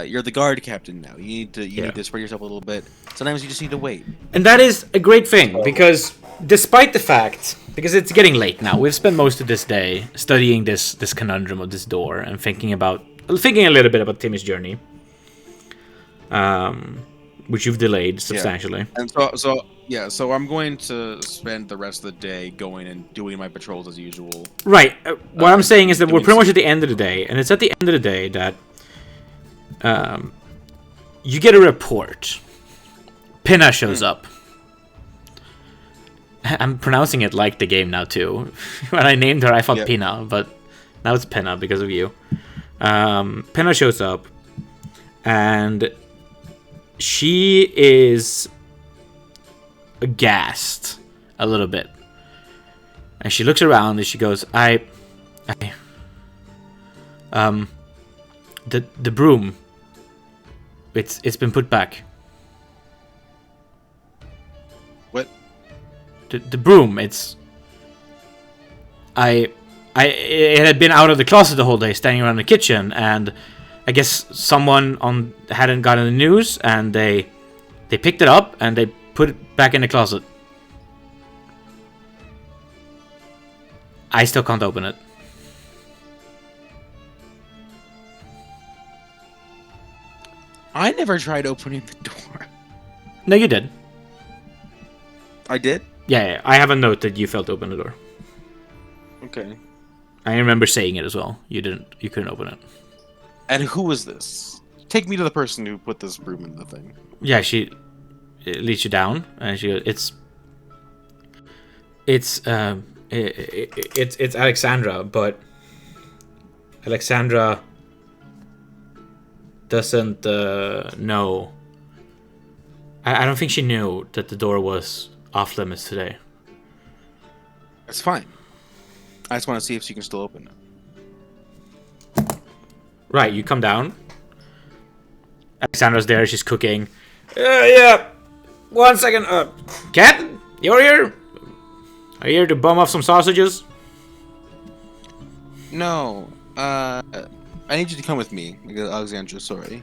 You're the guard captain now. You need to spread yourself a little bit. Sometimes you just need to wait. And that is a great thing, because despite the fact, because it's getting late now, we've spent most of this day studying this conundrum of this door and thinking a little bit about Timmy's journey, which you've delayed substantially. Yeah. And so I'm going to spend the rest of the day going and doing my patrols as usual. Right. What I'm saying is that we're pretty much at the end of the day, and it's at the end of the day that you get a report. Pinna shows up. I'm pronouncing it like the game now too. When I named her, I thought Pinna, but now it's Pinna because of you. Pinna shows up, and she is aghast a little bit, and she looks around and she goes, the broom, it's been put back. What? The broom, it had been out of the closet the whole day, standing around the kitchen, and I guess someone hadn't gotten the news, and they picked it up and they put it back in the closet. I still can't open it. I never tried opening the door. No, you did. I did? Yeah, I have a note that you failed to open the door. Okay. I remember saying it as well. You didn't. You couldn't open it. And who was this? Take me to the person who put this broom in the thing. Yeah, she leads you down, and she goes, it's Alexandra, but Alexandra doesn't know. I don't think she knew that the door was off limits today. That's fine. I just want to see if she can still open it. Right, you come down. Alexandra's there. She's cooking. Yeah. 1 second. Captain, you're here. Are you here to bum off some sausages? No. I need you to come with me, Alexandra. Sorry.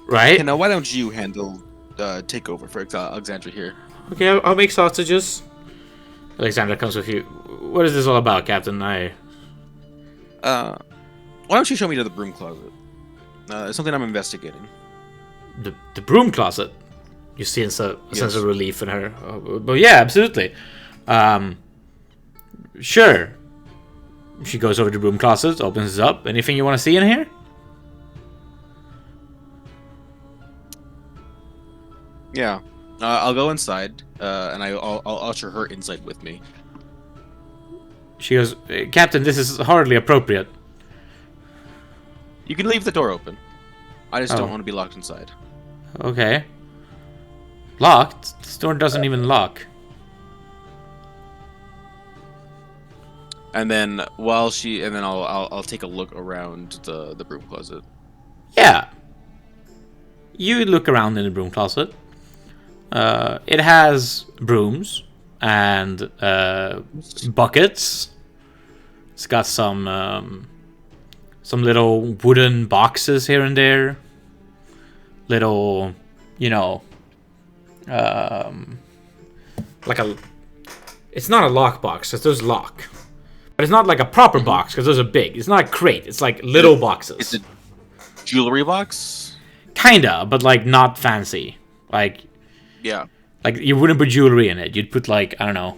Right. Now, why don't you handle takeover for Alexandra here? Okay, I'll make sausages. Alexandra comes with you. What is this all about, Captain? Why don't you show me to the broom closet? It's something I'm investigating. The broom closet. You see a sense of relief in her. But yeah, absolutely. Sure. She goes over to the broom closet, opens it up. Anything you want to see in here? Yeah. I'll go inside, and I'll usher her inside with me. She goes, Captain, this is hardly appropriate. You can leave the door open. I just don't want to be locked inside. Okay. Locked? This door doesn't even lock. And then I'll take a look around the broom closet. Yeah. You look around in the broom closet. It has brooms and buckets. It's got some little wooden boxes here and there. Little, like a. It's not a lock box because there's lock, but it's not like a proper box because those are big. It's not a crate. It's like little boxes. It's a jewelry box. Kinda, but like not fancy. Like. Yeah. Like, you wouldn't put jewelry in it. You'd put, like, I don't know,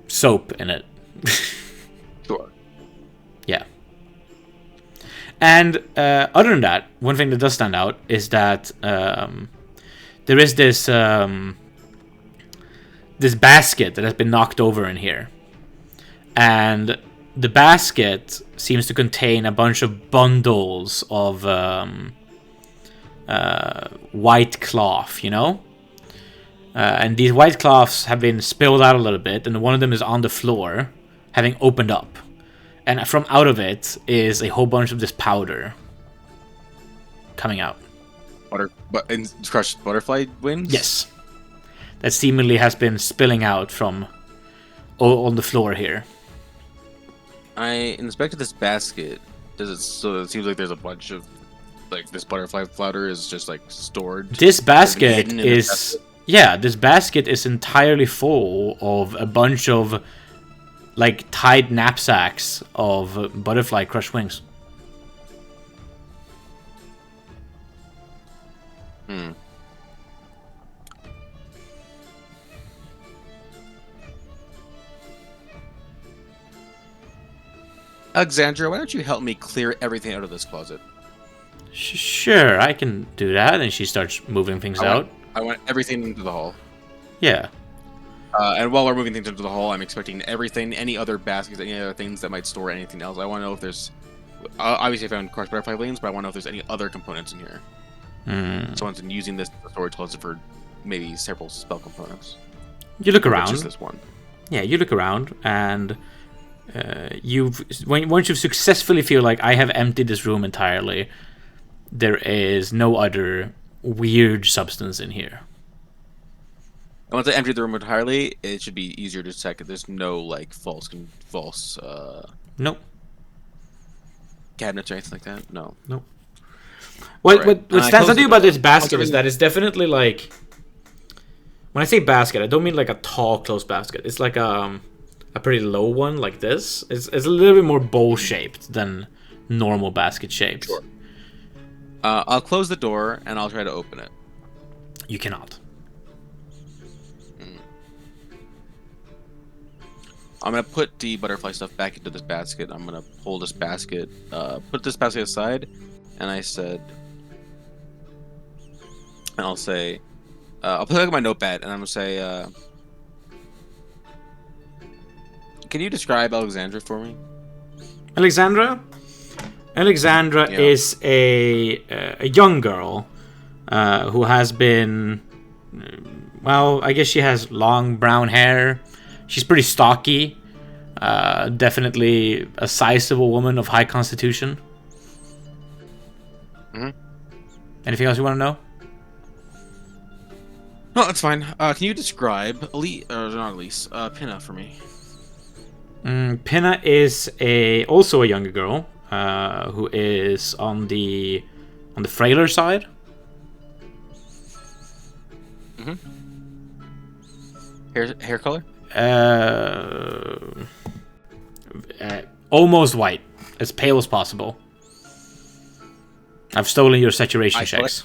soap in it. Sure. Yeah. And other than that, one thing that does stand out is that there is this basket that has been knocked over in here. And the basket seems to contain a bunch of bundles of white cloth, and these white cloths have been spilled out a little bit, and one of them is on the floor, having opened up, and from out of it is a whole bunch of this powder coming out. Crushed butterfly wings? Yes, that seemingly has been spilling out from on the floor here. I inspected this basket. It seems like there's a bunch of this butterfly powder is just stored. This basket is this basket is entirely full of a bunch of tied knapsacks of butterfly crushed wings. Alexandra, why don't you help me clear everything out of this closet? Sure, I can do that. And she starts moving things out. I want everything into the hall. Yeah. And while we're moving things into the hall, I'm expecting everything, any other baskets, any other things that might store anything else. I want to know if there's... obviously, I found crushed butterfly wings, but I want to know if there's any other components in here. Someone's been using this storage closet for maybe several spell components. You look around. Just this one. Yeah, you look around, and once you've successfully feel like I have emptied this room entirely, there is no other weird substance in here. And once I empty the room entirely, it should be easier to check if there's no false Nope. cabinets or anything like that. No. Nope. What stands out to you about this basket I'll is that it's definitely when I say basket, I don't mean a tall closed basket. It's a pretty low one like this. It's a little bit more bowl shaped than normal basket shaped. Sure. I'll close the door and I'll try to open it. You cannot. I'm gonna put the butterfly stuff back into this basket. I'm gonna pull this basket, put this basket aside, and I'll say, I'll put it on my notepad, and I'm gonna say, can you describe Alexandra for me? Alexandra is a young girl who has been, well, I guess she has long brown hair. She's pretty stocky. Definitely a sizable woman of high constitution. Mm-hmm. Anything else you want to know? No, that's fine. Can you describe Pinna for me? Pinna is also a younger girl who is on the frailer side. Mm-hmm. Hair color? Almost white, as pale as possible. I've stolen your saturation checks.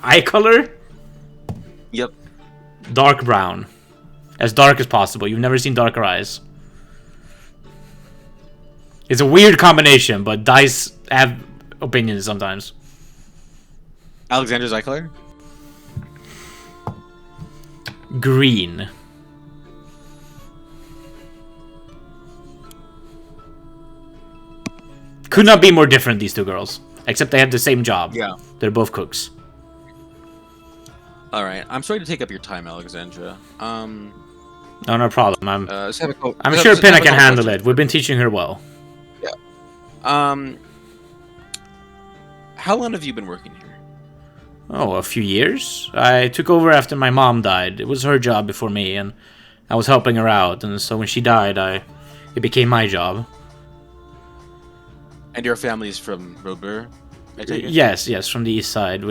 Eye color? Yep. Dark brown. As dark as possible. You've never seen darker eyes. It's a weird combination, but dice have opinions sometimes. Alexandra's eye color? Green. Could not be more different, these two girls. Except they have the same job. Yeah. They're both cooks. Alright, I'm sorry to take up your time, Alexandra. No problem. I'm I'm sure Pinna can handle it. We've been teaching her well. Yeah. How long have you been working here? Oh, a few years. I took over after my mom died. It was her job before me, and I was helping her out. And so when she died, it became my job. And your family's from Robur, I take it? Yes, from the east side.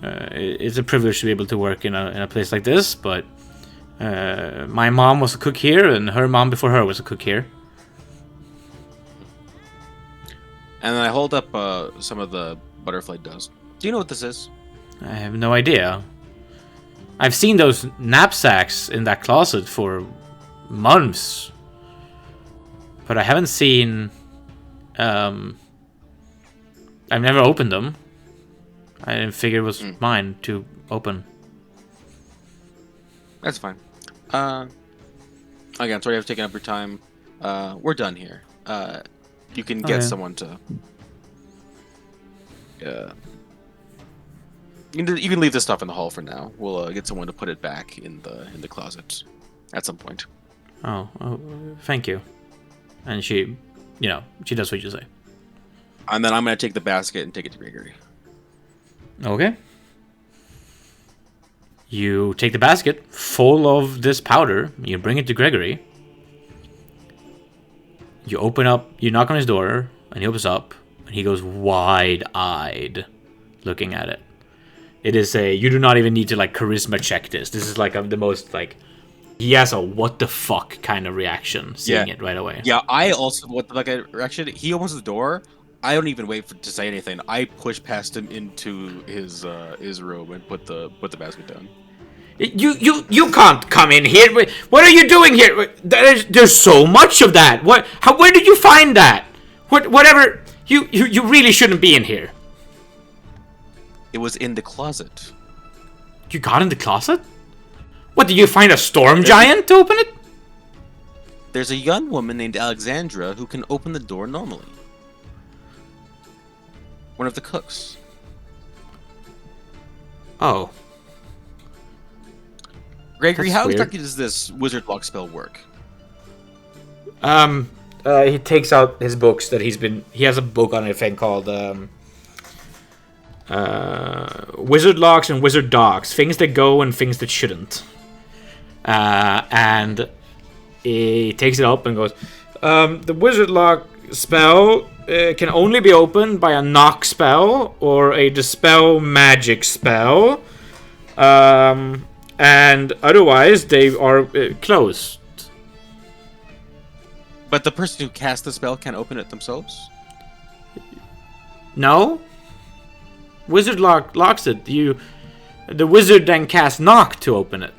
It's a privilege to be able to work in a place like this, but my mom was a cook here, and her mom before her was a cook here. And then I hold up some of the butterfly dust. Do you know what this is? I have no idea. I've seen those knapsacks in that closet for months, but I haven't seen. I've never opened them. I didn't figure it was mine to open. That's fine. Again, sorry I've taken up your time. We're done here. You can get someone to. You can leave this stuff in the hall for now. We'll get someone to put it back in the closet at some point. Oh, thank you. And she does what you say. And then I'm gonna take the basket and take it to Gregory. Okay. You take the basket full of this powder. You bring it to Gregory. You open up. You knock on his door, and he opens up, and he goes wide-eyed, looking at it. It is you do not even need to charisma check this. This is the most he has a what the fuck kind of reaction seeing it right away. Yeah, I also what the fuck reaction. He opens the door. I don't even wait to say anything. I push past him into his room and put the basket down. You can't come in here. What are you doing here? There's so much of that. Where did you find that? Whatever. You really shouldn't be in here. It was in the closet. You got in the closet? What, did you find a storm giant to open it? There's a young woman named Alexandra who can open the door normally. One of the cooks. Oh. Gregory, That's how weird. exactly does this wizard lock spell work? He takes out his books that he has a book on a thing called Wizard Locks and Wizard Dogs, things that go and things that shouldn't. And he takes it up and goes, the Wizard Lock spell can only be opened by a knock spell or a dispel magic spell, and otherwise they are closed. But the person who cast the spell can open it themselves? No. Wizard locks it. The wizard then casts knock to open it.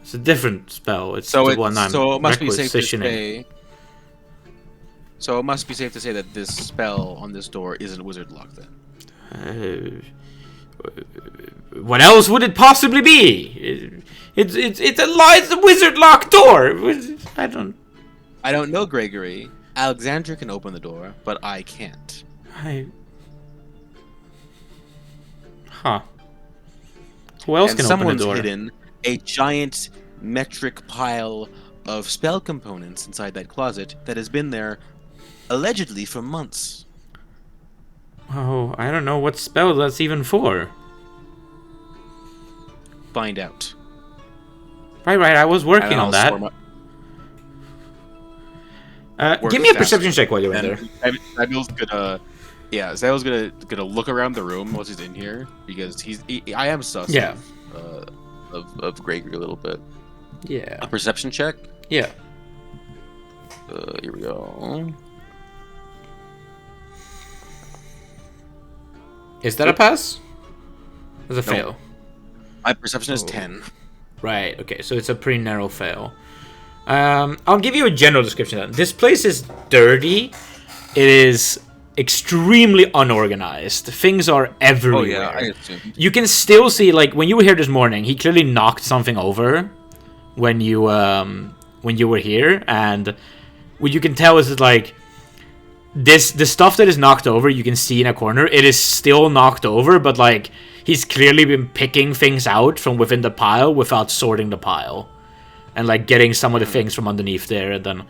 It's a different spell. It's So the one I'm it must be safe to requisitioning. say. So it must be safe to say that this spell on this door isn't wizard lock then. What else would it possibly be? It's a wizard lock door. I don't know, Gregory. Alexandra can open the door, but I can't. Huh. Who else And can open the someone's door? hidden a giant metric pile of spell components inside that closet that has been there allegedly for months. Oh, I don't know what spell that's even for. Find out. Right. I was working And on I'll that. swarm Give work me a faster. perception check while you're in there. Samuel's gonna gonna look around the room while he's in here because I am sus. Yeah. Of Gregory a little bit. Yeah. A perception check. Yeah. Here we go. Is that a pass? It's a No. fail. My perception is Oh. 10. Right, okay, so it's a pretty narrow fail. I'll give you a general description then. This place is dirty. It is extremely unorganized. Things are everywhere. Oh yeah, I assume. You can still see, like, when you were here this morning, he clearly knocked something over when you were here, and what you can tell is that, like, the stuff that is knocked over, you can see in a corner, it is still knocked over, but, like, he's clearly been picking things out from within the pile without sorting the pile. And, like, getting some of the things from underneath there, and then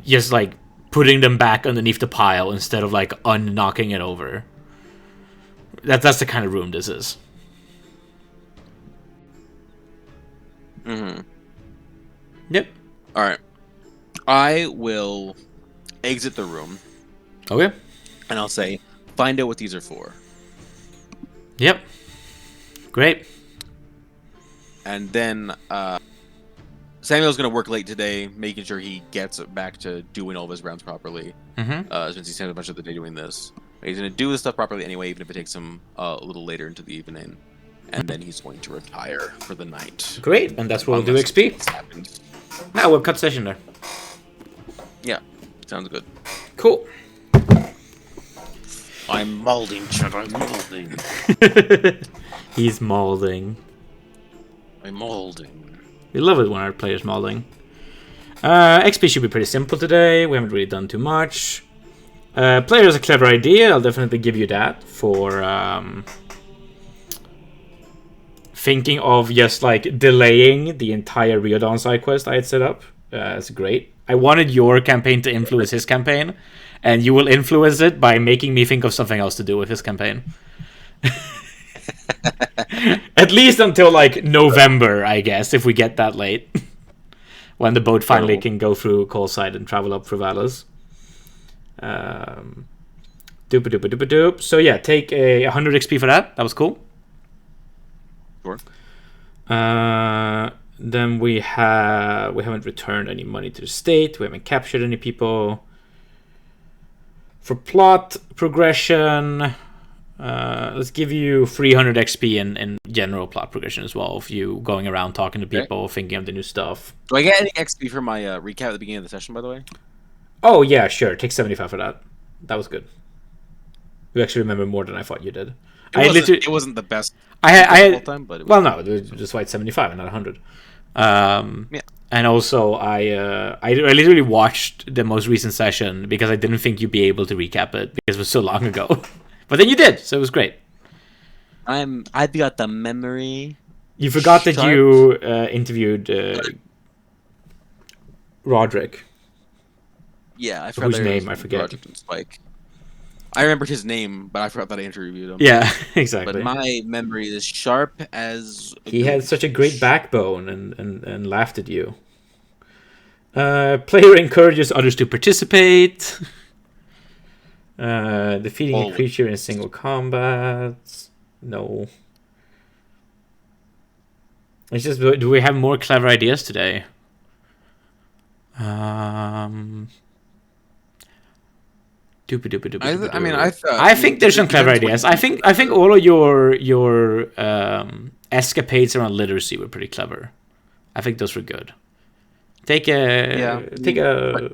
just, like, putting them back underneath the pile instead of, like, unknocking it over. That's the kind of room this is. Mm-hmm. Yep. Alright. I will exit the room, Okay. and I'll say, find out what these are for. Yep. Great. And then, Samuel's gonna work late today, making sure he gets back to doing all of his rounds properly. Mm-hmm. Since he spent a bunch of the day doing this, he's gonna do this stuff properly anyway, even if it takes him a little later into the evening. And then he's going to retire for the night. Great, and that's where we'll do Unless XP. something happens. Now we'll cut session there. Yeah, sounds good. Cool. I'm molding, Chad. I'm molding. He's molding. I'm molding. We love it when our players molding. XP should be pretty simple today. We haven't really done too much. Player has a clever idea. I'll definitely give you that for thinking of just like delaying the entire Riordan side quest I had set up. That's great. I wanted your campaign to influence his campaign, and you will influence it by making me think of something else to do with his campaign. At least until like November, I guess, if we get that late. When the boat finally can go through Colside and travel up through Valas. Doop. So yeah, take a 100 XP for that. That was cool. Sure. Then we haven't returned any money to the state. We haven't captured any people. For plot progression, let's give you 300 XP in general plot progression as well. Of you going around talking to people, thinking of the new stuff. Do I get any XP for my recap at the beginning of the session, by the way? Oh yeah, sure. Take 75 for that. That was good. You actually remember more than I thought you did. It wasn't the best. I had time, but it was well, no, just why it's 75 and not 100. Yeah. And also, I literally watched the most recent session because I didn't think you'd be able to recap it because it was so long ago. But then you did, so it was great. I've got the memory. You forgot that you interviewed Roderick. Yeah, I forgot Whose name I forget. Project and Spike. I remembered his name, but I forgot that I interviewed him. Yeah, exactly. But my memory is sharp as he had such a great backbone and laughed at you. Player encourages others to participate. Defeating a creature in single combat. No. It's just, do we have more clever ideas today? I think there's some clever ideas. I think all of your escapades around literacy were pretty clever. I think those were good. Take another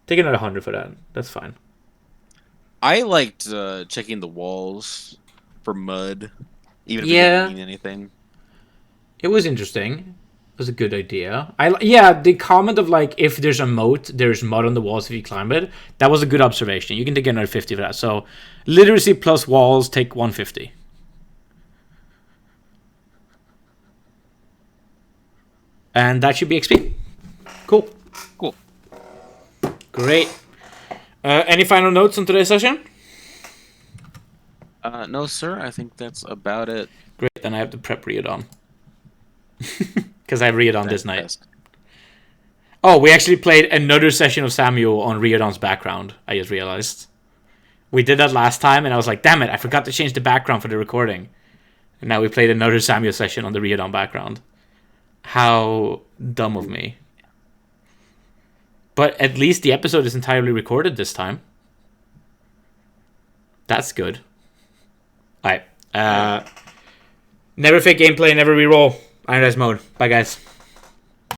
100 for that. That's fine. I liked checking the walls for mud, even if it Yeah, didn't mean anything. it was interesting. It was a good idea. The comment of like if there's a moat, there's mud on the walls if you climb it. That was a good observation. You can take another 50 for that. So literacy plus walls, take 150. And that should be XP. Cool. Cool. Great. Any final notes on today's session? No, sir. I think that's about it. Great. Then I have to prep Riodon. Because I have Riodon this night. Best. Oh, we actually played another session of Samuel on Riodon's background. I just realized. We did that last time, and I was like, damn it, I forgot to change the background for the recording. And now we played another Samuel session on the Riodon background. How dumb of me. But at least the episode is entirely recorded this time. That's good. Alright. Never fake gameplay, never reroll. Irondice mode. Bye, guys.